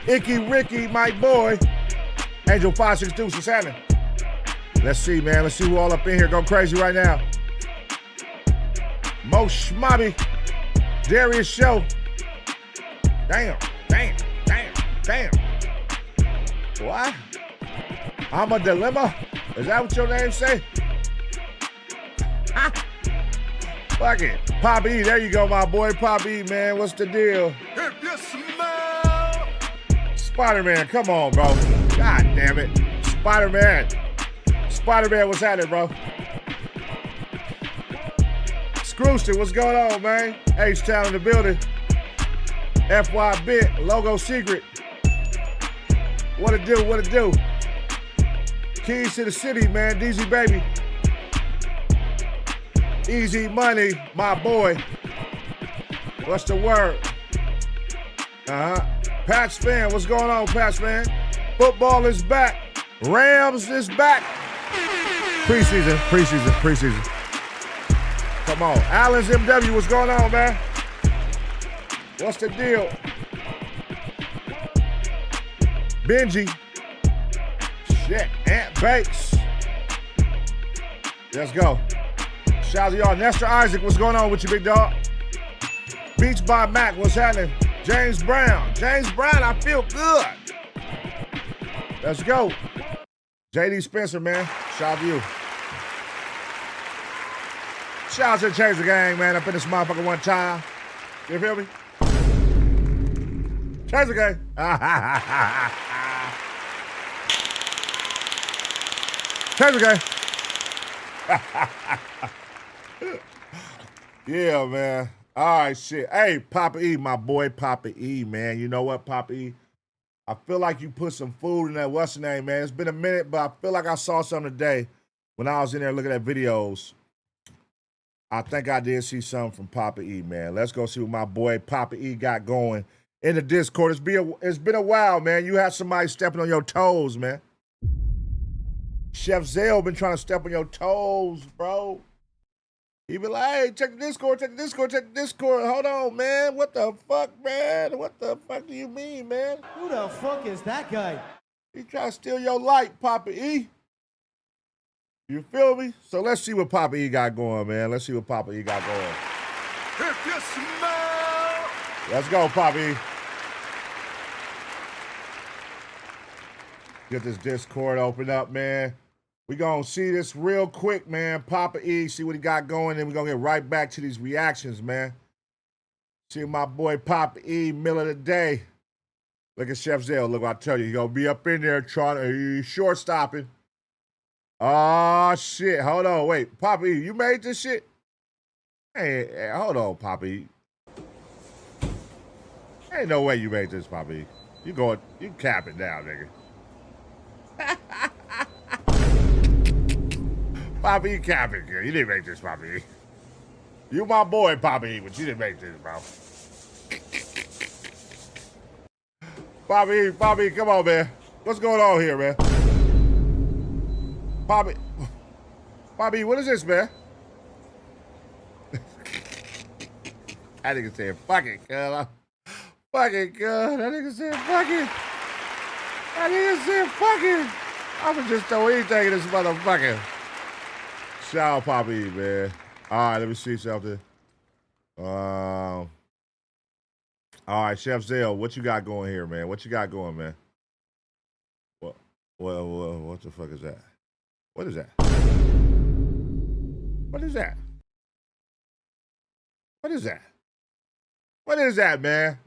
Icky Ricky, my boy. Angel 562, what's happening? Let's see, man. Let's see who all up in here. Go crazy right now. Mo Schmobby. Darius Show. Damn. What? I'm a dilemma? Is that what your name say? Fuck it. Pop E, there you go, my boy. Pop E, man. What's the deal? If you smell. Spider-Man, come on, bro. God damn it. Spider-Man, what's happening, bro? Scrooster, what's going on, man? H-Town in the building. FY Bit, Logo Secret. What it do? Keys to the city, man. DZ Baby. Easy Money, my boy. What's the word? Patch fan, what's going on, Patch fan? Football is back. Rams is back. Preseason. Come on. Allen's MW, what's going on, man? What's the deal? Benji. Shit, Ant Bakes. Let's go. Shout out to y'all. Nestor Isaac, what's going on with you, big dog? Beats by Mac, what's happening? James Brown, I feel good. Let's go. JD Spencer, man. Shout out to you. Shout out to the Chaser Gang, man. Up in this motherfucker one time. You feel me? Chaser Gang. Chaser Gang. Yeah, man. All right, shit. Hey, Papa E, my boy Papa E, man. You know what, Papa E? I feel like you put some food in that what's the name, man. It's been a minute, but I feel like I saw something today when I was in there looking at videos. I think I did see something from Papa E, man. Let's go see what my boy Papa E got going in the Discord. It's been a while, man. You had somebody stepping on your toes, man. Chef Zell been trying to step on your toes, bro. He be like, hey, check the Discord. Hold on, man. What the fuck, man? What the fuck do you mean, man? Who the fuck is that guy? He trying to steal your light, Papa E. You feel me? So let's see what Papa E got going, man. If you smell. Let's go, Papa E. Get this Discord open up, man. We gonna see this real quick, man. Papa E, see what he got going, and we're gonna get right back to these reactions, man. See my boy Papa E, middle of the day. Look at Chef Zell. Look what I tell you, he gonna be up in there trying to short stopping. Oh shit. Hold on, wait. Papa E, you made this shit? Hey, hold on, Papa E. Ain't no way you made this, Papa E. You capping down, nigga. Papa E capping, girl. You didn't make this, Papa E. You my boy, Papa E, but you didn't make this, bro. Papa E, come on, man. What's going on here, man? Papa E, what is this, man? That nigga said, fuck it, cuz. Fuck it, cuz. That nigga said, fuck it. I'ma just throw anything in this motherfucker. Shout out Papa E, man. All right, let me see something. All right, Chef Zell, what you got going here, man? What you got going, man? What the fuck is that? What is that? What is that? What is that? What is that, man?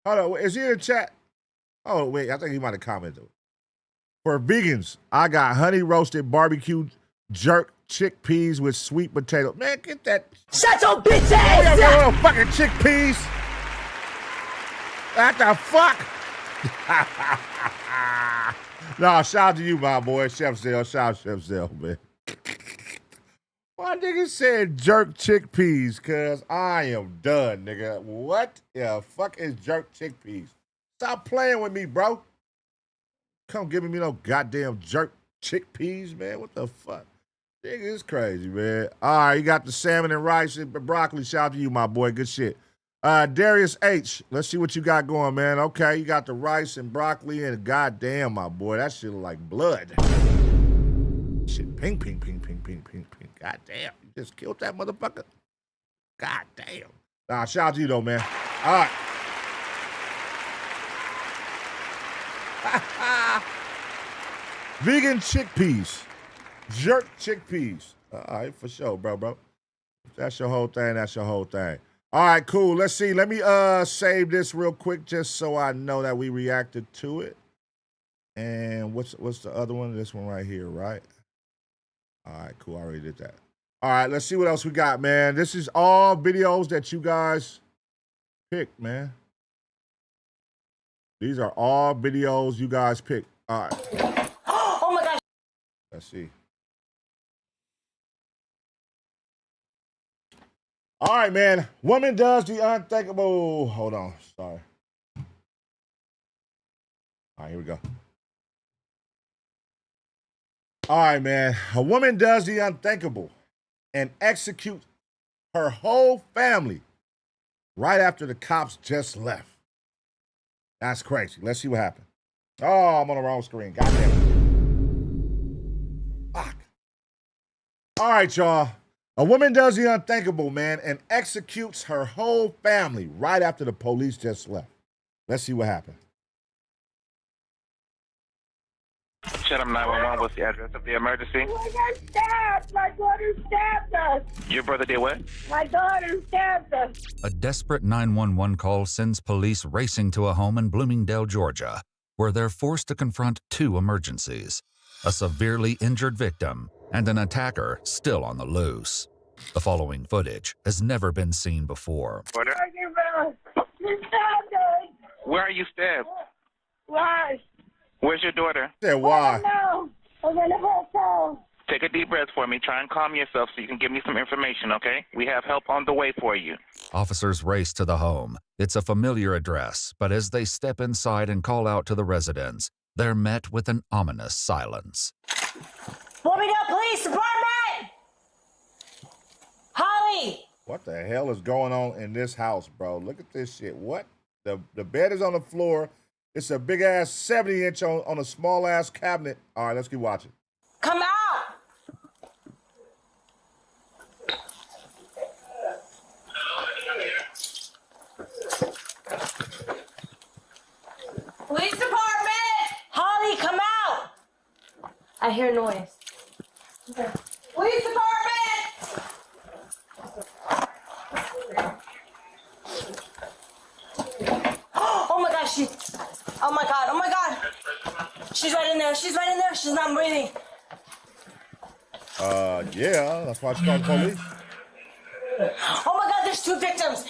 Hold on, is he in the chat? Oh, wait, I think he might have commented. For vegans, I got honey roasted barbecue jerk chickpeas with sweet potato. Man, get that. Shut your bitch ass! Your little fucking chickpeas. What the fuck? No, shout out to you, my boy. Chef Zell. Shout out Chef Zell, man. My nigga said jerk chickpeas, cuz I am done, nigga. What the fuck is jerk chickpeas? Stop playing with me, bro. Come giving me no goddamn jerk chickpeas, man. What the fuck? Nigga, it's crazy, man. All right, you got the salmon and rice and broccoli. Shout out to you, my boy. Good shit. Darius H, let's see what you got going, man. Okay, you got the rice and broccoli and goddamn, my boy, that shit look like blood. Shit, ping. Goddamn, you just killed that motherfucker. Goddamn. Nah, shout out to you though, man. All right. Vegan chickpeas. Jerk chickpeas. All right, for sure, bro. If that's your whole thing, that's your whole thing. All right, cool. Let's see. Let me save this real quick just so I know that we reacted to it. And what's the other one? This one right here, right? All right, cool. I already did that. All right, let's see what else we got, man. This is all videos that you guys picked, man. These are all videos you guys picked. All right. Oh my gosh. Let's see. All right, man. Woman does the unthinkable. Hold on. Sorry. All right, here we go. All right, man. A woman does the unthinkable and executes her whole family right after the cops just left. That's crazy. Let's see what happened. Oh, I'm on the wrong screen. Goddamn it. Fuck. All right, y'all. A woman does the unthinkable, man, and executes her whole family right after the police just left. Let's see what happened. Chatham 911, what's the address of the emergency? We got stabbed. My daughter stabbed us. Your brother did what? My daughter stabbed us. A desperate 911 call sends police racing to a home in Bloomingdale, Georgia, where they're forced to confront two emergencies: a severely injured victim and an attacker still on the loose. The following footage has never been seen before. Where are you stabbed? Why? Where's your daughter? Yeah, why? No, I'm in the hotel. Take a deep breath for me. Try and calm yourself so you can give me some information, okay? We have help on the way for you. Officers race to the home. It's a familiar address, but as they step inside and call out to the residents, they're met with an ominous silence. Bloomingdale Police Department! Holly! What the hell is going on in this house, bro? Look at this shit. What? The bed is on the floor. It's a big-ass 70-inch on a small-ass cabinet. All right, let's keep watching. Come out! Police Department! Holly, come out! I hear noise. Police Department! Oh my gosh, oh my god. She's right in there, she's not breathing. Yeah, that's why she called the police. Oh my god, there's two victims.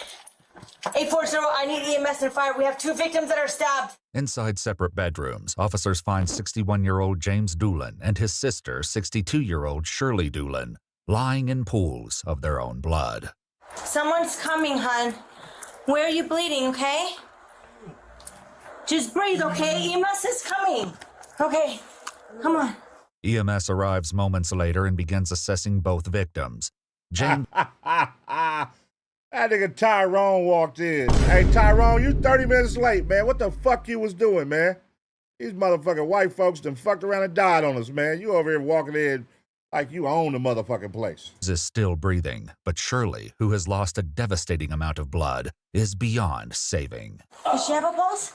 840, I need EMS and fire. We have two victims that are stabbed. Inside separate bedrooms, officers find 61-year-old James Doolin and his sister, 62-year-old Shirley Doolin, lying in pools of their own blood. Someone's coming, hon. Where are you bleeding, okay? Just breathe, okay? EMS is coming. Okay, come on. EMS arrives moments later and begins assessing both victims. James... That nigga Tyrone walked in. Hey, Tyrone, you 30 minutes late, man. What the fuck you was doing, man? These motherfucking white folks done fucked around and died on us, man. You over here walking in like you own the motherfucking place. Is still breathing, but Shirley, who has lost a devastating amount of blood, is beyond saving. Does she have a pulse?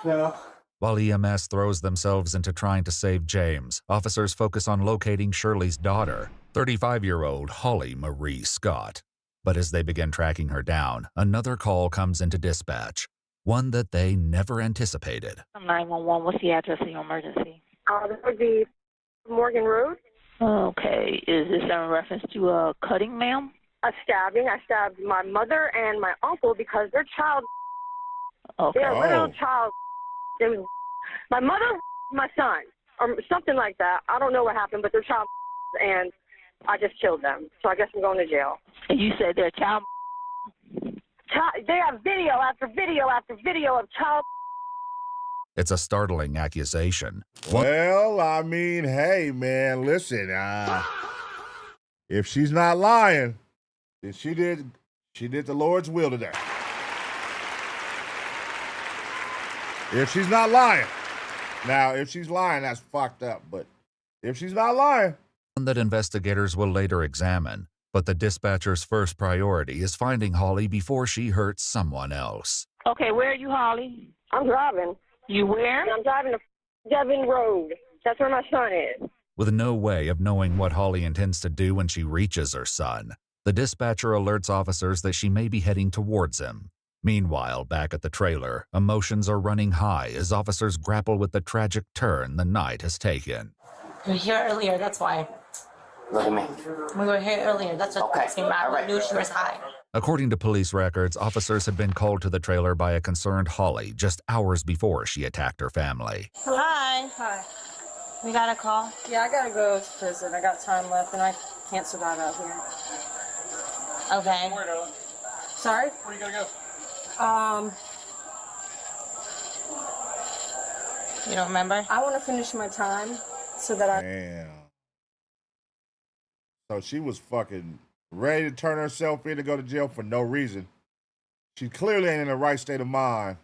No. While EMS throws themselves into trying to save James, officers focus on locating Shirley's daughter, 35-year-old Holly Marie Scott. But as they begin tracking her down, another call comes into dispatch, one that they never anticipated. 911, what's the address of your emergency? This would be Morgan Road. Okay, is this in reference to a cutting, ma'am? A stabbing. I stabbed my mother and my uncle because they're child. Okay. They're literal child. It was my mother, my son, or something like that. I don't know what happened, but they're child, and I just killed them. So I guess I'm going to jail. And you said they're child. They have video after video after video of child. It's a startling accusation. Well, I mean, hey, man, listen. If she's not lying, then she did the Lord's will today. If she's not lying. Now, if she's lying, that's fucked up. But if she's not lying. One that investigators will later examine. But the dispatcher's first priority is finding Holly before she hurts someone else. Okay, where are you, Holly? I'm driving. You where? I'm driving to Devon Road. That's where my son is. With no way of knowing what Holly intends to do when she reaches her son, the dispatcher alerts officers that she may be heading towards him. Meanwhile, back at the trailer, emotions are running high as officers grapple with the tragic turn the night has taken. We were here earlier, that's why. Look at me. We were here earlier, that's what came out. We knew she was high. According to police records, officers had been called to the trailer by a concerned Holly just hours before she attacked her family. Hi. Hi. We got a call? Yeah, I gotta go to prison. I got time left and I can't survive out here. Okay. Sorry? Where you gotta go? You don't remember? I want to finish my time so that I... Damn. So she was fucking ready to turn herself in to go to jail for no reason. She clearly ain't in the right state of mind.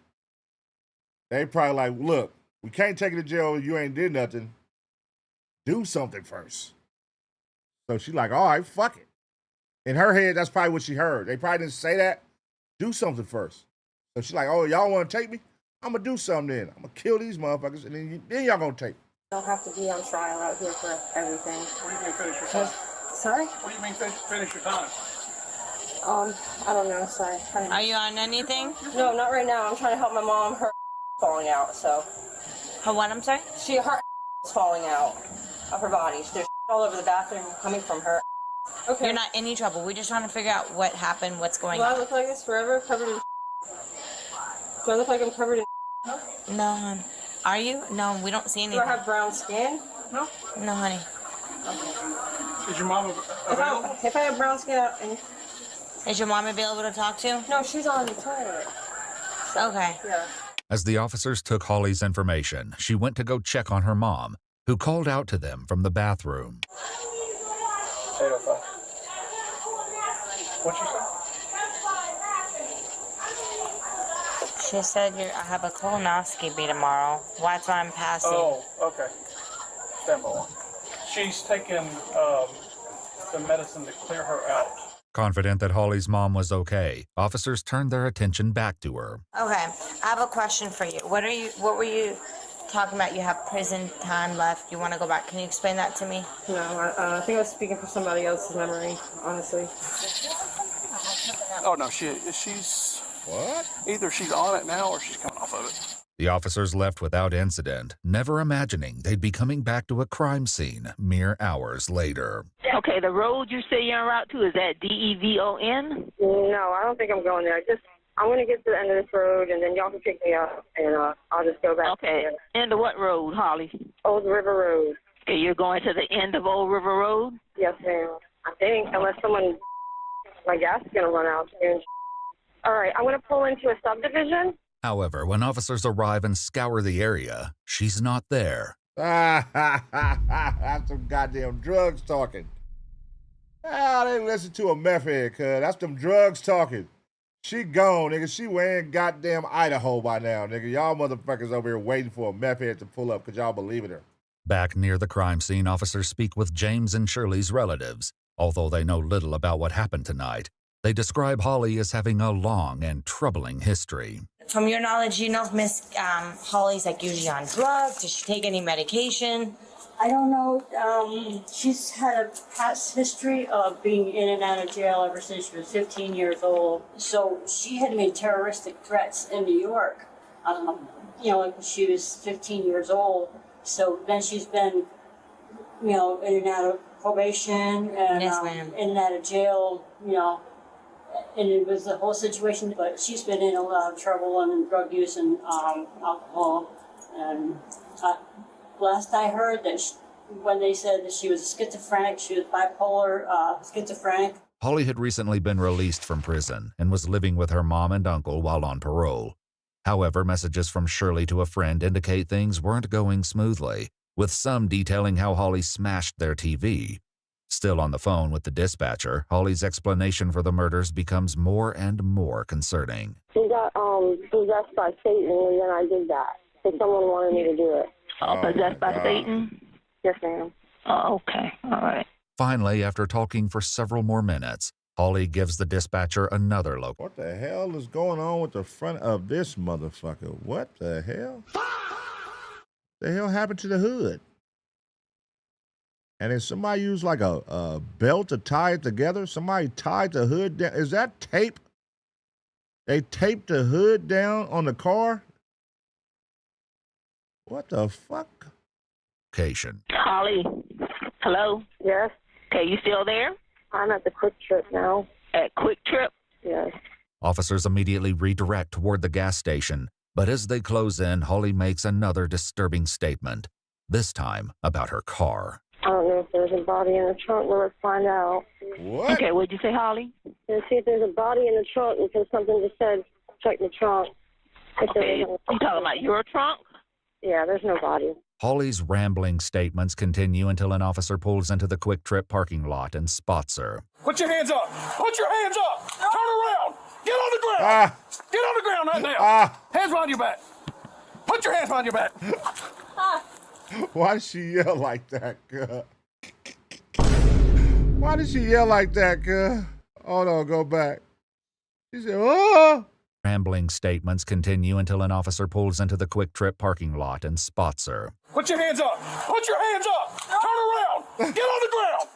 They probably like, look, we can't take you to jail. You ain't did nothing. Do something first. So she like, all right, fuck it. In her head, that's probably what she heard. They probably didn't say that. Do something first. So she's like, oh, y'all want to take me? I'm going to do something then. I'm going to kill these motherfuckers, and then y'all going to take me. don't have to be on trial out here for everything. What do you mean finish your time? Sorry? What do you mean finish your time? I don't know, sorry. Are you on anything? No, not right now. I'm trying to help my mom. Her falling out, so. Her what, I'm sorry? Her is falling out of her body. There's all over the bathroom coming from her. Okay. You're not in any trouble. We're just trying to figure out what happened, what's going Do on. I look like this forever, covered in Do I look like I'm covered in No, hon. Are you? No, we don't see anything. Do I have brown skin? No? No, honey. Okay. Is your mom available? If I have brown skin, Is your mom available to talk to? No, she's on the toilet. So, okay. Yeah. As the officers took Holly's information, she went to go check on her mom, who called out to them from the bathroom. 805. What'd you say? She said I have a colonoscopy tomorrow. That's why I'm passing. Oh, okay. Stand by. She's taken the medicine to clear her out. Confident that Holly's mom was okay, officers turned their attention back to her. Okay, I have a question for you. What were you talking about? You have prison time left. You want to go back. Can you explain that to me? No, I think I was speaking for somebody else's memory, honestly. Oh, no, she's... What? Either she's on it now or she's coming off of it. The officers left without incident, never imagining they'd be coming back to a crime scene mere hours later. Okay, the road you say you're en route to, is that Devon? No, I don't think I'm going there. I want to get to the end of this road, and then y'all can pick me up, and I'll just go back. Okay, end of what road, Holly? Old River Road. Okay, you're going to the end of Old River Road? Yes, ma'am. I think, unless my gas is going to run out soon. All right, I'm going to pull into a subdivision. However, when officers arrive and scour the area, she's not there. That's some goddamn drugs talking. Ah, they listen to a meth head, cuz. That's them drugs talking. She gone, nigga. She wearing goddamn Idaho by now, nigga. Y'all motherfuckers over here waiting for a meth head to pull up because y'all believe in her. Back near the crime scene, officers speak with James and Shirley's relatives. Although they know little about what happened tonight, they describe Holly as having a long and troubling history. From your knowledge, you know if Miss Holly's usually on drugs? Does she take any medication? I don't know. She's had a past history of being in and out of jail ever since she was 15 years old. So she had made terroristic threats in New York, when she was 15 years old. So then she's been, in and out of probation and in and out of jail, and it was the whole situation. But she's been in a lot of trouble and drug use and alcohol. And last I heard that when they said that she was schizophrenic, she was bipolar, schizophrenic. Holly had recently been released from prison and was living with her mom and uncle while on parole. However, messages from Shirley to a friend indicate things weren't going smoothly, with some detailing how Holly smashed their TV. Still on the phone with the dispatcher, Holly's explanation for the murders becomes more and more concerning. She got possessed by Satan, and then I did that. So someone wanted me to do it. Possessed by Satan? Yes, ma'am. Oh, okay. All right. Finally, after talking for several more minutes, Holly gives the dispatcher another location. What the hell is going on with the front of this motherfucker? What the hell? The hell happened to the hood? And then somebody used like a belt to tie it together. Somebody tied the hood down. Is that tape? They taped the hood down on the car? What the fuck? Holly, hello? Yes? Okay, you still there? I'm at the Quick Trip now. At Quick Trip? Yes. Officers immediately redirect toward the gas station, but as they close in, Holly makes another disturbing statement, this time about her car. I don't know if there's a body in the trunk. Well, let's find out. What? Okay, what'd you say, Holly? Let's see if there's a body in the trunk because something just said check the trunk. Okay, you talking about your trunk? Yeah, there's no body. Holly's rambling statements continue until an officer pulls into the Quick Trip parking lot and spots her. Put your hands up. Put your hands up. Turn around. Get on the ground. Get on the ground right now. Hands behind your back. Put your hands behind your back. Why did she yell like that, girl? Why did she yell like that, girl? Hold on, go back. She said, oh. Rambling statements continue until an officer pulls into the Quick Trip parking lot and spots her. Put your hands up. Put your hands up. Turn around. Get on the ground.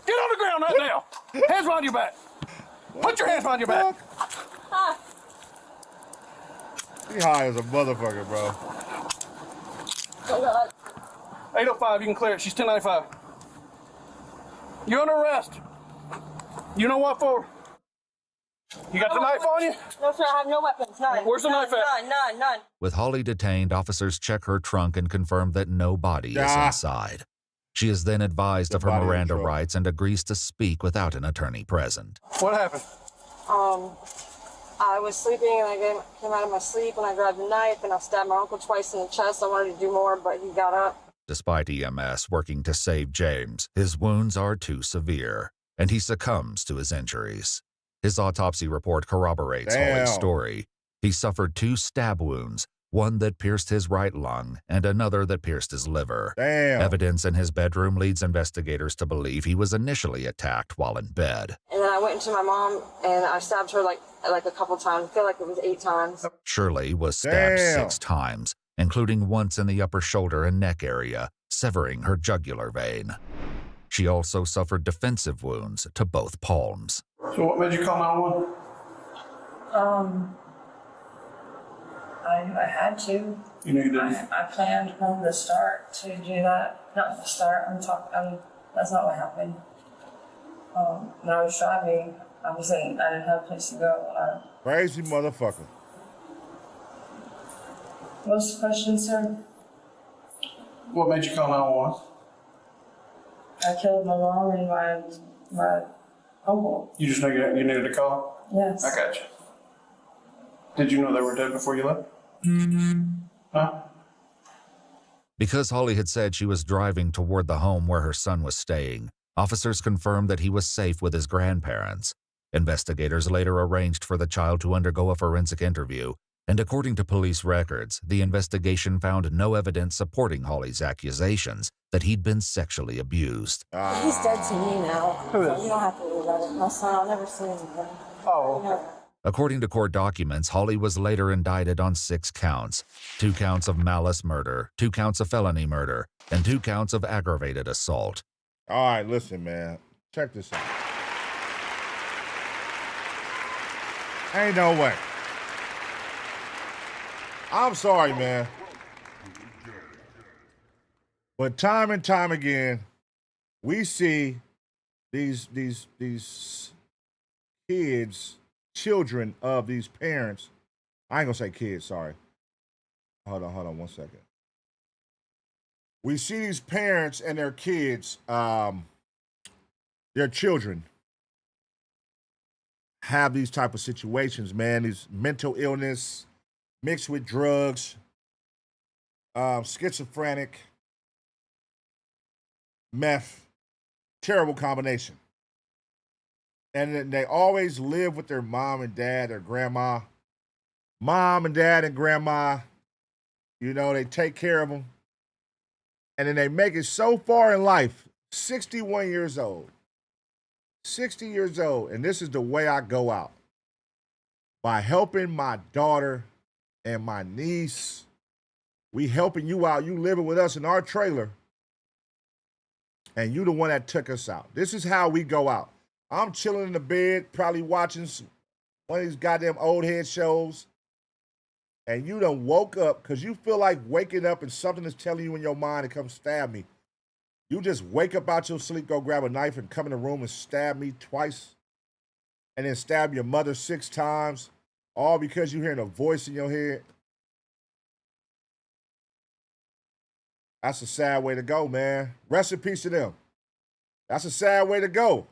Get on the ground right now. Hands behind your back. Put your hands behind your back. She high as a motherfucker, bro. 805, you can clear it. She's 1095. You're under arrest. You know what for? You got the knife on you? No, sir, I have no weapons. None. Where's the knife at? None. With Holly detained, officers check her trunk and confirm that no body is inside. She is then advised of her Miranda rights and agrees to speak without an attorney present. What happened? I was sleeping and I came out of my sleep and I grabbed a knife and I stabbed my uncle twice in the chest. I wanted to do more, but he got up. Despite EMS working to save James, his wounds are too severe, and he succumbs to his injuries. His autopsy report corroborates Holly's story. He suffered 2 stab wounds, one that pierced his right lung and another that pierced his liver. Evidence in his bedroom leads investigators to believe he was initially attacked while in bed. And then I went into my mom and I stabbed her like a couple times. I feel like it was 8 times. Shirley was stabbed 6 times, including once in the upper shoulder and neck area, severing her jugular vein. She also suffered defensive wounds to both palms. So what made you call 911? I had to. You knew you didn't? I planned from the start to do that. Not the start. That's not what happened. When I was driving, I didn't have a place to go. Crazy motherfucker. What's the question, sir? What made you call 911? I killed my mom and my uncle. You just knew you needed a call? Yes. I got you. Did you know they were dead before you left? Huh? Because Holly had said she was driving toward the home where her son was staying, officers confirmed that he was safe with his grandparents. Investigators later arranged for the child to undergo a forensic interview, and according to police records, the investigation found no evidence supporting Holly's accusations that he'd been sexually abused. He's dead to me now. Who is? So you don't have to worry about it. My son, I'll never see him again. Oh, okay. According to court documents, Holly was later indicted on 6 counts, 2 counts of malice murder, 2 counts of felony murder, and 2 counts of aggravated assault. All right, listen, man. Check this out. Ain't no way. I'm sorry, man. But time and time again, we see these kids, children of these parents. I ain't gonna say kids, sorry. Hold on 1 second. We see these parents and their kids, their children, have these type of situations, man. These mental illness mixed with drugs, schizophrenic, meth, terrible combination. And then they always live with their mom and dad or grandma. Mom and dad and grandma, you know, they take care of them. And then they make it so far in life, 61 years old. 60 years old, and this is the way I go out. By helping my daughter and my niece. We helping you out. You living with us in our trailer. And you the one that took us out. This is how we go out. I'm chilling in the bed, probably watching one of these goddamn old head shows. And you done woke up because you feel like waking up and something is telling you in your mind to come stab me. You just wake up out your sleep, go grab a knife and come in the room and stab me twice. And then stab your mother 6 times. All because you're hearing a voice in your head. That's a sad way to go, man. Rest in peace to them. That's a sad way to go.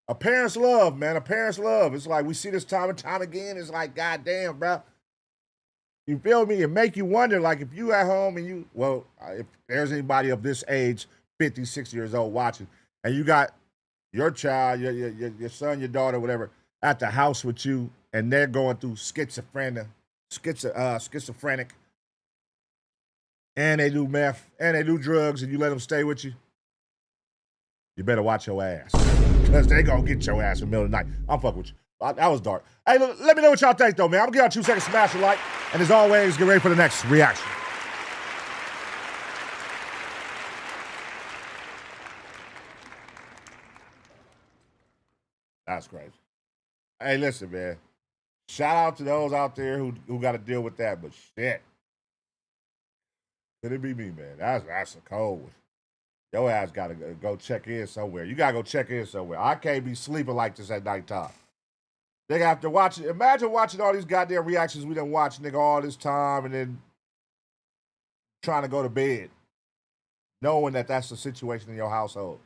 A parent's love, man. A parent's love. It's like we see this time and time again. It's like, goddamn, bro. You feel me? It make you wonder, like, if you at home and you, well, if there's anybody of this age, 50, 60 years old watching, and you got your child, your son, your daughter, whatever, at the house with you, and they're going through schizophrenic, and they do meth, and they do drugs, and you let them stay with you, you better watch your ass. Because they gonna get your ass in the middle of the night. I'm fucking with you. That was dark. Hey, let me know what y'all think, though, man. I'm gonna give y'all 2 seconds to smash the like. And as always, get ready for the next reaction. That's crazy. Hey, listen, man. Shout out to those out there who got to deal with that, but shit. Could it be me, man? That's a cold one. Your ass got to go check in somewhere. You got to go check in somewhere. I can't be sleeping like this at nighttime. Nigga, after watching, imagine watching all these goddamn reactions we done watched, nigga, all this time, and then trying to go to bed, knowing that that's the situation in your household.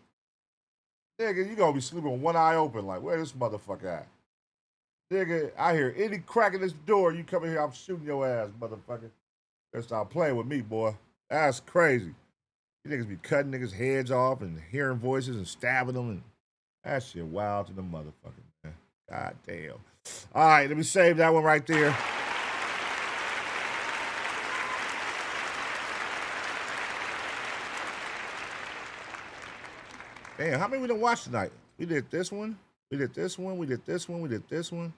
Nigga, you gonna be sleeping with one eye open, like, where this motherfucker at? Nigga, I hear any crack in this door, you come in here, I'm shooting your ass, motherfucker. Better stop playing with me, boy. That's crazy. You niggas be cutting niggas' heads off and hearing voices and stabbing them, and that shit wild to the motherfucker, man. God damn. All right, let me save that one right there. Damn, how many we done watch tonight? We did this one. We did this one. We did this one. We did this one.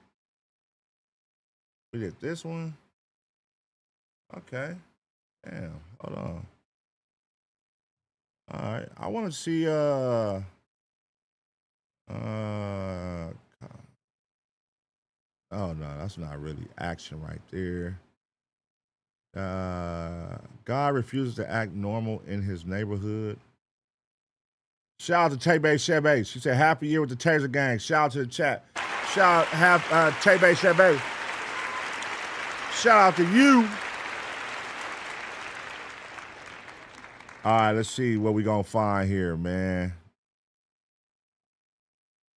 We did this one. Okay. Damn. Hold on. All right. I want to see oh no, that's not really action right there. God refuses to act normal in his neighborhood. Shout out to Tay-Bay Shebe. She said, happy year with the Taser gang. Shout out to the chat. Shout out Tay-Bay Shebe. Shout out to you. All right, let's see what we gonna find here, man.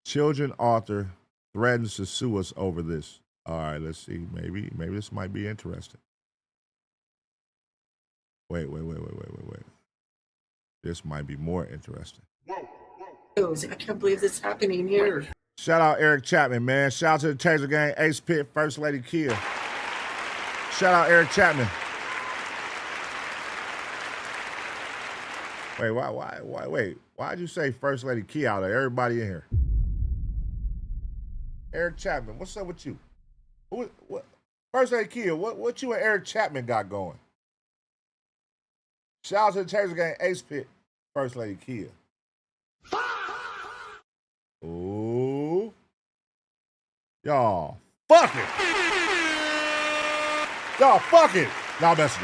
Children author threatens to sue us over this. All right, let's see. Maybe this might be interesting. Wait. This might be more interesting. I can't believe this is happening here. Shout out Eric Chapman, man. Shout out to the Taser gang, Ace Pit, First Lady Kia. Shout out Eric Chapman. Wait, wait. Why'd you say First Lady Kia out of everybody in here? Eric Chapman, what's up with you? What? First Lady Kia, what you and Eric Chapman got going? Shout out to the Taser gang, Ace Pit, First Lady Kia. Ooh. Y'all fucking. Y'all fucking. Nah, I'm messing.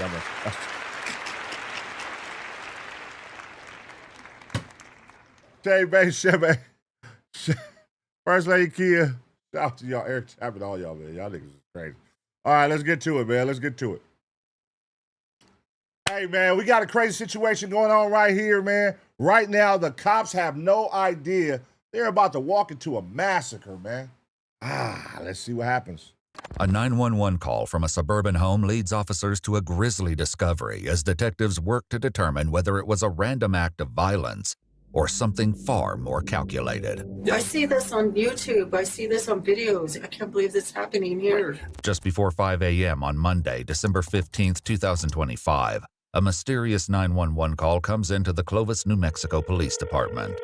Tay-Bay Shebe. First Lady Kia. Shout out to y'all, Eric Chapman, all y'all, man. Y'all niggas is crazy. All right, let's get to it, man. Let's get to it. Hey, man, we got a crazy situation going on right here, man. Right now, the cops have no idea they're about to walk into a massacre, man. Let's see what happens. A 911 call from a suburban home leads officers to a grisly discovery as detectives work to determine whether it was a random act of violence or something far more calculated. I see this on YouTube. I see this on videos. I can't believe this is happening here. Just before 5 a.m. on Monday, December 15th, 2025, a mysterious 911 call comes into the Clovis, New Mexico Police Department.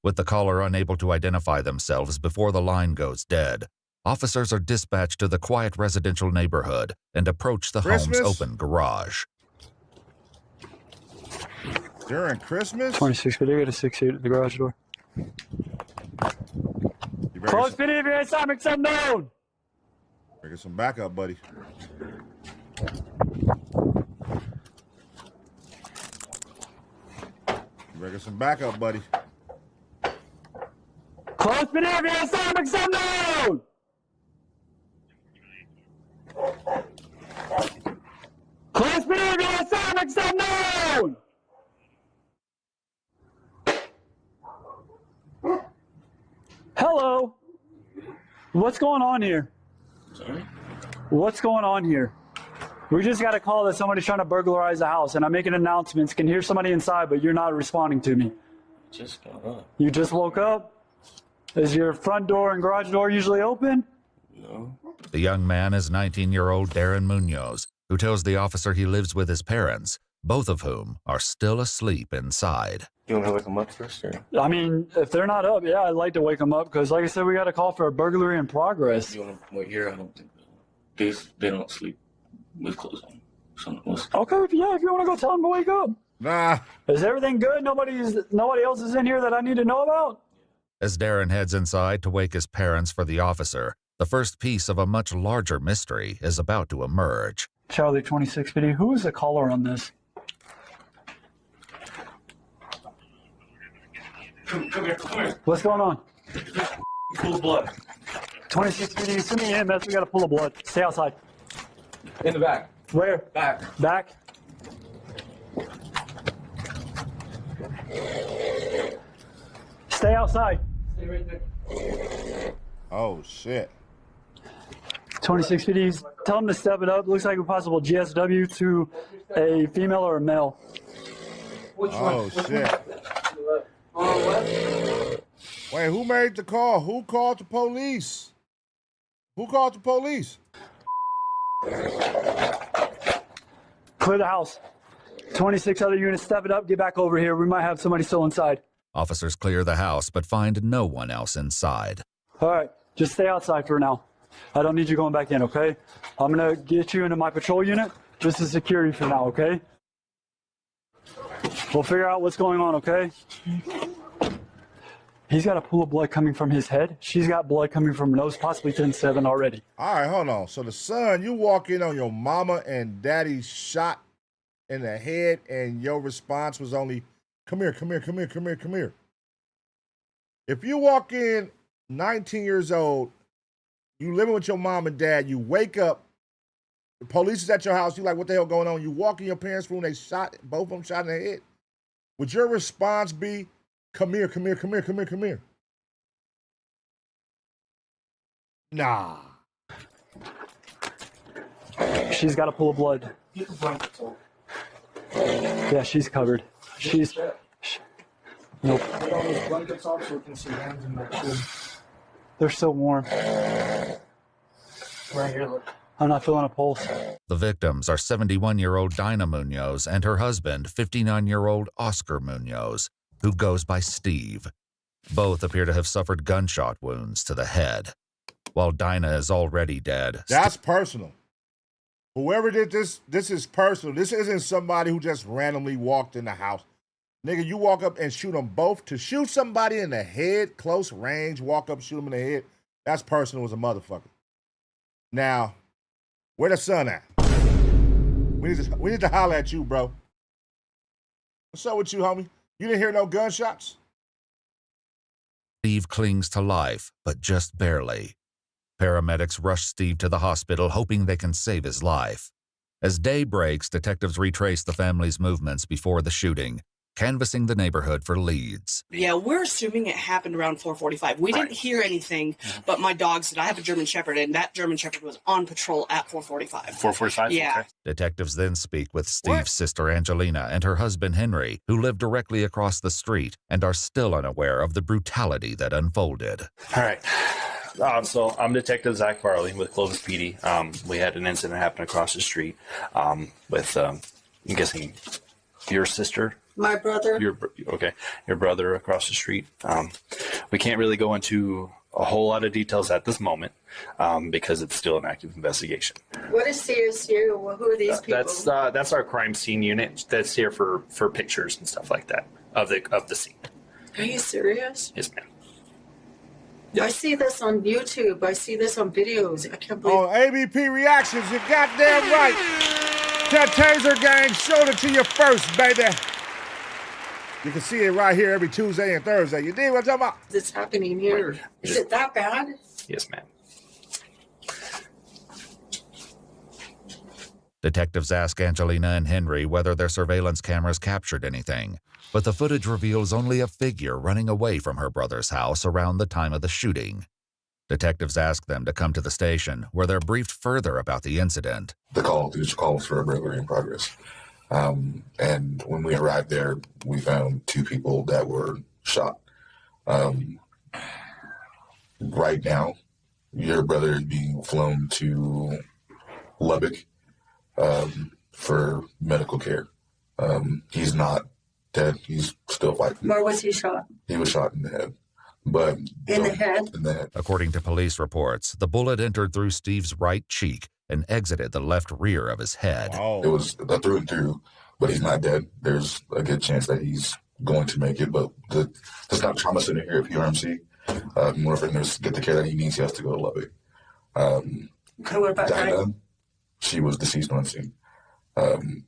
With the caller unable to identify themselves before the line goes dead, officers are dispatched to the quiet residential neighborhood and approach the home's open garage. During Christmas? 26, but they got a 6-8 at the garage door. Close video if you're inside, make some known! Get some backup, buddy. You better get some backup, buddy. Close video if you're inside, make some known! Close video if you're inside, make some known! Hello. What's going on here? Sorry? What's going on here? We just got a call that somebody's trying to burglarize the house, and I'm making announcements. Can hear somebody inside, but you're not responding to me. Just got up. You just woke up? Is your front door and garage door usually open? No. The young man is 19-year-old Darren Munoz, who tells the officer he lives with his parents, both of whom are still asleep inside. You want me to wake them up first, or? I mean, if they're not up, yeah, I'd like to wake them up, because like I said, we got a call for a burglary in progress. You want to wait here? I don't think they don't sleep with clothes on. Okay, yeah, if you want to go tell them to wake up. Nah. Is everything good? Nobody else is in here that I need to know about? As Darren heads inside to wake his parents for the officer, the first piece of a much larger mystery is about to emerge. Charlie 2650, who is the caller on this? Come here. What's going on? Pool blood. 2650, send me in, we got a pool of blood. Stay outside. In the back. Where? Back. Back? Stay outside. Stay right there. Oh, shit. 2650s, tell them to step it up. Looks like a possible GSW to a female or a male. Oh, shit. Wait, who made the call? Who called the police? Who called the police? Clear the house. 26 other units, step it up, get back over here. We might have somebody still inside. Officers clear the house but find no one else inside. All right, just stay outside for now. I don't need you going back in, okay? I'm going to get you into my patrol unit just as security for now, okay? We'll figure out what's going on, okay? He's got a pool of blood coming from his head. She's got blood coming from her nose, possibly 10-7 already. All right, hold on. So the son, you walk in on your mama and daddy shot in the head, and your response was only, come here. If you walk in 19 years old, you living with your mom and dad, you wake up, the police is at your house, you like, what the hell going on? You walk in your parents' room, they shot, both of them shot in the head. Would your response be, come here? Nah. She's got a pool of blood. Yeah, she's covered. Nope. They're so warm. Right here, look. I'm not feeling a pulse. The victims are 71-year-old Dinah Munoz and her husband, 59-year-old Oscar Munoz, who goes by Steve. Both appear to have suffered gunshot wounds to the head. While Dinah is already dead. That's personal. Whoever did this is personal. This isn't somebody who just randomly walked in the house. Nigga, you walk up and shoot them both. To shoot somebody in the head, close range, walk up, shoot them in the head, that's personal as a motherfucker. Now, where the son at? We need to holler at you, bro. What's up with you, homie? You didn't hear no gunshots? Steve clings to life, but just barely. Paramedics rush Steve to the hospital, hoping they can save his life. As day breaks, detectives retrace the family's movements before the shooting, canvassing the neighborhood for leads. Yeah, we're assuming it happened around 4:45. We didn't hear anything, but my dog said, I have a German Shepherd, and that German Shepherd was on patrol at 4:45. 4:45? Yeah. Okay. Detectives then speak with Steve's sister Angelina and her husband Henry, who live directly across the street and are still unaware of the brutality that unfolded. All right. So I'm Detective Zach Farley with Clovis PD. We had an incident happen across the street with, I'm guessing, your sister My brother. Your brother across the street. We can't really go into a whole lot of details at this moment because it's still an active investigation. What is CSU? Well, who are these people? That's our crime scene unit that's here for pictures and stuff like that of the scene. Are you serious? Yes, ma'am. I see this on YouTube. I see this on videos. I can't believe. Oh, ABP Reactions, you're goddamn right. That Taser gang showed it to you first, baby. You can see it right here every Tuesday and Thursday. You dig what I'm talking about? It's happening here. Is it that bad? Yes, ma'am. Detectives ask Angelina and Henry whether their surveillance cameras captured anything, but the footage reveals only a figure running away from her brother's house around the time of the shooting. Detectives ask them to come to the station, where they're briefed further about the incident. The call was for a burglary in progress. And when we arrived there, we found 2 people that were shot. Right now, your brother is being flown to Lubbock for medical care. He's not dead. He's still fighting. Where was he shot? He was shot in the head. But in the head? In the head. According to police reports, the bullet entered through Steve's right cheek and exited the left rear of his head. Oh. It was a through and through, but he's not dead. There's a good chance that he's going to make it, but there's not trauma center here at PRMC. In order for him to get the care that he needs, he has to go to Lubbock. Okay, what about Dinah? She was deceased on scene. And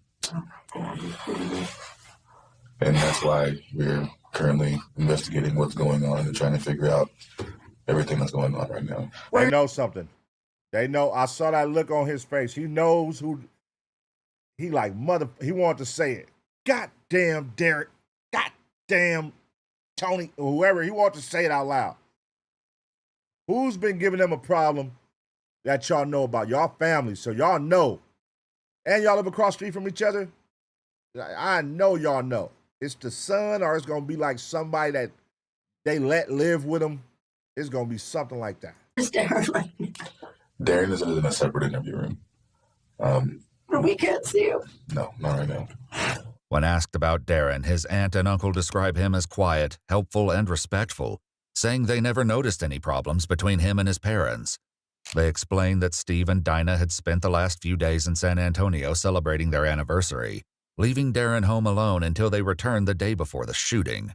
that's why we're currently investigating what's going on and trying to figure out everything that's going on right now. They know something. They know. I saw that look on his face. He knows who. He like mother. He wanted to say it. Goddamn Derek. Goddamn Tony. Or whoever. He wanted to say it out loud. Who's been giving them a problem that y'all know about? Y'all family, so y'all know. And y'all live across the street from each other. I know y'all know. It's the son, or it's gonna be like somebody that they let live with them. It's gonna be something like that. Darren is in a separate interview room. But we can't see him. No, not right now. When asked about Darren, his aunt and uncle describe him as quiet, helpful, and respectful, saying they never noticed any problems between him and his parents. They explained that Steve and Dinah had spent the last few days in San Antonio celebrating their anniversary, leaving Darren home alone until they returned the day before the shooting.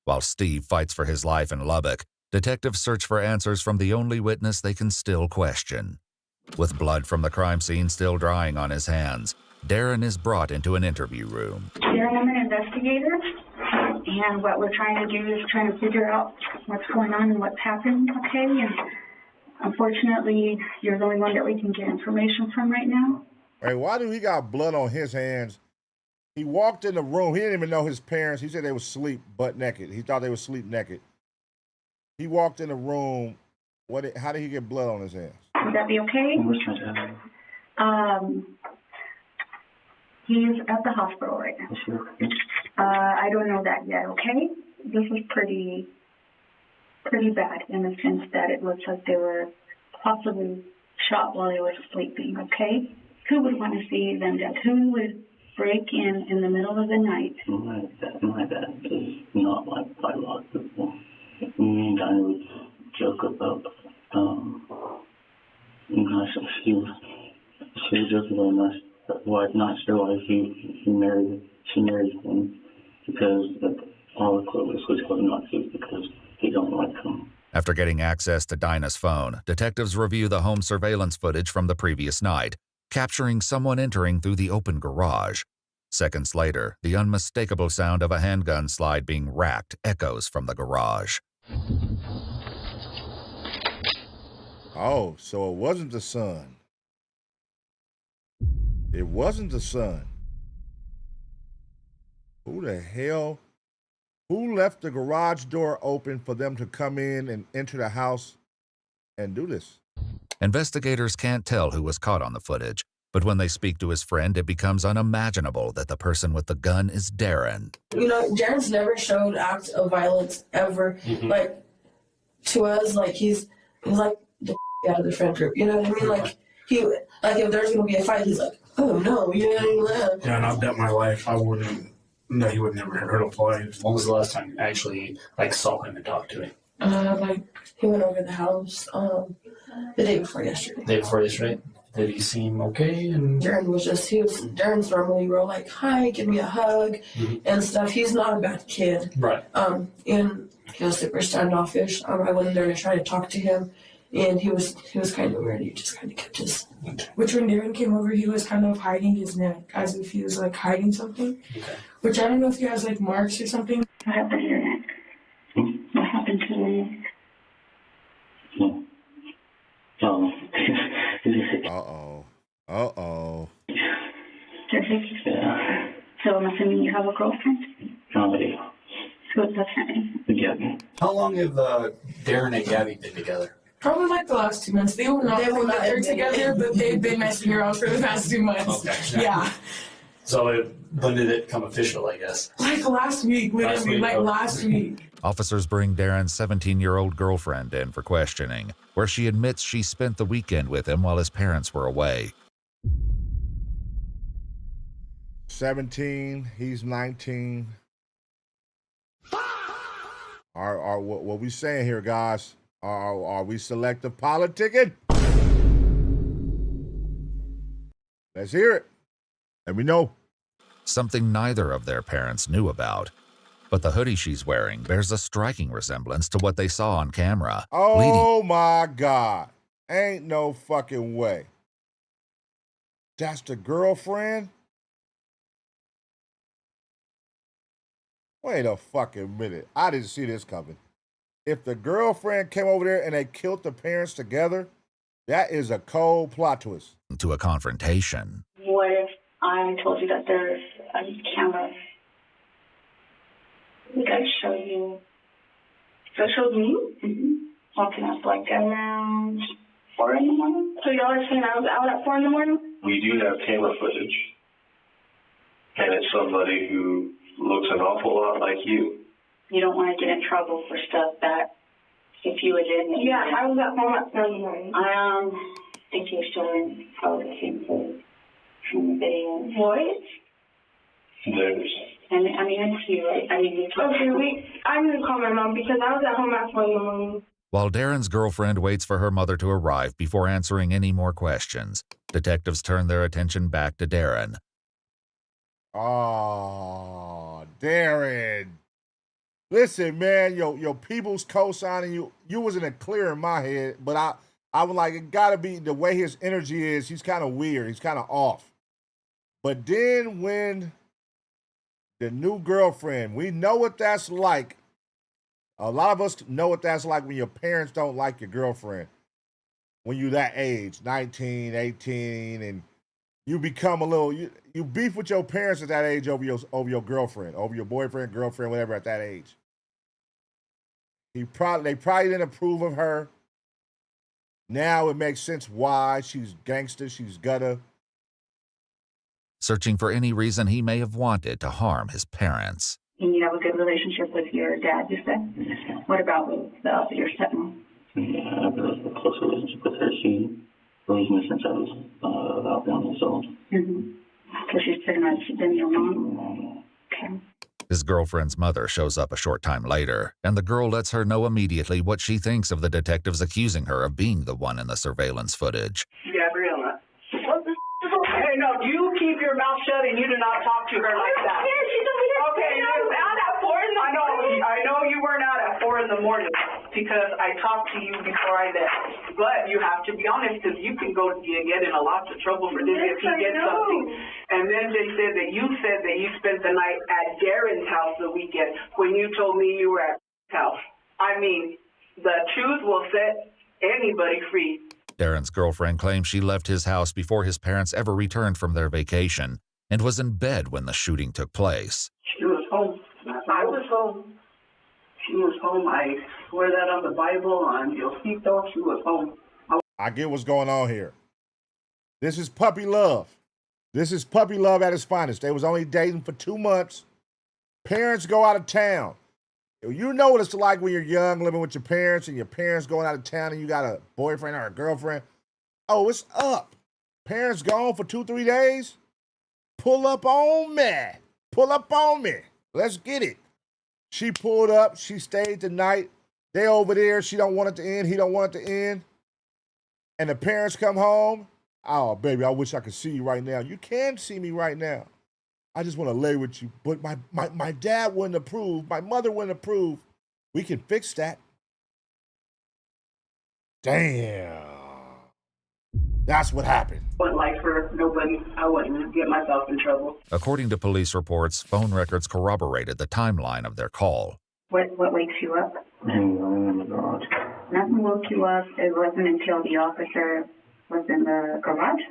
While Steve fights for his life in Lubbock, detectives search for answers from the only witness they can still question. With blood from the crime scene still drying on his hands, Darren is brought into an interview room. Darren, I'm an investigator, and what we're trying to do is trying to figure out what's going on and what's happened, okay? And unfortunately, you're the only one that we can get information from right now. Hey, why do he got blood on his hands? He walked in the room. He didn't even know his parents. He said they were asleep butt naked. He thought they were asleep naked. He walked in the room. How did he get blood on his hands? Would that be okay? He's at the hospital right now. I don't know that yet, okay? This is pretty bad in the sense that it looks like they were possibly shot while they were sleeping, okay? Who would want to see them dead? Who would break in the middle of the night? My dad is not liked by a lot of people. Me and Dinah would joke about, she was joking about not sure why she married him, because all the clothes was told not to because he don't like him. After getting access to Dinah's phone, detectives review the home surveillance footage from the previous night, capturing someone entering through the open garage. Seconds later, the unmistakable sound of a handgun slide being racked echoes from the garage. Oh, so it wasn't the son. It wasn't the son. Who the hell? Who left the garage door open for them to come in and enter the house and do this? Investigators can't tell who was caught on the footage, but when they speak to his friend, it becomes unimaginable that the person with the gun is Darren. You know, Darren's never showed acts of violence ever. Like, to us, like, he's like the out of the friend group. You know what I mean? Like, if there's going to be a fight, he's like, oh, no, you know what I mean? Yeah, and I'll bet my life I wouldn't No, you would never heard him play. When was the last time you actually saw him and talked to him? He went over the house the day before yesterday. Day before yesterday? Did he seem okay? And Darren's normally real hi, give me a hug and stuff. He's not a bad kid. Right. And he was super standoffish. I went in there to try to talk to him, and he was kind of weird. He just kind of kept his. Which when Darren came over, he was kind of hiding his neck as if he was hiding something. Okay. Which I don't know if he has marks or something. What happened to your neck? What happened to your neck? Uh-oh. Yeah. So I'm assuming you have a girlfriend? Comedy. So what's happening? Yeah. how long have Darren and Gabby been together? Probably the last 2 months. They will not think that they're together, but they've been messing around for the past 2 months. Okay. Yeah. So when did it come official, I guess? Last week, literally, last week. Officers bring Darren's 17-year-old girlfriend in for questioning, where she admits she spent the weekend with him while his parents were away. 17, he's 19. What we saying here, guys? Are we selective politicking? Let's hear it. Let me know. Something neither of their parents knew about. But the hoodie she's wearing bears a striking resemblance to what they saw on camera. Oh my God. Ain't no fucking way. That's the girlfriend? Wait a fucking minute. I didn't see this coming. If the girlfriend came over there and they killed the parents together, that is a cold plot twist. To a confrontation. What if I told you that there's a camera? Did I show you? So it showed me walking up around 4 in the morning. So y'all are saying I was out at 4 in the morning? We do have camera footage. And it's somebody who looks an awful lot like you. You don't want to get in trouble for stuff that if you would admit. Yeah, I was at home at 4 in the morning. I think you're showing probably the same footage from the video. What? There's. And I mean, it's you, right? I mean, I'm going to call my mom because I was at home at 4 in the morning. While Darren's girlfriend waits for her mother to arrive before answering any more questions, detectives turn their attention back to Darren. Oh, Darren. Listen, man, your people's co-signing you. You wasn't a clear in my head, but I was like, it gotta be the way his energy is. He's kind of weird. He's kind of off. But then when the new girlfriend, we know what that's like. A lot of us know what that's like when your parents don't like your girlfriend. When you that age, 19, 18, and you become a little, you beef with your parents at that age over your girlfriend, over your boyfriend, girlfriend, whatever at that age. They probably didn't approve of her. Now it makes sense why. She's gangster, she's gutter. Searching for any reason he may have wanted to harm his parents. And you have a good relationship with your dad, you said? What about with your stepmom? Yeah, I have a close relationship with her. She raised me since I was about 1 years old. So she's pretty much been your mom? Okay. His girlfriend's mother shows up a short time later, and the girl lets her know immediately what she thinks of the detectives accusing her of being the one in the surveillance footage. Gabriella. What the Hey, no, you keep your mouth shut and you do not talk to her like that. Okay, you were out at 4 in the morning. I know you weren't out at 4 in the morning because I talked to you before I left. But you have to be honest because you can get in a lot of trouble for this if you get something. And then they said that you spent the night at Darren's house the weekend when you told me you were at his house. I mean, the truth will set anybody free. Darren's girlfriend claims she left his house before his parents ever returned from their vacation and was in bed when the shooting took place. She was home. I was home. She was home. I swear that on the Bible, on Diosito, she was home. I get what's going on here. This is puppy love. This is puppy love at its finest. They was only dating for 2 months. Parents go out of town. You know what it's like when you're young, living with your parents, and your parents going out of town, and you got a boyfriend or a girlfriend. Oh, it's up. Parents gone for 2-3 days. Pull up on me. Pull up on me. Let's get it. She pulled up. She stayed the night. They over there. She don't want it to end. He don't want it to end. And the parents come home. Oh, baby, I wish I could see you right now. You can see me right now. I just want to lay with you. But my dad wouldn't approve. My mother wouldn't approve. We can fix that. Damn. That's what happened. Wouldn't like for nobody. I wouldn't get myself in trouble. According to police reports, phone records corroborated the timeline of their call. What wakes you up? In the garage. Nothing woke you up. It wasn't until the officer was in the garage?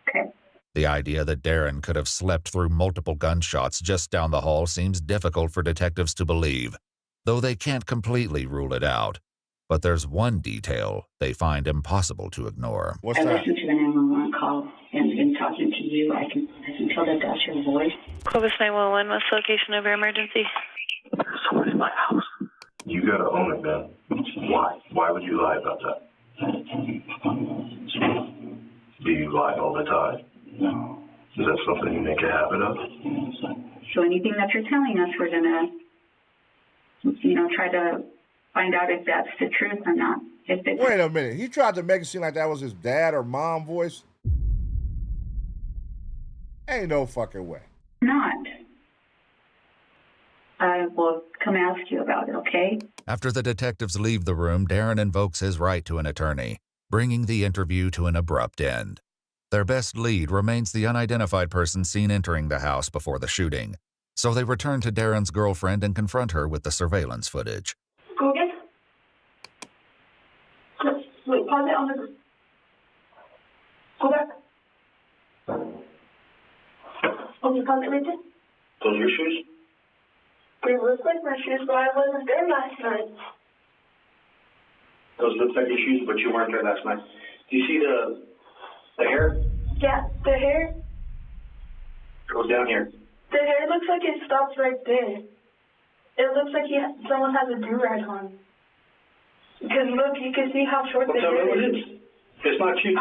Okay. The idea that Darren could have slept through multiple gunshots just down the hall seems difficult for detectives to believe, though they can't completely rule it out. But there's one detail they find impossible to ignore. I listened to the 911 call, and in talking to you, I can tell that that's your voice. Clovis 911, what's the location of your emergency? Someone in my house. You gotta own it, man. Why? Why would you lie about that? Do you lie all the time? No. Is that something you make a habit of? So anything that you're telling us, we're gonna, try to find out if that's the truth or not. Wait a minute. He tried to make it seem like that was his dad or mom voice. Ain't no fucking way. Not. I will come ask you about it, okay? After the detectives leave the room, Darren invokes his right to an attorney, bringing the interview to an abrupt end. Their best lead remains the unidentified person seen entering the house before the shooting, so they return to Darren's girlfriend and confront her with the surveillance footage. Go again? Wait, pause it on the... Go back. Okay, pause it right there. Those your shoes? They look like my shoes, but I wasn't there last night. Those look like your shoes, but you weren't there last night. Do you see the hair? Yeah, the hair. It goes down here. The hair looks like it stops right there. It looks like someone has a do-rag on. Because look, you can see how short the hair is. It's not you.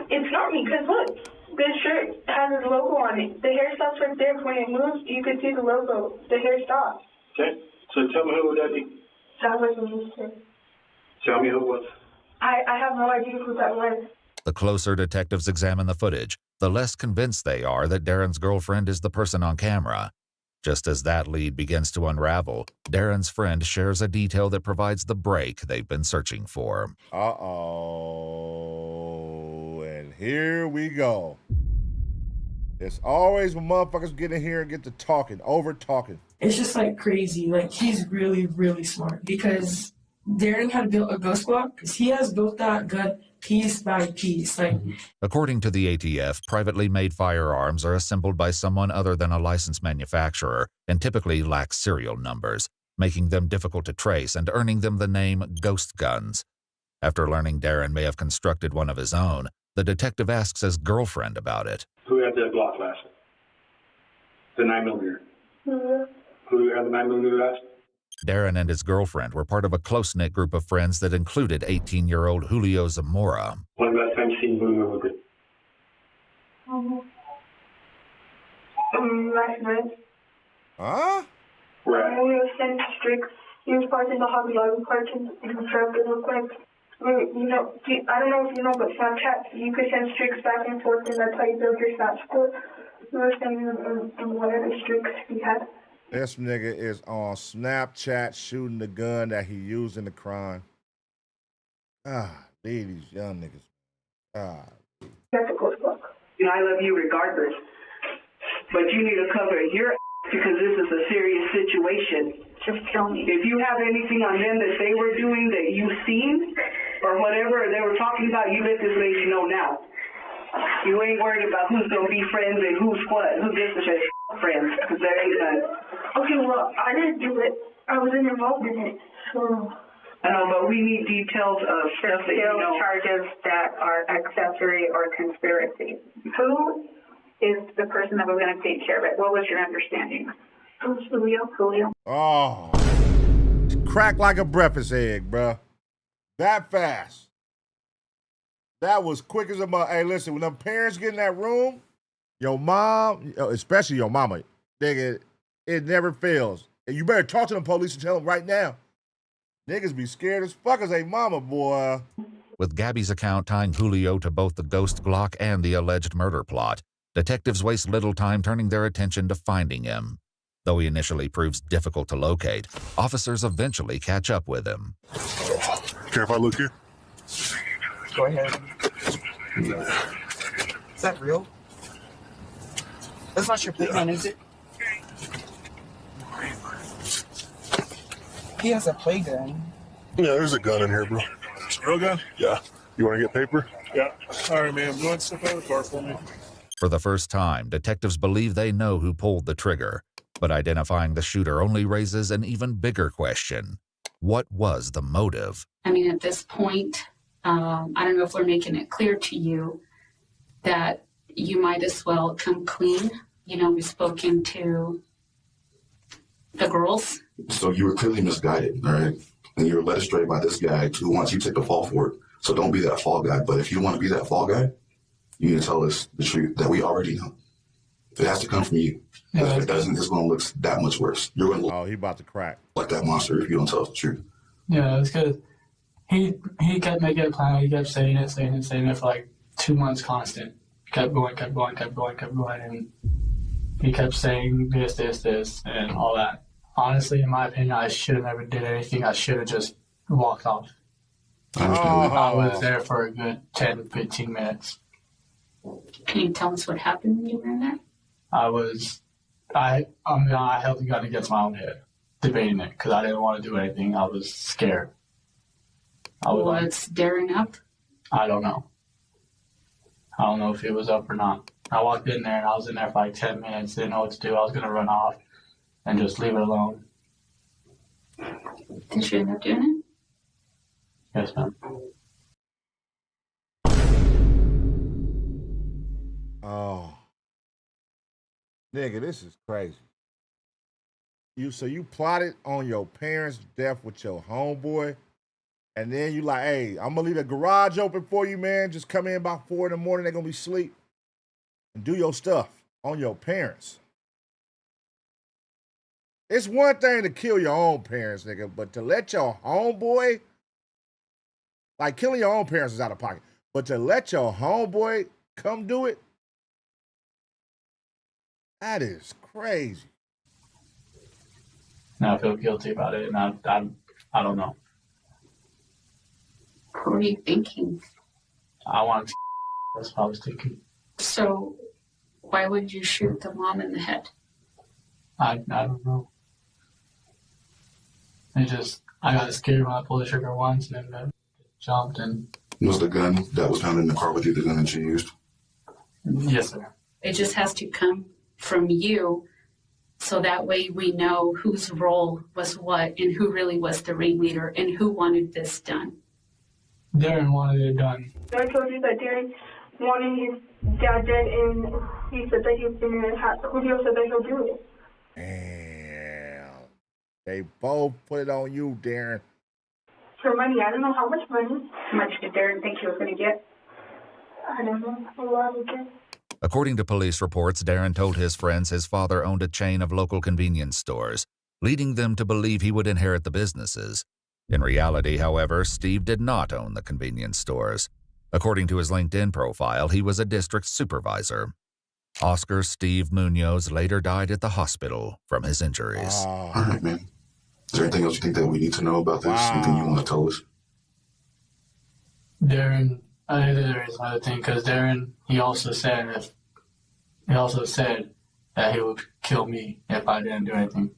It's not me, because look, this shirt has a logo on it. The hair stops right there. When it moves, you can see the logo. The hair stops. Okay, so tell me who would that be? That was me, sir. Tell me who it was. I have no idea who that was. The closer detectives examine the footage, the less convinced they are that Darren's girlfriend is the person on camera. Just as that lead begins to unravel, Darren's friend shares a detail that provides the break they've been searching for. Uh-oh. And here we go. It's always when motherfuckers get in here and get to talking, over-talking. It's just like crazy. Like, he's really, really smart because Darren had built a ghost block because he has built that gun piece by piece. Like, According to the ATF, privately made firearms are assembled by someone other than a licensed manufacturer and typically lack serial numbers, making them difficult to trace and earning them the name ghost guns. After learning Darren may have constructed one of his own, the detective asks his girlfriend about it. Who had that Glock last? The 9mm. mm-hmm. Who had the 9mm last? Darren and his girlfriend were part of a close-knit group of friends that included 18-year-old Julio Zamora. When last time you seen Julio with it? Last night. Huh? Right. We were sent to Strix. He was parked in the Hobby Lobby parking in the truck. It looked like, I don't know if you know, but Snapchat, you could send Strix back and forth, and that's how you build your Snap score. We were sending them in whatever Strix he had. This nigga is on Snapchat shooting the gun that he used in the crime. These young niggas. That's a ghost block. I love you regardless. But you need to cover your because this is a serious situation. Just tell me. If you have anything on them that they were doing that you've seen or whatever they were talking about, you let this lady know now. You ain't worried about who's going to be friends and who's what. Who gets to say friends, because there ain't none. Okay, well, I didn't do it. I wasn't involved in it, so... I know, but we need details of stuff that you know. Charges that are accessory or conspiracy. Who is the person that was going to take care of it? What was your understanding? It was Julio. Oh. Cracked like a breakfast egg, bruh. That fast. That was quick as a mother. Hey, listen, when them parents get in that room, your mom, especially your mama, Nigga, it never fails. And you better talk to the police and tell them right now. Niggas be scared as fuck as a mama, boy. With Gabby's account tying Julio to both the ghost Glock and the alleged murder plot, detectives waste little time turning their attention to finding him. Though he initially proves difficult to locate, officers eventually catch up with him. Care if I look here? Go ahead. Is that real? That's not your playgun, is it? He has a playgun. Yeah, there's a gun in here, bro. It's a real gun? Yeah. You want to get paper? Yeah. All right, man. Go ahead and step out of the car for me. For the first time, detectives believe they know who pulled the trigger, but identifying the shooter only raises an even bigger question. What was the motive? I mean, at this point, I don't know if we're making it clear to you that you might as well come clean. You know, we've spoken to the girls. So you were clearly misguided, all right? And you were led astray by this guy who wants you to take the fall for it. So don't be that fall guy. But if you want to be that fall guy, you need to tell us the truth that we already know. It has to come from you. If it doesn't, it's going to look that much worse. You're going to look he about to crack like that monster if you don't tell us the truth. Yeah, it's because he kept making a plan. He kept saying it for like 2 months constant. Kept going, and he kept saying this, and all that. Honestly, in my opinion, I should have never did anything. I should have just walked off. I was there for a good 10, 15 minutes. Can you tell us what happened when you were in there? I held the gun against my own head, debating it, because I didn't want to do anything. I was scared. Was Darren up? I don't know. I don't know if he was up or not. I walked in there, and I was in there for like 10 minutes, didn't know what to do. I was going to run off and just leave it alone. Did you end up doing it? Yes, ma'am. Oh. Nigga, this is crazy. So you plotted on your parents' death with your homeboy, and then you like, hey, I'm gonna leave the garage open for you, man. Just come in about 4 in the morning, they're gonna be asleep. And do your stuff on your parents. It's one thing to kill your own parents, nigga, but to let your homeboy, like killing your own parents is out of pocket, but to let your homeboy come do it, that is crazy. Now I feel guilty about it, and I don't know. What were you thinking? I wanted to. That's what I was thinking. So, why would you shoot the mom in the head? I don't know. I got scared when I pulled the trigger once, and then jumped and. Was the gun that was found in the car with you the gun that you used? Yes, sir. It just has to come from you, so that way we know whose role was what and who really was the ringleader and who wanted this done. Darren wanted it done. I told you that Darren wanted his dad dead, and he said that he's been in his house. Julio said that he'll do it. Damn. They both put it on you, Darren. For money, I don't know how much money. How much did Darren think he was going to get? I don't know. A lot of it. According to police reports, Darren told his friends his father owned a chain of local convenience stores, leading them to believe he would inherit the businesses. In reality, however, Steve did not own the convenience stores. According to his LinkedIn profile, he was a district supervisor. Oscar Steve Munoz later died at the hospital from his injuries. All right, man. Is there anything else you think that we need to know about this? Anything you want to tell us? Darren, I think there is another thing, because Darren, he also said that he would kill me if I didn't do anything.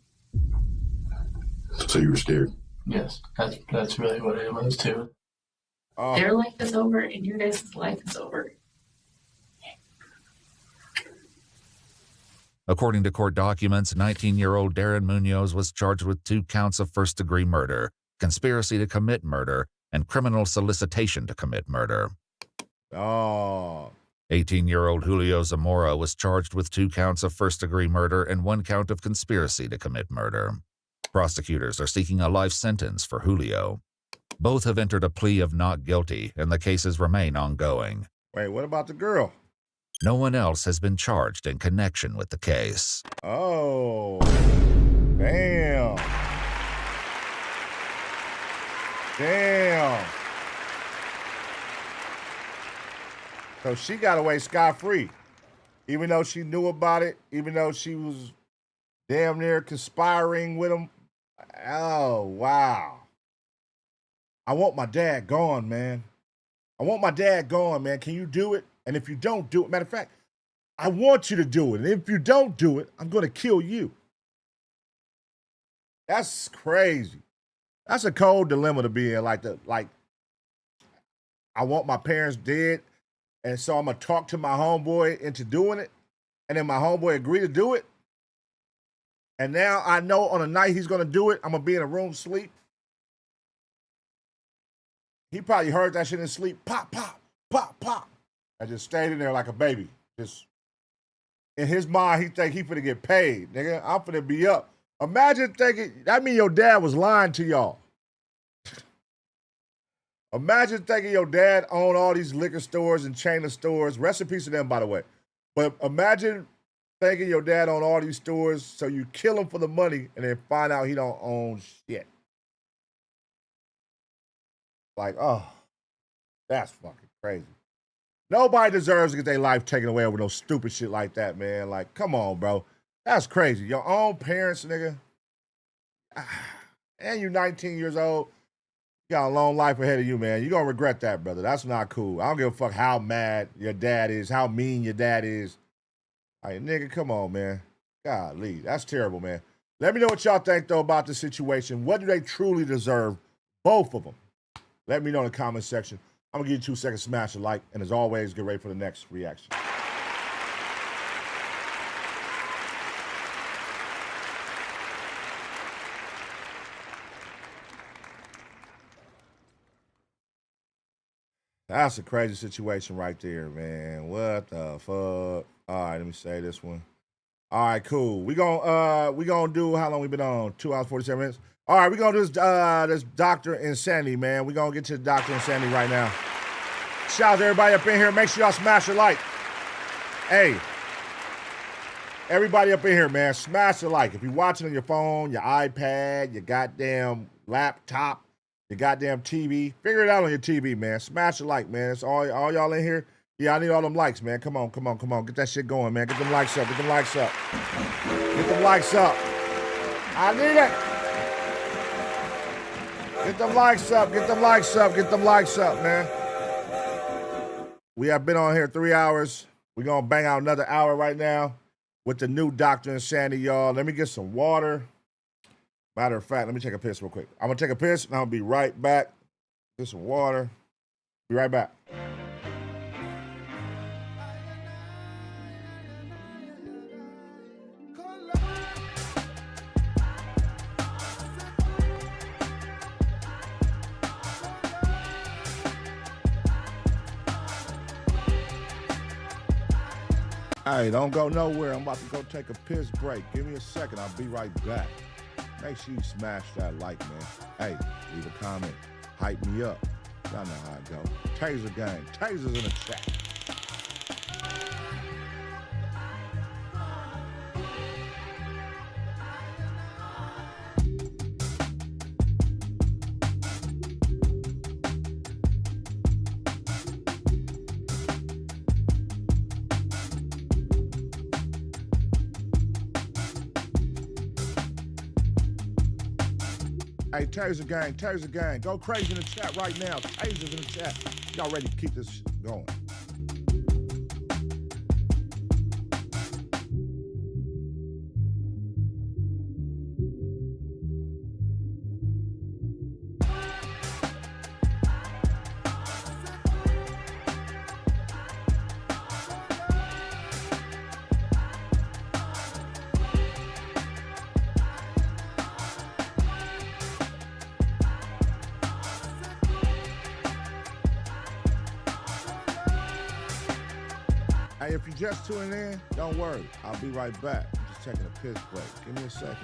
So you were scared? Yes, that's really what it was too. Their life is over and your guys' life is over. According to court documents, 19-year-old Darren Munoz was charged with 2 counts of first-degree murder, conspiracy to commit murder, and criminal solicitation to commit murder. 18-year-old Julio Zamora was charged with 2 counts of first-degree murder and 1 count of conspiracy to commit murder. Prosecutors are seeking a life sentence for Julio. Both have entered a plea of not guilty, and the cases remain ongoing. Wait, what about the girl? No one else has been charged in connection with the case. Oh, damn. Damn. So she got away scot-free, even though she knew about it, even though she was damn near conspiring with him. Oh, wow. I want my dad gone, man. I want my dad gone, man. Can you do it? And if you don't do it, matter of fact, I want you to do it. And if you don't do it, I'm going to kill you. That's crazy. That's a cold dilemma to be in. Like, I want my parents dead, and so I'm going to talk to my homeboy into doing it, and then my homeboy agree to do it. And now I know on the night he's going to do it, I'm going to be in a room sleep. He probably heard that shit in sleep. Pop, pop, pop, pop. I just stayed in there like a baby. Just in his mind, he think he finna get paid. Nigga, I'm finna be up. Imagine thinking, that mean your dad was lying to y'all. Imagine thinking your dad owned all these liquor stores and chain of stores. Rest in peace to them, by the way. But imagine thinking your dad owned all these stores, so you kill him for the money and then find out he don't own shit. Like, oh, that's fucking crazy. Nobody deserves to get their life taken away over no stupid shit like that, man. Like, come on, bro. That's crazy. Your own parents, nigga. And you 19 years old. You got a long life ahead of you, man. You're going to regret that, brother. That's not cool. I don't give a fuck how mad your dad is, how mean your dad is. Like, nigga, come on, man. Golly, that's terrible, man. Let me know what y'all think, though, about the situation. What do they truly deserve? Both of them. Let me know in the comment section. I'm going to give you 2 seconds to smash a like. And as always, get ready for the next reaction. That's a crazy situation right there, man. What the fuck? All right, let me say this one. All right, cool. We gonna do, how long we been on? 2 hours, 47 minutes. All right, we gonna do this Dr. Insanity, man. We gonna get to Dr. Insanity right now. Shout out to everybody up in here. Make sure y'all smash a like. Hey, everybody up in here, man, smash a like. If you're watching on your phone, your iPad, your goddamn laptop, your goddamn TV, figure it out on your TV, man. Smash a like, man. It's all y'all in here. Yeah, I need all them likes, man. Come on. Get that shit going, man. Get them likes up. Get them likes up. Get them likes up. I need it. Get them likes up. Get them likes up. Get them likes up, man. We have been on here 3 hours. We're going to bang out another hour right now with the new Dr. Insanity, y'all. Let me get some water. Matter of fact, let me take a piss real quick. I'm going to take a piss, and I'll be right back. Get some water. Be right back. Hey, don't go nowhere. I'm about to go take a piss break. Give me a second. I'll be right back. Make sure you smash that like, man. Hey, leave a comment. Hype me up. Y'all know how it go. Taser gang. Tasers in the chat. Hey, Taser gang, go crazy in the chat right now. Tasers in the chat. Y'all ready to keep this going? Hey, if you're just tuning in, don't worry. I'll be right back. I'm just taking a piss break. Give me a second.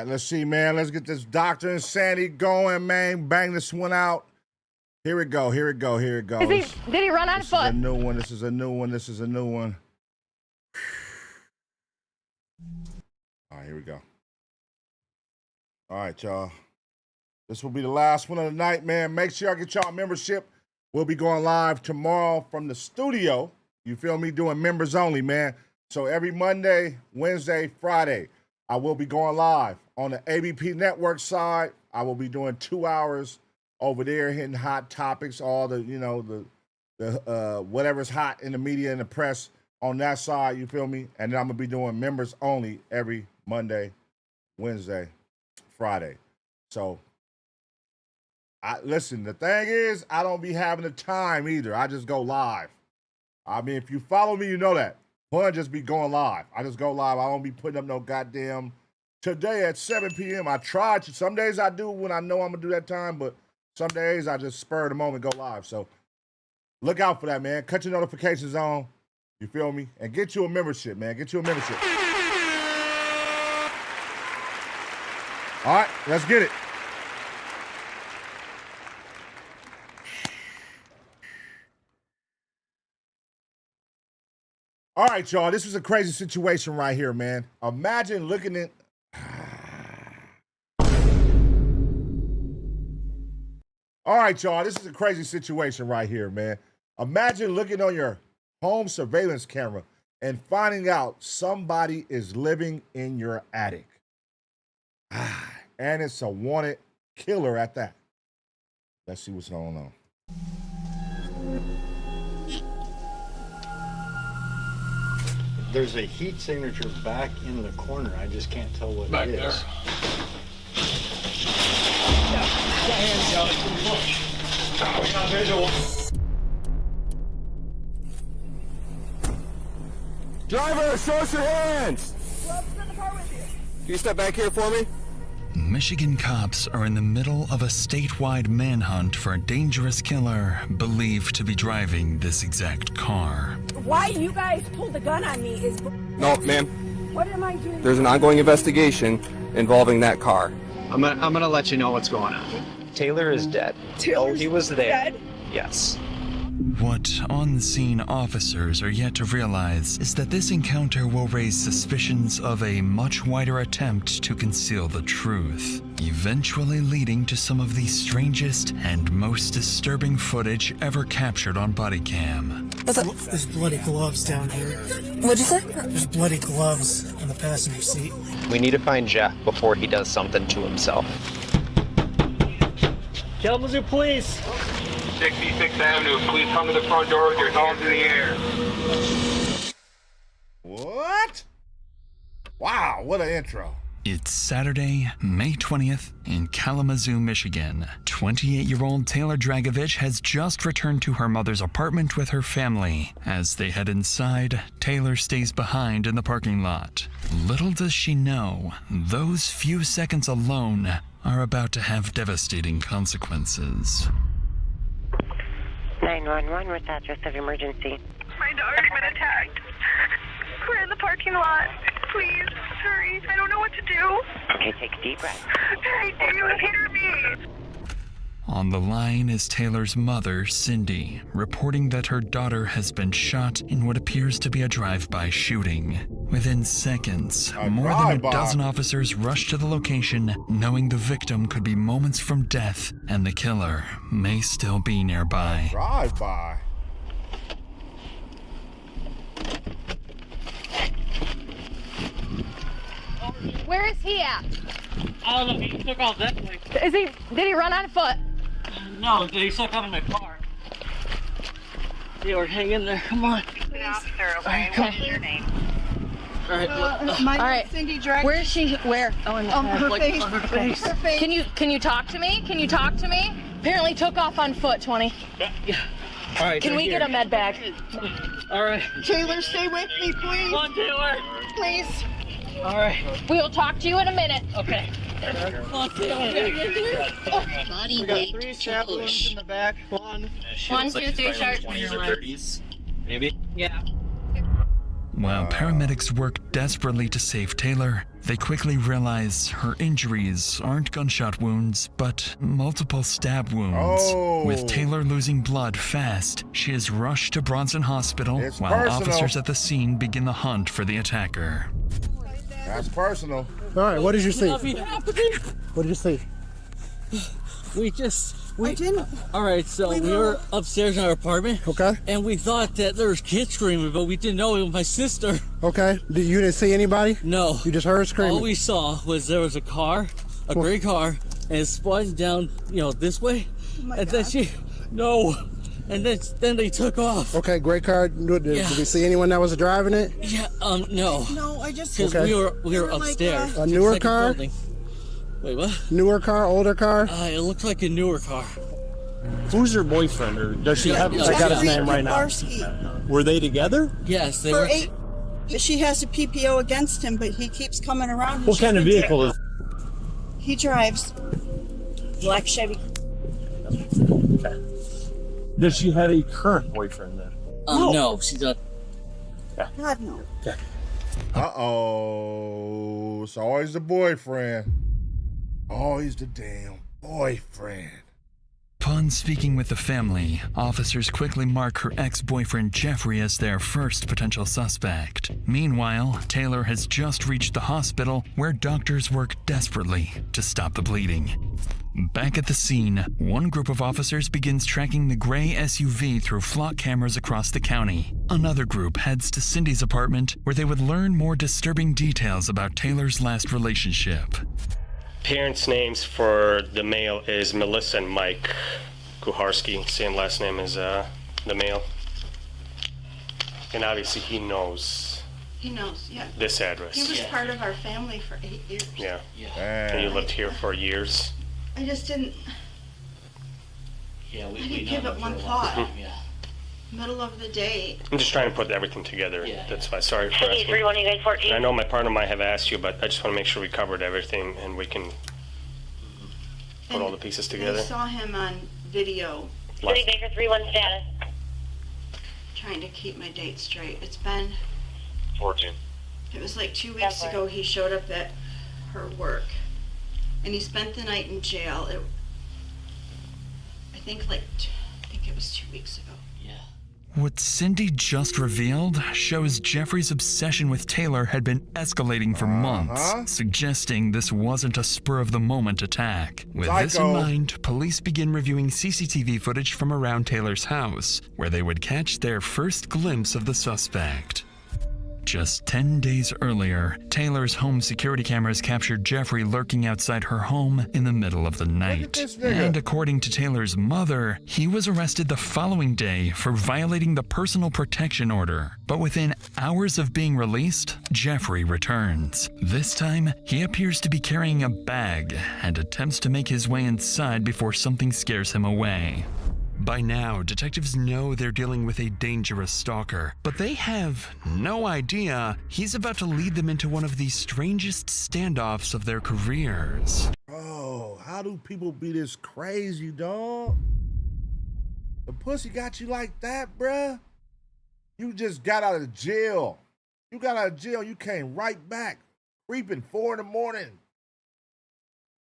right, let's see, man. Let's get this Dr. Insanity going, man. Bang this one out. Here we go. Here it goes. Did he run on foot? This is a new one. This is a new one. All right, here we go. All right, y'all. This will be the last one of the night, man. Make sure y'all get y'all membership. We'll be going live tomorrow from the studio. You feel me? Doing members only, man. So every Monday, Wednesday, Friday, I will be going live on the ABP network side. I will be doing 2 hours over there, hitting hot topics, all the, the whatever's hot in the media and the press on that side. You feel me? And then I'm gonna be doing members only every Monday, Wednesday, Friday. So, listen, the thing is, I don't be having the time either. I just go live. I mean, if you follow me, you know that. Pun just be going live. I just go live. I don't be putting up no goddamn today at 7 p.m. I try to. Some days I do when I know I'm going to do that time, but some days I just spur of the moment, go live. So look out for that, man. Cut your notifications on. You feel me? And get you a membership, man. Get you a membership. All right, let's get it. All right, y'all. This is a crazy situation right here, man. Imagine looking at... All right, y'all. This is a crazy situation right here, man. Imagine looking on your home surveillance camera and finding out somebody is living in your attic. And it's a wanted killer at that. Let's see what's going on. There's a heat signature back in the corner. I just can't tell what Back it there. is. Driver, show us your hands! Can you step back here for me? Michigan cops are in the middle of a statewide manhunt for a dangerous killer believed to be driving this exact car. Why you guys pulled a gun on me is... No, ma'am. What am I doing? There's an ongoing investigation involving that car. I'm gonna let you know what's going on. Taylor is dead. Taylor's he was there. dead? Yes. What on-scene officers are yet to realize is that this encounter will raise suspicions of a much wider attempt to conceal the truth, eventually leading to some of the strangest and most disturbing footage ever captured on body cam. There's bloody gloves down here. What'd you say? There's bloody gloves on the passenger seat. We need to find Jeff before he does something to himself. Kalamazoo Police! 66th Avenue, please come to the front door with your thumbs in the air. What? Wow, what an intro. It's Saturday, May 20th in Kalamazoo, Michigan. 28-year-old Taylor Dragovich has just returned to her mother's apartment with her family. As they head inside, Taylor stays behind in the parking lot. Little does she know, those few seconds alone are about to have devastating consequences. 911, what's the address of emergency? My daughter's been attacked. We're in the parking lot. Please, hurry. I don't know what to do. Okay, take a deep breath. I do. Hear me. On the line is Taylor's mother, Cindy, reporting that her daughter has been shot in what appears to be a drive-by shooting. Within seconds, more than a dozen officers rush to the location, knowing the victim could be moments from death and the killer may still be nearby. Drive-by? Where is he at? I don't know, he took off that way. Did he run on foot? No, he took off in the car. Taylor, hang in there, come on. The officer, okay? What is your name? All right, My name's Cindy Drag. Where is she? Where? Oh, in the On head, her like, face. on her face. Her face. Can you talk to me? Can you talk to me? Apparently took off on foot, 20. Yeah. All right. Can we get a med bag? All right. Taylor, stay with me, please. Come on, Taylor. Please. All right. We will talk to you in a minute. Okay. Come on, Taylor. Body We got 3 stab wounds in the back. 1, 2, 3, start. 20s or 30s. Maybe. Yeah. While paramedics work desperately to save Taylor, they quickly realize her injuries aren't gunshot wounds, but multiple stab wounds. With Taylor losing blood fast, she is rushed to Bronson Hospital while officers at the scene begin the hunt for the attacker. That's personal. All right, what did you see? What What did you see? We didn't. All right, so we were upstairs in our apartment. Okay. And we thought that there was kids screaming, but we didn't know it was my sister. Okay. You didn't see anybody? No. You just heard screaming? All we saw was there was a car, a gray car, and it spun down, this way. And then and then they took off. Okay, gray car. Did we see anyone that was driving it? Yeah, no. No, I just... Because we were upstairs. A newer car? Wait, what? Newer car, older car? It looked like a newer car. Who's your boyfriend, or does she have? I got his name right now. Were they together? Yes, they were. She has a PPO against him, but he keeps coming around. What kind of vehicle is? He drives black Chevy. Okay. Does she have a current boyfriend then? No, she's not. God no. Okay. Uh-oh. It's always the boyfriend. Always the damn boyfriend. Upon speaking with the family, officers quickly mark her ex-boyfriend Jeffrey as their first potential suspect. Meanwhile, Taylor has just reached the hospital where doctors work desperately to stop the bleeding. Back at the scene, one group of officers begins tracking the gray SUV through flock cameras across the county. Another group heads to Cindy's apartment where they would learn more disturbing details about Taylor's last relationship. Parents' names for the male is Melissa and Mike Kuharski. Same last name as the male. And obviously he knows. He knows, yeah. This address. He was part of our family for 8 years. Yeah. And you lived here for years. I just didn't. Yeah, I didn't give it one thought. Yeah. Middle of the day. I'm just trying to put everything together. That's why. Sorry for asking. 3114. I know my partner might have asked you, but I just want to make sure we covered everything and we can put all the pieces together. I saw him on video. City Baker 3-1 status. Trying to keep my date straight. It's been 14. It was like 2 weeks ago he showed up at her work. And he spent the night in jail. I think it was 2 weeks ago. What Cindy just revealed shows Jeffrey's obsession with Taylor had been escalating for months, suggesting this wasn't a spur-of-the-moment attack. With this in mind, police begin reviewing CCTV footage from around Taylor's house, where they would catch their first glimpse of the suspect. Just 10 days earlier, Taylor's home security cameras captured Jeffrey lurking outside her home in the middle of the night. And according to Taylor's mother, he was arrested the following day for violating the personal protection order. But within hours of being released, Jeffrey returns. This time, he appears to be carrying a bag and attempts to make his way inside before something scares him away. By now, detectives know they're dealing with a dangerous stalker, but they have no idea he's about to lead them into one of the strangest standoffs of their careers. Bro, how do people be this crazy, dog? The pussy got you like that, bruh? You just got out of jail. You got out of jail, you came right back, creeping 4 in the morning.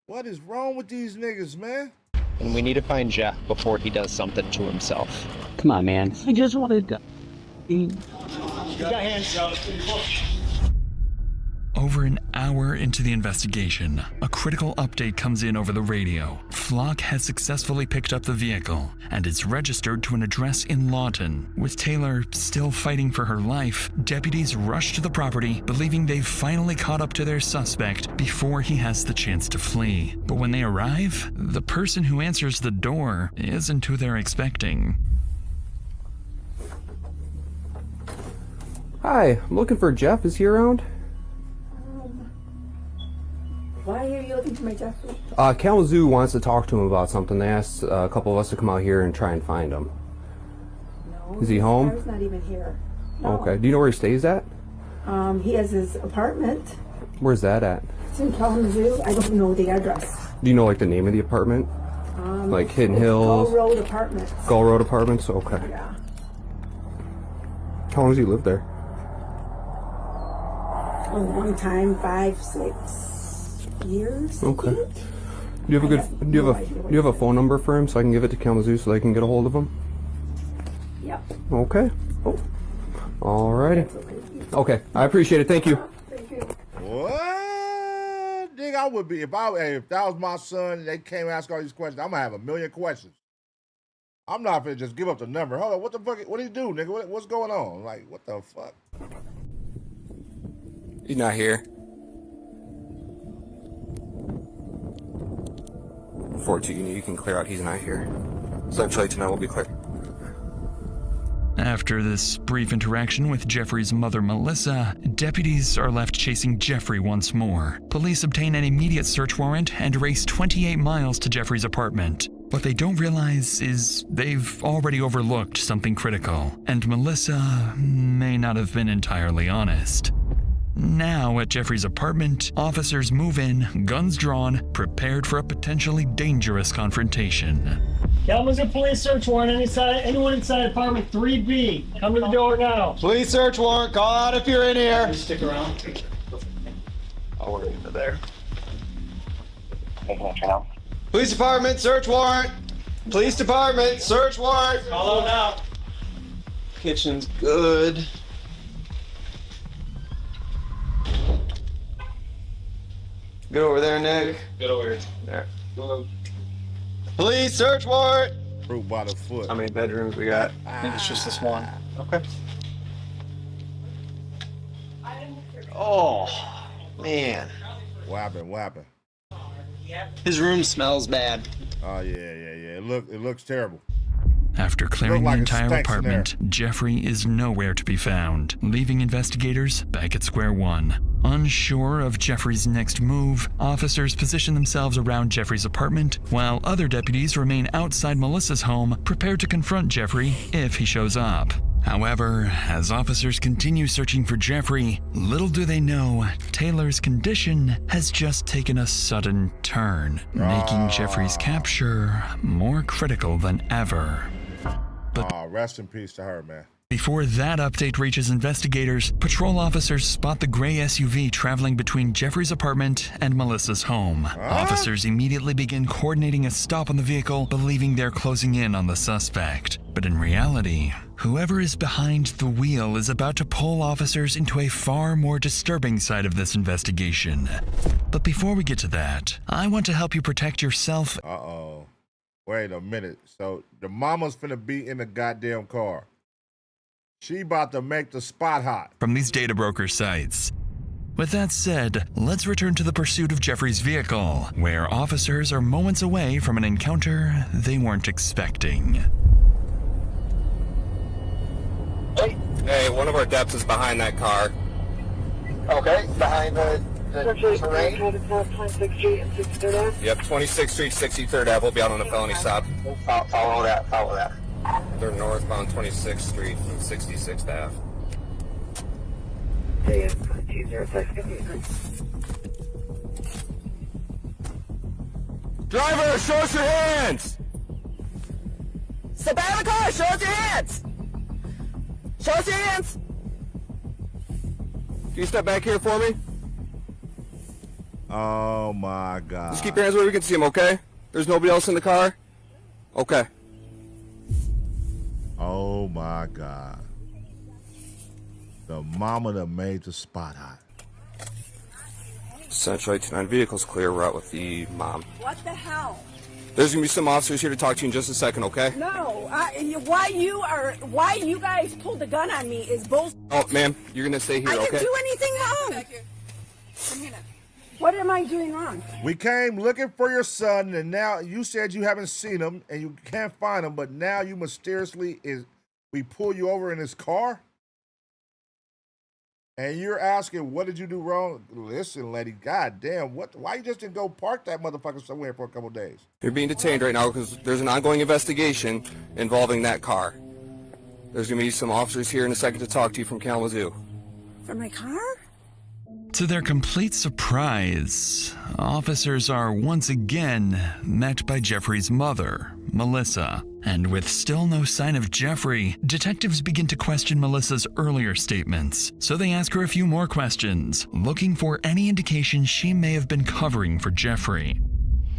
What is wrong with these niggas, man? And we need to find Jeff before he does something to himself. Come on, man. I just wanted to... You got hands up. Over an hour into the investigation, a critical update comes in over the radio. Flock has successfully picked up the vehicle, and it's registered to an address in Lawton. With Taylor still fighting for her life, deputies rush to the property, believing they've finally caught up to their suspect before he has the chance to flee. But when they arrive, the person who answers the door isn't who they're expecting. Hi, I'm looking for Jeff. Is he around? Why are you looking for my Jeffrey? Kalamazoo wants to talk to him about something. They asked a couple of us to come out here and try and find him. No. Is he home? He's not even here. No. Okay. Do you know where he stays at? He has his apartment. Where's that at? It's in Kalamazoo. I don't know the address. Do you know, like, the name of the apartment? Like Hidden Hills? Gull Road Apartments. Gull Road Apartments? Okay. Yeah. How long does he live there? A long time, 5, 6 years. Okay. Do you have do you have a phone number for him so I can give it to Kalamazoo so they can get a hold of him? Yep. Okay. Oh. Alrighty. Okay. I appreciate it. Thank you. What? Nigga, I would be if that was my son and they came and asked all these questions. I'm gonna have a million questions. I'm not gonna just give up the number. Hold on, what the fuck? What did he do, nigga? What's going on? Like, what the fuck? He's not here. 14, you can clear out. He's not here. Essentially, tonight will be clear. After this brief interaction with Jeffrey's mother, Melissa, deputies are left chasing Jeffrey once more. Police obtain an immediate search warrant and race 28 miles to Jeffrey's apartment. What they don't realize is they've already overlooked something critical, and Melissa may not have been entirely honest. Now, at Jeffrey's apartment, officers move in, guns drawn, prepared for a potentially dangerous confrontation. Kalamazoo police search warrant. Anyone inside apartment 3B. Come to the door now. Police search warrant. Call out if you're in here. Just stick around. I'll work into there. Police department, search warrant. Police department, search warrant. Call out now. Kitchen's good. Get over there, Nick. Get over here. There. Police search warrant. Fruit by the foot. How many bedrooms we got? I think it's just this one. Okay. Oh, man. What happened? His room smells bad. Oh yeah. It looks terrible. After clearing Looked like the it entire stinks in apartment, Jeffrey is nowhere to be found, leaving investigators back at square one. Unsure of Jeffrey's next move, officers position themselves around Jeffrey's apartment, while other deputies remain outside Melissa's home, prepared to confront Jeffrey if he shows up. However, as officers continue searching for Jeffrey, little do they know, Taylor's condition has just taken a sudden turn, making Jeffrey's capture more critical than ever. But rest in peace to her, man. Before that update reaches investigators, patrol officers spot the gray SUV traveling between Jeffrey's apartment and Melissa's home. Officers immediately begin coordinating a stop on the vehicle, believing they're closing in on the suspect. But in reality, whoever is behind the wheel is about to pull officers into a far more disturbing side of this investigation. But before we get to that, I want to help you protect yourself. Uh-oh. Wait a minute. So the mama's finna be in the goddamn car. She about to make the spot hot. From these data broker sites. With that said, let's return to the pursuit of Jeffrey's vehicle, where officers are moments away from an encounter they weren't expecting. Hey, one of our deps is behind that car. Okay, behind the terrain. Yep, 26th Street, 63rd Ave. We'll be out on a felony stop. Follow that. They're northbound 26th Street and 66th Ave. Driver, show us your hands! Step out of the car! Show us your hands! Show us your hands! Can you step back here for me? Oh my God. Just keep your hands where we can see them, okay? There's nobody else in the car? Okay. Oh my God. The mama that made the spot hot. Essentially, tonight vehicle's clear. We're out with the mom. What the hell? There's gonna be some officers here to talk to you in just a second, okay? No, why you guys pulled the gun on me is bullshit. Oh, ma'am, you're gonna stay here, I okay? didn't do anything wrong. Come here now. What am I doing wrong? We came looking for your son, and now you said you haven't seen him and you can't find him, but now you mysteriously we pull you over in his car? And you're asking, what did you do wrong? Listen, lady, goddamn, why you just didn't go park that motherfucker somewhere for a couple days? You're being detained right now because there's an ongoing investigation involving that car. There's gonna be some officers here in a second to talk to you from Kalamazoo. For my car? To their complete surprise, officers are once again met by Jeffrey's mother, Melissa. And with still no sign of Jeffrey, detectives begin to question Melissa's earlier statements. So they ask her a few more questions, looking for any indication she may have been covering for Jeffrey.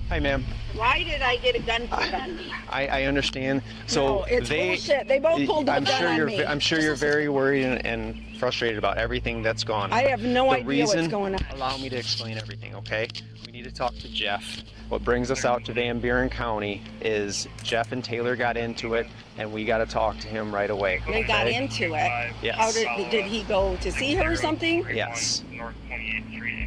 Hi, ma'am. Why did I get a gun pulled on me? I understand. So No, it's bullshit. They both pulled a gun on me. I'm sure you're very worried and frustrated about everything that's gone on. I have no idea what's going on. Allow me to explain everything, okay? We need to talk to Jeff. What brings us out to Van Buren County is Jeff and Taylor got into it, and we got to talk to him right away. They got into it? Yes. How did he go to see her or something? Yes.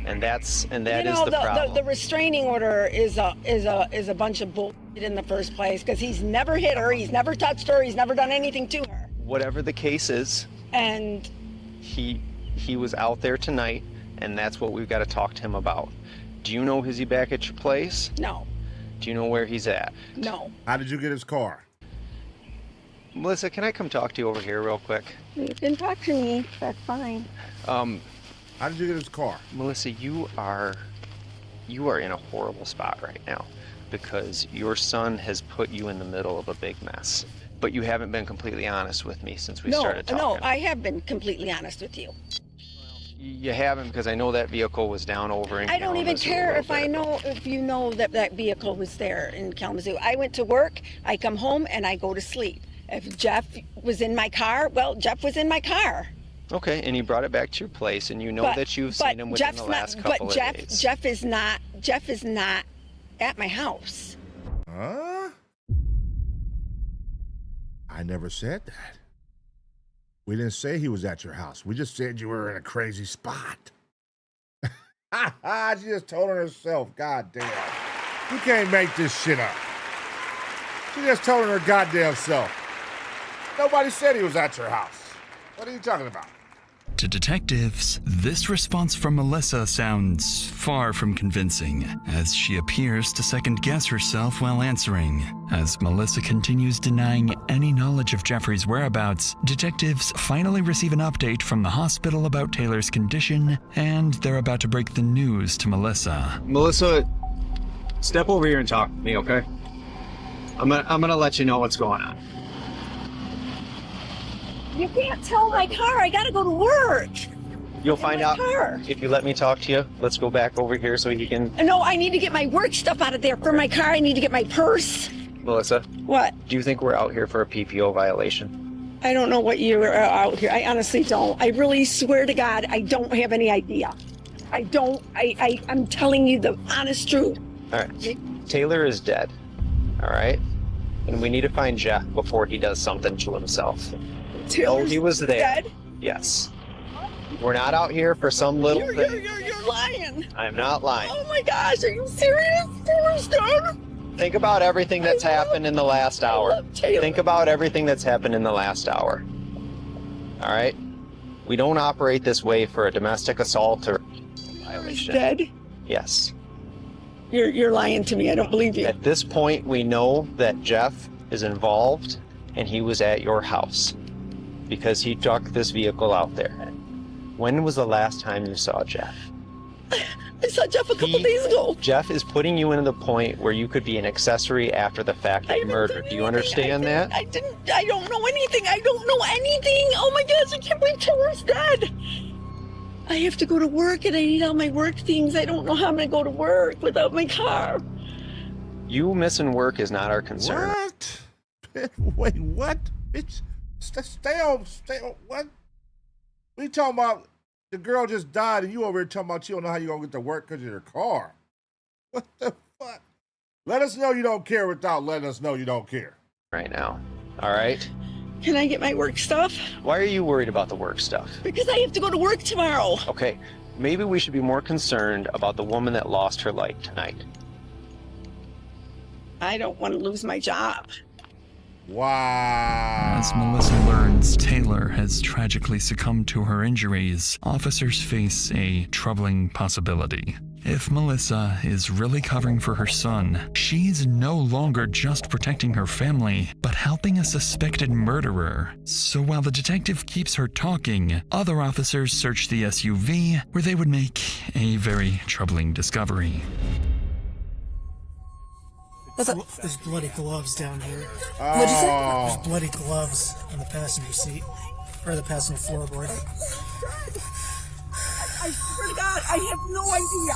And that is the the problem. The restraining order is a bunch of bullshit in the first place, because he's never hit her, he's never touched her, he's never done anything to her. Whatever the case is, and he was out there tonight, and that's what we've got to talk to him about. Do you know, is he back at your place? No. Do you know where he's at? No. How did you get his car? Melissa, can I come talk to you over here real quick? You can talk to me, that's fine. How did you get his car? Melissa, you are in a horrible spot right now because your son has put you in the middle of a big mess. But you haven't been completely honest with me since we started talking. No, I have been completely honest with you. You haven't, because I know that vehicle was down over in I don't even care if you know that vehicle was there in Kalamazoo. I went to work, I come home, and I go to sleep. If Jeff was in my car, well, Jeff was in my car. Okay, and he brought it back to your place, and you know that you've seen him within the last couple of days. Jeff is not at my house. Huh? I never said that. We didn't say he was at your house. We just said you were in a crazy spot. She just told on herself. God damn. You can't make this shit up. She just told on her goddamn self. Nobody said he was at your house. What are you talking about? To detectives, this response from Melissa sounds far from convincing, as she appears to second-guess herself while answering. As Melissa continues denying any knowledge of Jeffrey's whereabouts, detectives finally receive an update from the hospital about Taylor's condition, and they're about to break the news to Melissa. Melissa, step over here and talk to me, okay? I'm gonna let you know what's going on. You can't tow my car. I gotta go to work. You'll find out if you let me talk to you. Let's go back over here so you can... No, I need to get my work stuff out of there. For my car, I need to get my purse. Melissa? What? Do you think we're out here for a PPO violation? I don't know what you're out here. I honestly don't. I really swear to God, I don't have any idea. I don't. I'm telling you the honest truth. All right. Taylor is dead. All right? And we need to find Jeff before he does something to himself. Taylor's he was there. Dead? Yes. We're not out here for some little thing. You're lying. I'm not lying. Oh my gosh, are you serious? Taylor's dead? Think about everything that's happened in the last hour. Think about everything that's happened in the last hour. All right? We don't operate this way for a domestic assault or violation. Dead? Yes. You're lying to me. I don't believe you. At this point, we know that Jeff is involved and he was at your house because he took this vehicle out there. When was the last time you saw Jeff? I saw Jeff a couple days ago. Jeff is putting you into the point where you could be an accessory after the fact of murder. Do you understand that? I don't know anything. I don't know anything. Oh my gosh, I can't believe Taylor's dead. I have to go to work and I need all my work things. I don't know how I'm going to go to work without my car. You missing work is not our concern. What? Wait, what? Bitch, stay on, what? We talking about the girl just died and you over here talking about you don't know how you're going to get to work because of your car. What the fuck? Let us know you don't care without letting us know you don't care. Right now, all right? Can I get my work stuff? Why are you worried about the work stuff? Because I have to go to work tomorrow. Okay, maybe we should be more concerned about the woman that lost her life tonight. I don't want to lose my job. Wow. As Melissa learns Taylor has tragically succumbed to her injuries, officers face a troubling possibility. If Melissa is really covering for her son, she's no longer just protecting her family, but helping a suspected murderer. So while the detective keeps her talking, other officers search the SUV, where they would make a very troubling discovery. There's bloody gloves down here. What'd you say? There's bloody gloves on the passenger seat, or the passenger floorboard. I swear to God, I have no idea.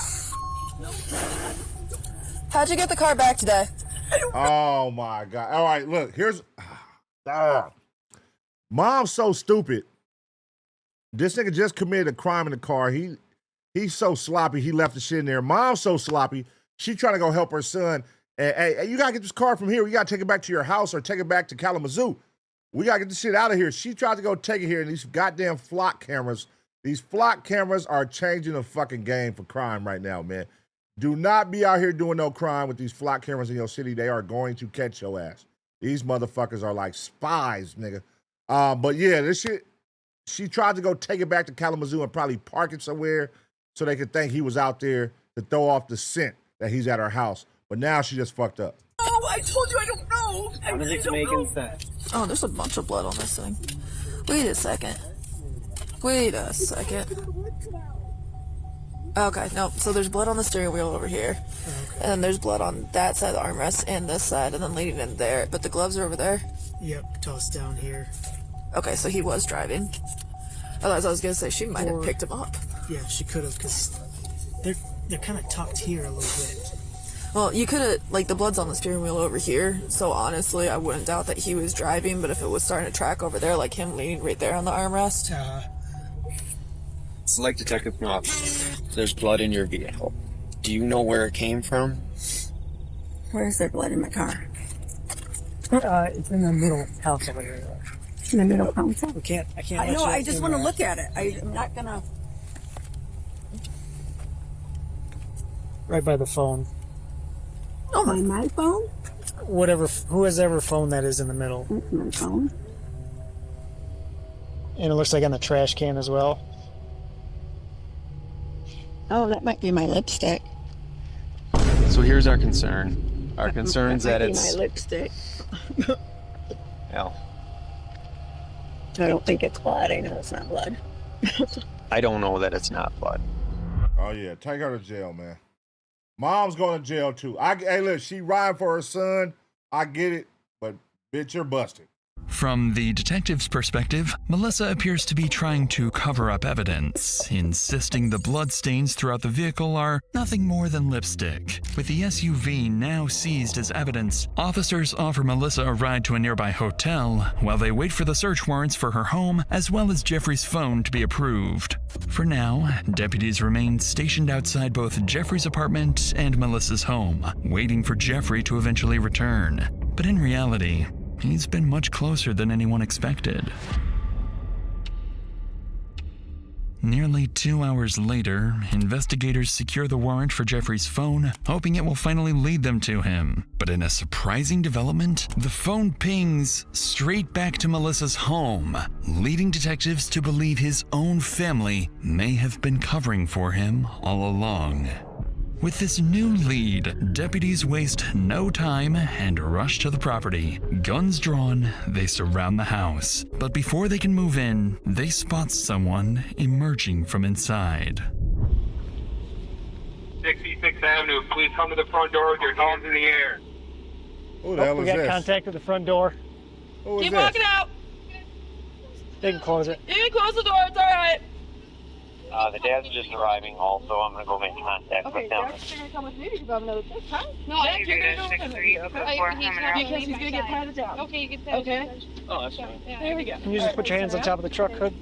How'd you get the car back today? Oh my God. All right, look, here's Mom's so stupid. This nigga just committed a crime in the car. He's so sloppy, he left the shit in there. Mom's so sloppy, she trying to go help her son. Hey, you gotta get this car from here. You gotta take it back to your house or take it back to Kalamazoo. We gotta get this shit out of here. She tried to go take it here, and these goddamn flock cameras. These flock cameras are changing the fucking game for crime right now, man. Do not be out here doing no crime with these flock cameras in your city. They are going to catch your ass. These motherfuckers are like spies, nigga. But yeah, this shit, she tried to go take it back to Kalamazoo and probably park it somewhere so they could think he was out there to throw off the scent that he's at her house. But now she just fucked up. Oh, I told you I don't know. I really don't know. sense? Oh, there's a bunch of blood on this thing. Wait a second. Okay, no, so there's blood on the steering wheel over here. And then there's blood on that side of the armrest and this side, and then leading in there. But the gloves are over there? Yep, tossed down here. Okay, so he was driving. Otherwise, I was gonna say she might have picked him up. Yeah, she could have, because they're kind of tucked here a little bit. Well, you could have, like, the blood's on the steering wheel over here, so honestly, I wouldn't doubt that he was driving, but if it was starting to track over there, like him leaning right there on the armrest. It's like Detective Knopf. There's blood in your vehicle. Do you know where it came from? Where's there blood in my car? It's in the middle console area. In the middle console? I can't. I know, I just want to look at it. I'm not gonna. Right by the phone. Oh, my phone? Whoever phone that is in the middle. That's my phone. And it looks like on the trash can as well. Oh, that might be my lipstick. So here's our concern. Our concern's that might be it's... my lipstick. Yeah. I don't think it's blood. I know it's not blood. I don't know that it's not blood. Oh yeah, take her to jail, man. Mom's going to jail too. Hey, look, she riding for her son. I get it, but bitch, you're busted. From the detective's perspective, Melissa appears to be trying to cover up evidence, insisting the bloodstains throughout the vehicle are nothing more than lipstick. With the SUV now seized as evidence, officers offer Melissa a ride to a nearby hotel while they wait for the search warrants for her home as well as Jeffrey's phone to be approved. For now, deputies remain stationed outside both Jeffrey's apartment and Melissa's home, waiting for Jeffrey to eventually return. But in reality, he's been much closer than anyone expected. Nearly 2 hours later, investigators secure the warrant for Jeffrey's phone, hoping it will finally lead them to him. But in a surprising development, the phone pings straight back to Melissa's home, leading detectives to believe his own family may have been covering for him all along. With this new lead, deputies waste no time and rush to the property. Guns drawn, they surround the house. But before they can move in, they spot someone emerging from inside. 66th Avenue, please come to the front door with your hands in the air. Who the hell is We got this? contact at the front door. Who is Keep this? walking out. They can close it. You can close the door. It's all right. The dad's just arriving also. I'm going to go make contact with them. Dad's gonna come with me because I'm another this time. No, Dad, you're gonna go with me. Because he's gonna get patted down. Okay, you get patted. Okay. Oh, that's fine. There we go. Can you just put your hands on top of the truck hood?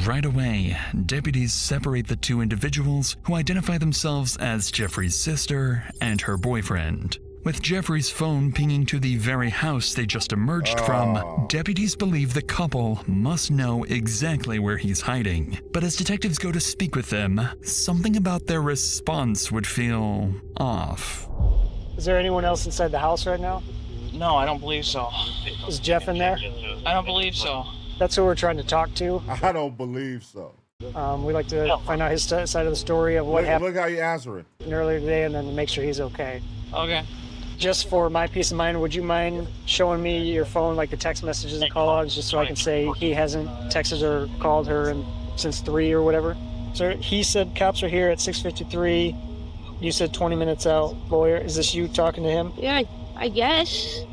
Right away, deputies separate the two individuals who identify themselves as Jeffrey's sister and her boyfriend. With Jeffrey's phone pinging to the very house they just emerged from, deputies believe the couple must know exactly where he's hiding. But as detectives go to speak with them, something about their response would feel off. Is there anyone else inside the house right now? No, I don't believe so. Is Jeff in there? I don't believe so. That's who we're trying to talk to. I don't believe so. We'd like to find out his side of the story of what happened. Look how you answer it. Earlier today, and then make sure he's okay. Okay. Just for my peace of mind, would you mind showing me your phone, like the text messages and call outs, just so I can say he hasn't texted or called her since 3 or whatever? So he said cops are here at 6:53. You said 20 minutes out. Lawyer, is this you talking to him? Yeah, I guess.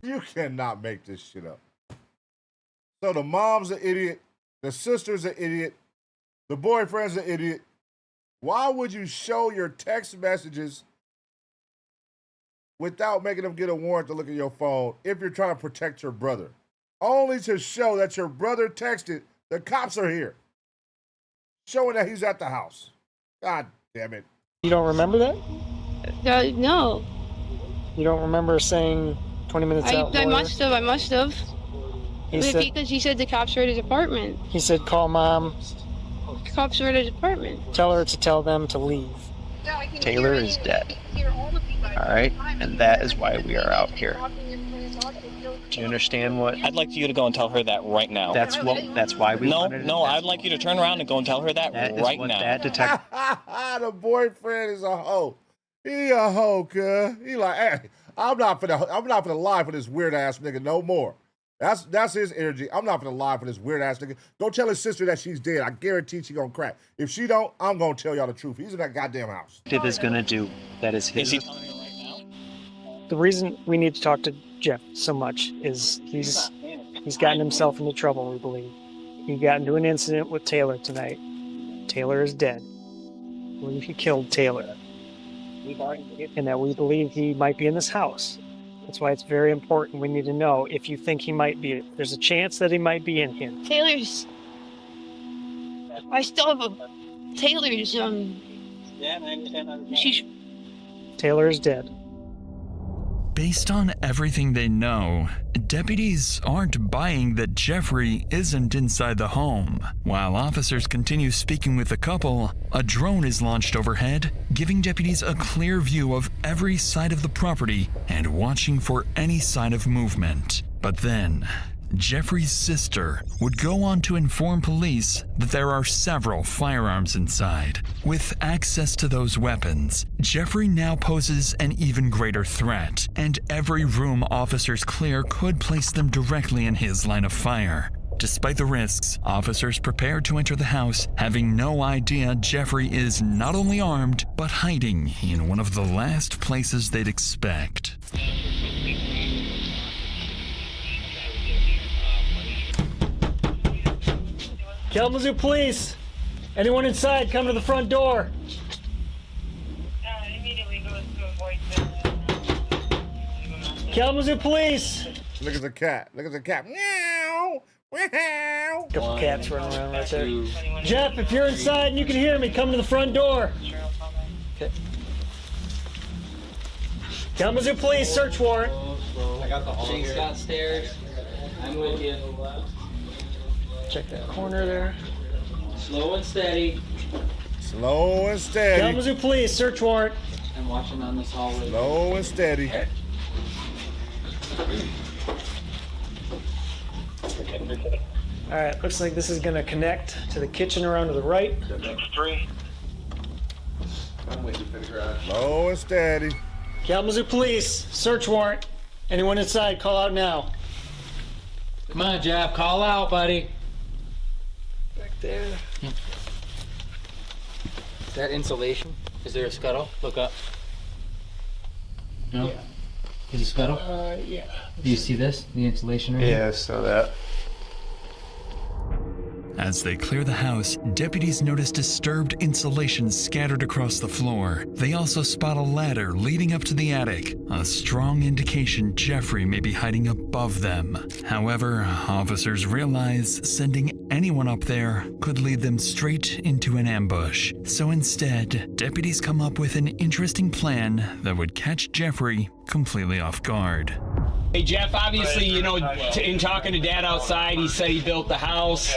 You cannot make this shit up. So the mom's an idiot, the sister's an idiot, the boyfriend's an idiot. Why would you show your text messages without making them get a warrant to look at your phone if you're trying to protect your brother? Only to show that your brother texted, the cops are here. Showing that he's at the house. God damn it. You don't remember that? No. You don't remember saying 20 minutes out? I must have. Because he said the cops are at his apartment. He said, call mom. The cops are at his apartment. Tell her to tell them to leave. Taylor is dead. All right, and that is why we are out here. Do you understand what? I'd like you to go and tell her that right now. That's why we. No. I'd like you to turn around and go and tell her that right now. That detective. The boyfriend is a hoe. He a hoe, cuz. He like, hey, I'm not finna lie for this weird ass nigga no more. That's his energy. I'm not gonna lie for this weird ass nigga. Go tell his sister that she's dead. I guarantee she gonna crack. If she don't, I'm gonna tell y'all the truth. He's in that goddamn house. Detective is gonna do. That is his. Is he telling you right now? The reason we need to talk to Jeff so much is he's gotten himself into trouble, we believe. He got into an incident with Taylor tonight. Taylor is dead. We believe he killed Taylor. And that we believe he might be in this house. That's why it's very important. We need to know if you think he might be. There's a chance that he might be in here. Taylor's. I still have Taylor's. She's. Taylor is dead. Based on everything they know, deputies aren't buying that Jeffrey isn't inside the home. While officers continue speaking with the couple, a drone is launched overhead, giving deputies a clear view of every side of the property and watching for any sign of movement. But then, Jeffrey's sister would go on to inform police that there are several firearms inside. With access to those weapons, Jeffrey now poses an even greater threat, and every room officers clear could place them directly in his line of fire. Despite the risks, officers prepare to enter the house, having no idea Jeffrey is not only armed, but hiding in one of the last places they'd expect. Kalamazoo Police! Anyone inside, come to the front door. Kalamazoo Police! Look at the cat. Look at the cat. Meow. Meow. Couple cats running around right there. Jeff, if you're inside and you can hear me, come to the front door. Okay. Kalamazoo Police, search warrant. I got the hall. Scott stairs. I'm with you. Check that corner there. Slow and steady. Slow and steady. Kalamazoo Police, search warrant. I'm watching on this hallway. Slow and steady. All right, looks like this is gonna connect to the kitchen around to the right. Next 3. I'm waiting for the garage. Slow and steady. Kalamazoo Police, search warrant. Anyone inside, call out now. Come on, Jeff, call out, buddy. Back there. Is that insulation? Is there a scuttle? Look up. No? Yeah. Is it scuttle? Yeah. Do you see this? The insulation right here? Yeah, I saw that. As they clear the house, deputies notice disturbed insulation scattered across the floor. They also spot a ladder leading up to the attic, a strong indication Jeffrey may be hiding above them. However, officers realize sending anyone up there could lead them straight into an ambush. So instead, deputies come up with an interesting plan that would catch Jeffrey completely off guard. Hey Jeff, obviously, you know, in talking to Dad outside, he said he built the house.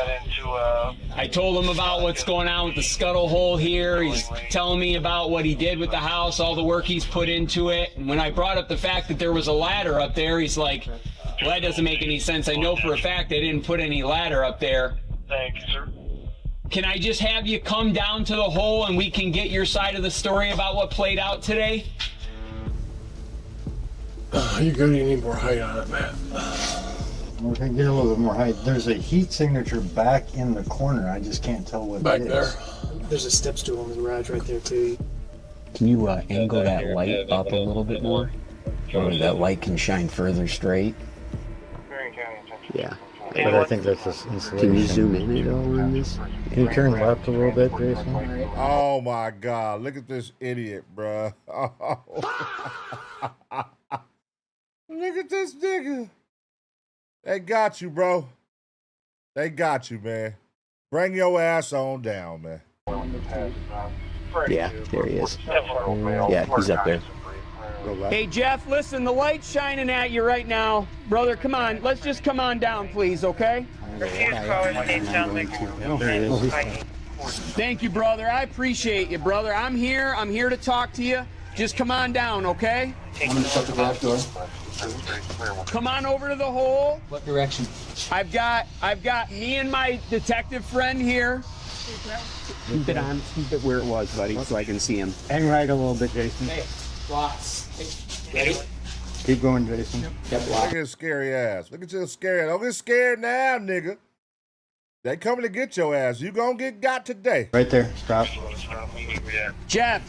I told him about what's going on with the scuttle hole here. He's telling me about what he did with the house, all the work he's put into it. And when I brought up the fact that there was a ladder up there, he's like, Well, that doesn't make any sense. I know for a fact they didn't put any ladder up there. Thank you, sir. Can I just have you come down to the hole and we can get your side of the story about what played out today? You're gonna need more height on it, man. We're gonna get a little bit more height. There's a heat signature back in the corner. I just can't tell what Back it there. is. There's a step stool in the garage right there too. Can you angle that light up a little bit more? Or that light can shine further straight? Yeah. But I think that's this insulation. Can you zoom in at all on this? Can you turn left a little bit, Jason? Oh my God! Look at this idiot, bruh. Look at this nigga. They got you, bro. They got you, man. Bring your ass on down, man. Yeah, there he is. Yeah, he's up there. Hey, Jeff, listen, the light's shining at you right now. Brother, come on. Let's just come on down, please, okay? Thank you, brother. I appreciate you, brother. I'm here to talk to you. Just come on down, okay? I'm gonna shut the garage door. Come on over to the hole. What direction? I've got me and my detective friend here. Keep it on. Keep it where it was, buddy, so I can see him. Hang right a little bit, Jason. Hey, lots. Ready? Keep going, Jason. Look at his scary ass. Look at your scary ass. Don't get scared now, nigga. They coming to get your ass. You gonna get got today. Right there. Stop. Jeff.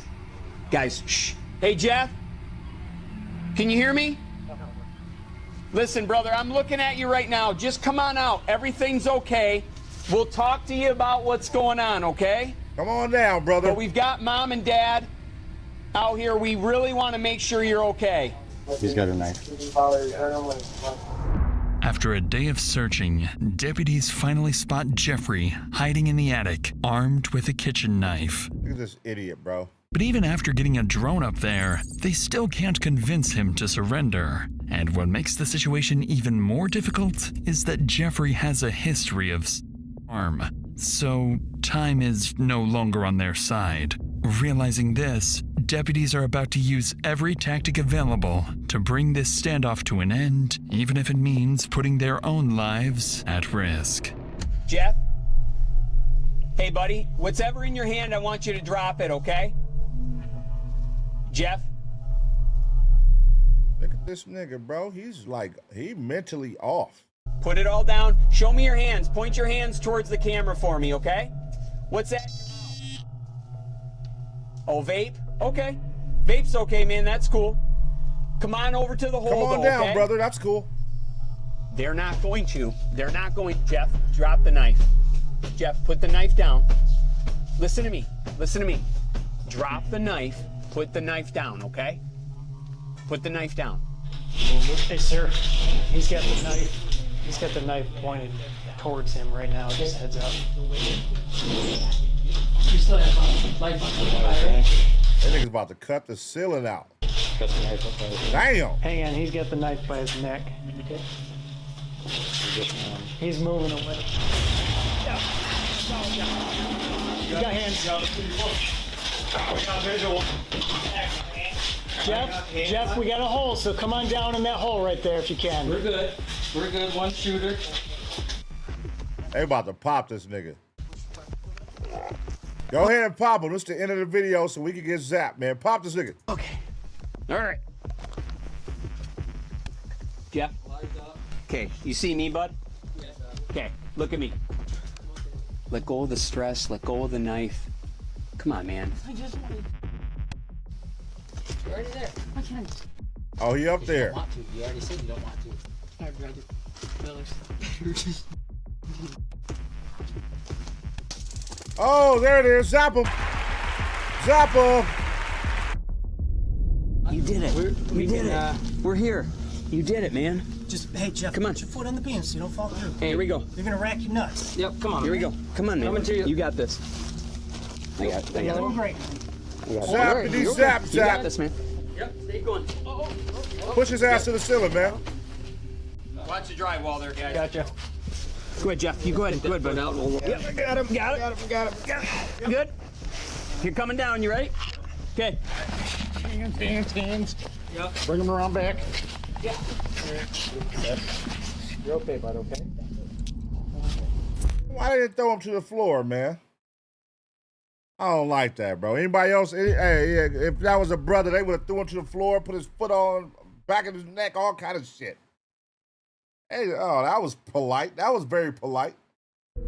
Guys, shh. Hey, Jeff. Can you hear me? Listen, brother, I'm looking at you right now. Just come on out. Everything's okay. We'll talk to you about what's going on, okay? Come on down, brother. But we've got Mom and Dad out here. We really want to make sure you're okay. He's got a knife. After a day of searching, deputies finally spot Jeffrey hiding in the attic, armed with a kitchen knife. Look at this idiot, bro. But even after getting a drone up there, they still can't convince him to surrender. And what makes the situation even more difficult is that Jeffrey has a history of harm. So time is no longer on their side. Realizing this, deputies are about to use every tactic available to bring this standoff to an end, even if it means putting their own lives at risk. Jeff? Hey, buddy, whatever in your hand, I want you to drop it, okay? Jeff? Look at this nigga, bro. He's like, he mentally off. Put it all down. Show me your hands. Point your hands towards the camera for me, okay? What's that? Oh, vape? Okay. Vape's okay, man. That's cool. Come on over to the hole, Come on though, down, okay? brother. That's cool. They're not going to. They're not going. Jeff, drop the knife. Jeff, put the knife down. Listen to me. Listen to me. Drop the knife. Put the knife down, okay? Put the knife down. Hey, sir. He's got the knife. He's got the knife pointed towards him right now. Just heads up. You still have life on fire. That nigga's about to cut the ceiling out. Damn. Hang on, he's got the knife by his neck. Okay. He's moving away. You got hands. Jeff, we got a hole, so come on down in that hole right there if you can. We're good. We're good. One shooter. They about to pop this nigga. Go ahead and pop him. This is the end of the video so we can get zapped, man. Pop this nigga. Okay. All right. Jeff? Okay, you see me, bud? Okay, look at me. Let go of the stress, let go of the knife. Come on, man. I just wanted. You're already there. I can't. Oh, he up there. You don't want to. You already said you don't want to. I'd rather. Oh, there it is. Zap him. Zap him. You did it. You did it. We're here. You did it, man. Just, hey, Jeff, come on. Put your foot on the beam so you don't fall through. Hey, here we go. You're going to rack your nuts. Yep, come on. Here we go. Come on, man. Coming to you. You got this. I got it. Great. Zappity zap You zap. got this, man. Yep, stay going. Push his ass to the ceiling, man. Watch the drywall there, guys. Gotcha. Go ahead, Jeff. You go ahead. Go ahead, bud. Yep, I got him. Got it. Got him. Good. You're coming down. You ready? Okay. Hands. Yep. Bring him around back. Yeah. You're okay, bud, okay? Why did they throw him to the floor, man? I don't like that, bro. Anybody else? Hey, yeah, if that was a brother, they would have threw him to the floor, put his foot on, back of his neck, all kind of shit. Hey, oh, that was polite. That was very polite.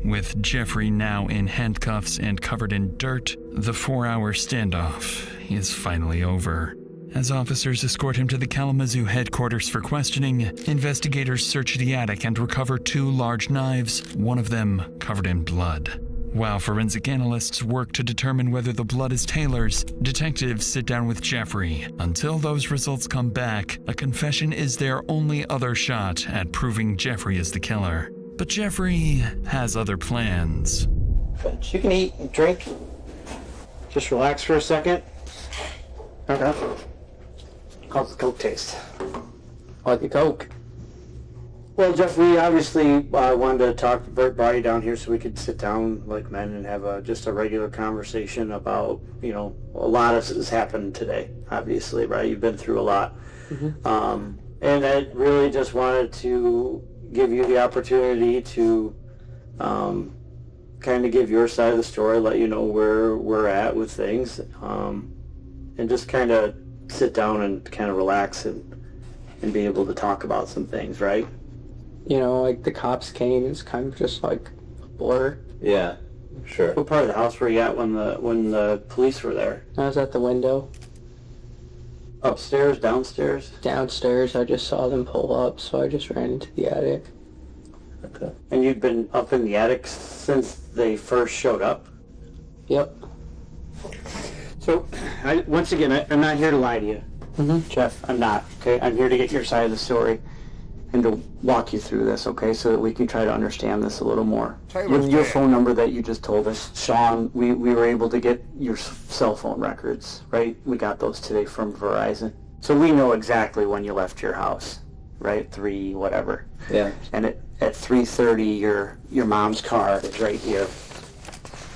With Jeffrey now in handcuffs and covered in dirt, the 4-hour standoff is finally over. As officers escort him to the Kalamazoo headquarters for questioning, investigators search the attic and recover 2 large knives, one of them covered in blood. While forensic analysts work to determine whether the blood is Taylor's, detectives sit down with Jeffrey. Until those results come back, a confession is their only other shot at proving Jeffrey is the killer. But Jeffrey has other plans. You can eat and drink. Just relax for a second. Okay. How's the Coke taste? I like the Coke. Well, Jeff, we obviously wanted to talk, brought you down here so we could sit down like men and have just a regular conversation about, you know, a lot has happened today, obviously, right? You've been through a lot. And I really just wanted to give you the opportunity to kind of give your side of the story, let you know where we're at with things, and just kind of sit down and kind of relax and be able to talk about some things, right? You know, like the cops came, it's kind of just like a blur. Yeah, sure. What part of the house were you at when the police were there? I was at the window. Upstairs, downstairs? Downstairs, I just saw them pull up, so I just ran into the attic. Okay. And you've been up in the attic since they first showed up? Yep. So, once again, I'm not here to lie to you. Jeff, I'm not, okay? I'm here to get your side of the story and to walk you through this, okay, so that we can try to understand this a little more. Your phone number that you just told us, Sean, we were able to get your cell phone records, right? We got those today from Verizon. So we know exactly when you left your house, right? 3 whatever. Yeah. And at 3:30, your mom's car is right here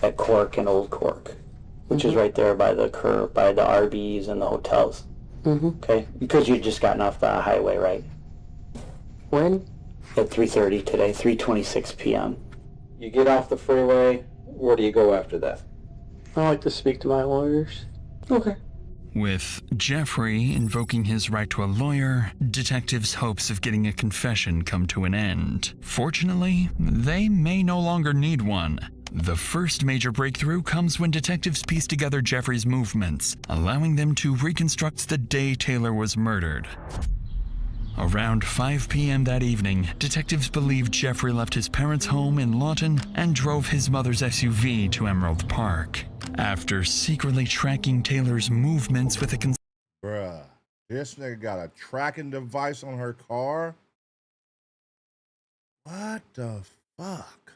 at Cork and Old Cork, which is right there by the curb, by the RBs and the hotels. Okay? Because you'd just gotten off the highway, right? When? At 3:30 today, 3:26 p.m. You get off the freeway, where do you go after that? I like to speak to my lawyers. Okay. With Jeffrey invoking his right to a lawyer, detectives' hopes of getting a confession come to an end. Fortunately, they may no longer need one. The first major breakthrough comes when detectives piece together Jeffrey's movements, allowing them to reconstruct the day Taylor was murdered. Around 5 p.m. that evening, detectives believe Jeffrey left his parents' home in Lawton and drove his mother's SUV to Emerald Park. After secretly tracking Taylor's movements with a Bruh, this nigga got a tracking device on her car? What the fuck?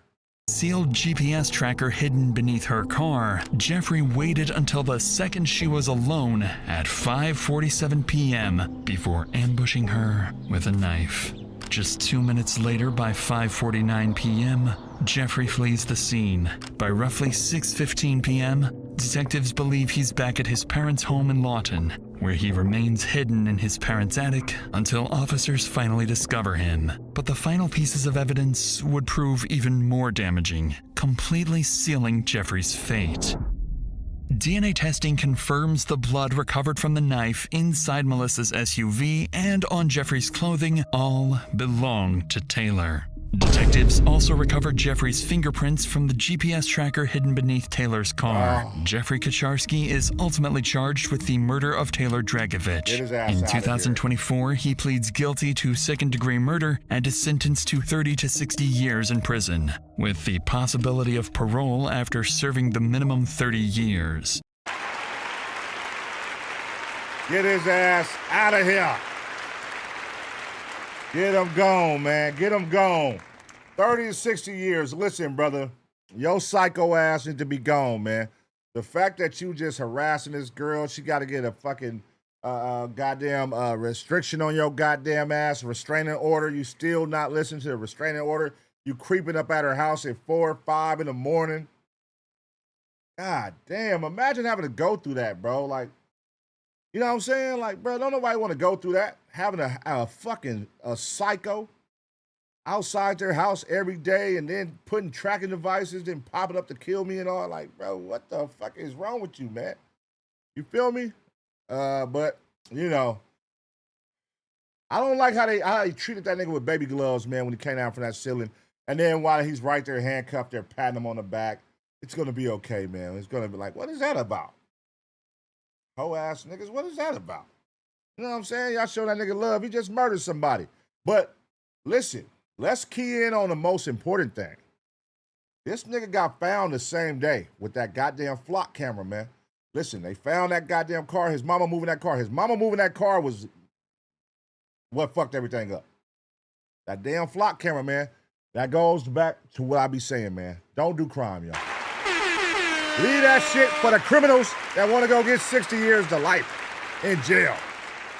concealed GPS tracker hidden beneath her car, Jeffrey waited until the second she was alone at 5:47 p.m. before ambushing her with a knife. Just 2 minutes later, by 5:49 p.m., Jeffrey flees the scene. By roughly 6:15 p.m., detectives believe he's back at his parents' home in Lawton, where he remains hidden in his parents' attic until officers finally discover him. But the final pieces of evidence would prove even more damaging, completely sealing Jeffrey's fate. DNA testing confirms the blood recovered from the knife inside Melissa's SUV and on Jeffrey's clothing all belong to Taylor. Detectives also recovered Jeffrey's fingerprints from the GPS tracker hidden beneath Taylor's car. Jeffrey Kaczarski is ultimately charged with the murder of Taylor Dragovich. In 2024, he pleads guilty to second-degree murder and is sentenced to 30 to 60 years in prison, with the possibility of parole after serving the minimum 30 years. Get his ass out of here. Get him gone, man. Get him gone. 30 to 60 years. Listen, brother, your psycho ass needs to be gone, man. The fact that you just harassing this girl, she got to get a fucking goddamn restriction on your goddamn ass, restraining order. You still not listening to the restraining order. You creeping up at her house at 4 or 5 in the morning. God damn, imagine having to go through that, bro. Like, You know what I'm saying? Like, bro, don't nobody want to go through that. Having a fucking psycho outside their house every day and then putting tracking devices, then popping up to kill me and all. Like, bro, what the fuck is wrong with you, man? You feel me? But, you know, I don't like how they treated that nigga with baby gloves, man, when he came down from that ceiling. And then while he's right there handcuffed, they're patting him on the back. It's going to be okay, man. It's going to be like, what is that about? Hoe-ass niggas, what is that about? You know what I'm saying? Y'all show that nigga love. He just murdered somebody. But listen, let's key in on the most important thing. This nigga got found the same day with that goddamn flock camera, man. Listen, they found that goddamn car. His mama moving that car. His mama moving that car was what fucked everything up. That damn flock camera, man. That goes back to what I be saying, man. Don't do crime, y'all. Leave that shit for the criminals that want to go get 60 years to life in jail.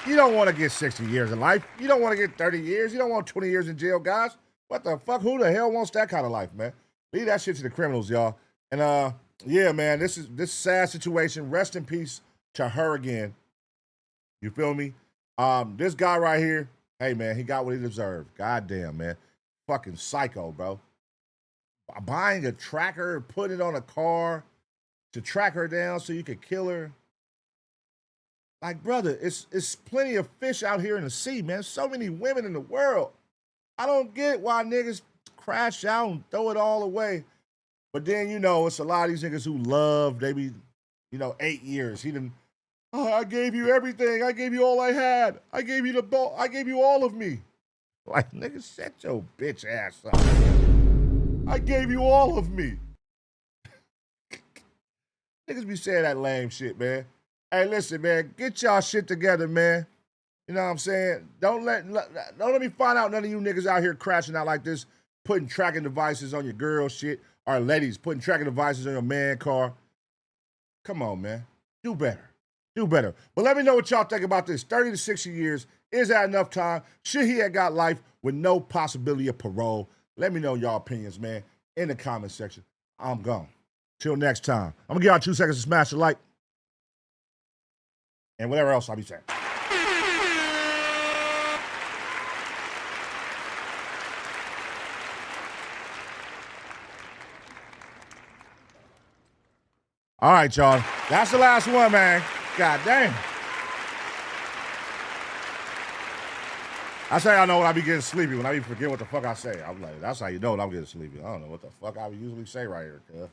You don't want to get 60 years in life. You don't want to get 30 years. You don't want 20 years in jail, guys. What the fuck? Who the hell wants that kind of life, man? Leave that shit to the criminals, y'all. And yeah, man, this sad situation. Rest in peace to her again. You feel me? This guy right here, hey man, he got what he deserved. Goddamn, man. Fucking psycho, bro. Buying a tracker, putting it on a car to track her down so you could kill her. Like, brother, it's plenty of fish out here in the sea, man. So many women in the world. I don't get why niggas crash out and throw it all away. But then, you know, it's a lot of these niggas who love, they be, 8 years. He done, I gave you everything. I gave you all I had. I gave you I gave you all of me. Like, nigga, shut your bitch ass up. I gave you all of me. Niggas be saying that lame shit, man. Hey, listen, man, get y'all shit together, man. You know what I'm saying? Don't let me find out none of you niggas out here crashing out like this, putting tracking devices on your girl shit, or ladies putting tracking devices on your man car. Come on, man. Do better. Do better. But let me know what y'all think about this. 30 to 60 years. Is that enough time? Should he have got life with no possibility of parole? Let me know y'all opinions, man, in the comment section. I'm gone. Till next time. I'm going to give y'all 2 seconds to smash the like. And whatever else I'll be saying. All right, y'all. That's the last one, man. God damn. That's how y'all know when I be getting sleepy, when I be forgetting what the fuck I say. I'm like, that's how you know when I'm getting sleepy. I don't know what the fuck I would usually say right here, cuz.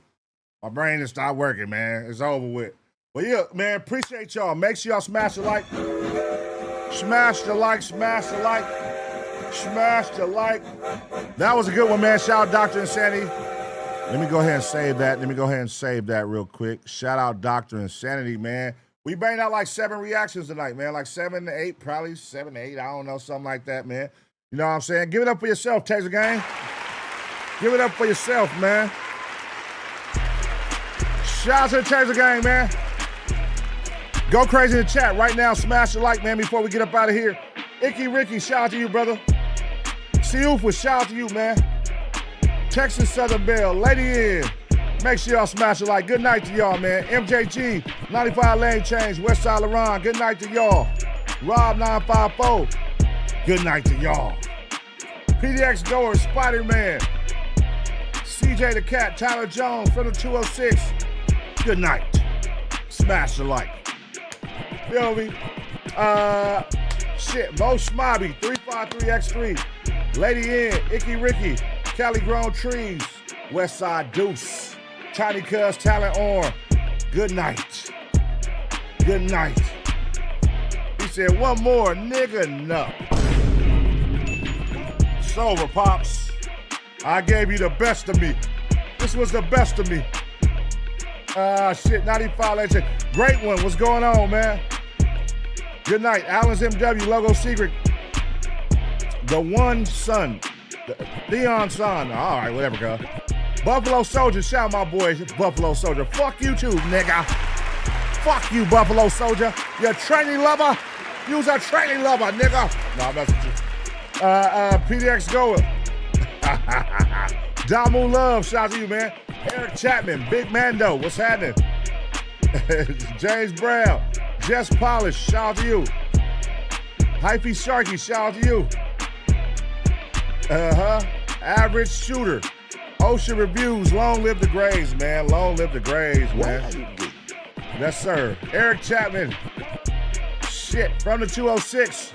My brain just stopped working, man. It's over with. Well, yeah, man, appreciate y'all. Make sure y'all smash the like. Smash the like, smash the like. Smash the like. That was a good one, man. Shout out Dr. Insanity. Let me go ahead and save that. Real quick. Shout out Dr. Insanity, man. We banged out like 7 reactions tonight, man. Like 7 to 8, probably 7 to 8. I don't know, something like that, man. You know what I'm saying? Give it up for yourself, Taser Gang. Give it up for yourself, man. Shout out to the Taser Gang, man. Go crazy in the chat right now. Smash the like, man, before we get up out of here. Icky Ricky, shout out to you, brother. Siufa, shout out to you, man. Texas Southern Belle, Lady in. Make sure y'all smash the like. Good night to y'all, man. MJG, 95 Lane Change, Westside Laron. Good night to y'all. Rob 954. Good night to y'all. PDX Goer, Spider-Man. CJ the Cat, Tyler Jones from the 206. Good night. Smash the like. Feel me? Mo Smobby, 353X3. Lady in, Icky Ricky, Cali Grown Trees, Westside Deuce, Tiny Cuz, Talent Orm. Good night. Good night. He said, one more, nigga, no. It's over, Pops. I gave you the best of me. This was the best of me. 95 legend. Great one. What's going on, man? Good night. Allen's MW, Logo Secret. The one son. Theon's son. All right, whatever, girl. Buffalo Soldier. Shout out my boy, Buffalo Soldier. Fuck you too, nigga. Fuck you, Buffalo Soldier. You a training lover? You's a training lover, nigga. No, I'm messing with you. PDX Goer. Damu Love. Shout out to you, man. Eric Chapman. Big Mando. What's happening? James Brown. Just Polish, shout out to you. Hypey Sharky, shout out to you. Average Shooter. Ocean Reviews, long live the Grays, man. Long live the Grays, man. Yes, sir. Eric Chapman. Shit, from the 206.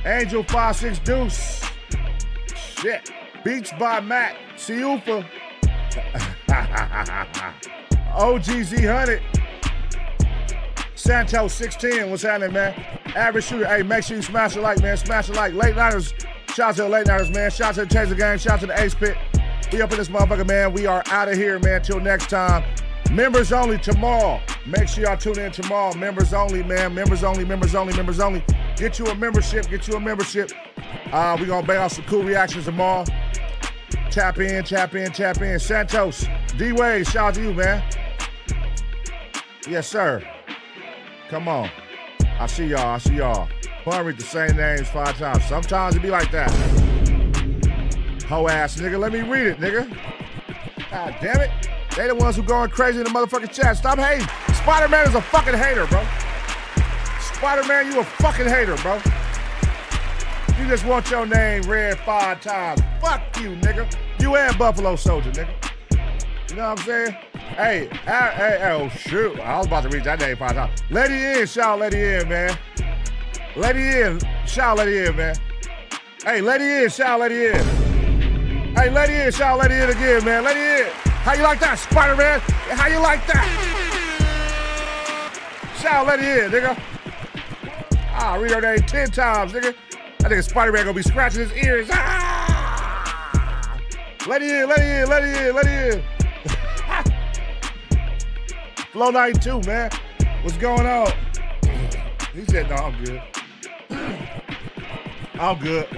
Angel 56 Deuce. Shit. Beats by Matt. Siufa. OGZ 100. Santos 610. What's happening, man? Average Shooter. Hey, make sure you smash a like, man. Smash a like. Late Nighters. Shout out to the Late Nighters, man. Shout out to the Taser Gang. Shout out to the Ace Pit. We up in this motherfucker, man. We are out of here, man. Till next time. Members only tomorrow. Make sure y'all tune in tomorrow. Members only, man. Members only, members only, members only. Get you a membership. Get you a membership. We gonna bang out some cool reactions tomorrow. Tap in, tap in, tap in. Santos, D-Wade, shout out to you, man. Yes, sir. Come on. I see y'all. I see y'all. Pun read the same names 5 times. Sometimes it be like that. Hoe ass nigga, let me read it, nigga. God damn it. They the ones who going crazy in the motherfucking chat. Stop hating. Spider-Man is a fucking hater, bro. Spider-Man, you a fucking hater, bro. You just want your name read 5 times. Fuck you, nigga. You and Buffalo Soldier, nigga. You know what I'm saying? Hey, oh shoot. I was about to read that name 5 times. Let it in, shout let it in, man. Let it in, shout let it in, man. Hey, let it in, shout let it in. Hey, let it in, shout let it in again, man. Let it in. How you like that, Spider-Man? How you like that? Shout let it in, nigga. I'll read her name 10 times, nigga. That nigga Spider-Man gonna be scratching his ears. Ah! Let it in, let it in, let it in, let it in. Flow 92, man. What's going on? He said, no, I'm good. I'm good.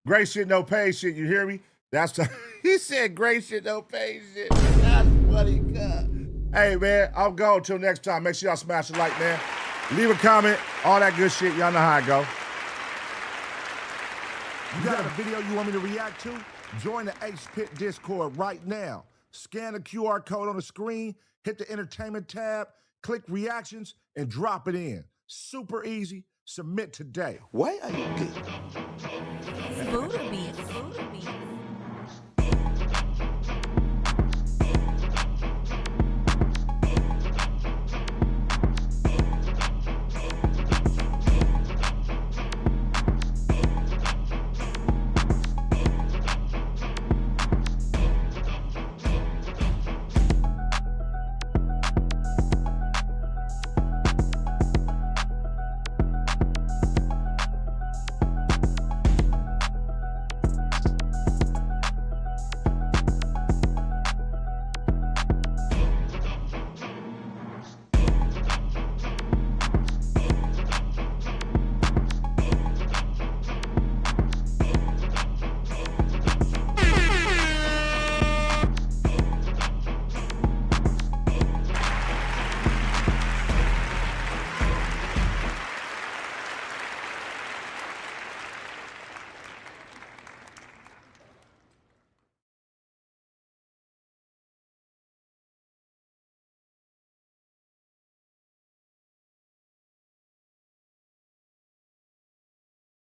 Great shit, no pay shit, you hear me? That's the, he said great shit, no pay shit. That's funny, God. Hey, man, I'm gone till next time. Make sure y'all smash the like, man. Leave a comment, all that good shit. Y'all know how it go. You got a video you want me to react to? Join the Ace Pit Discord right now. Scan the QR code on the screen, hit the entertainment tab, click reactions, and drop it in. Super easy. Submit today. Why are you good? Buddha beats.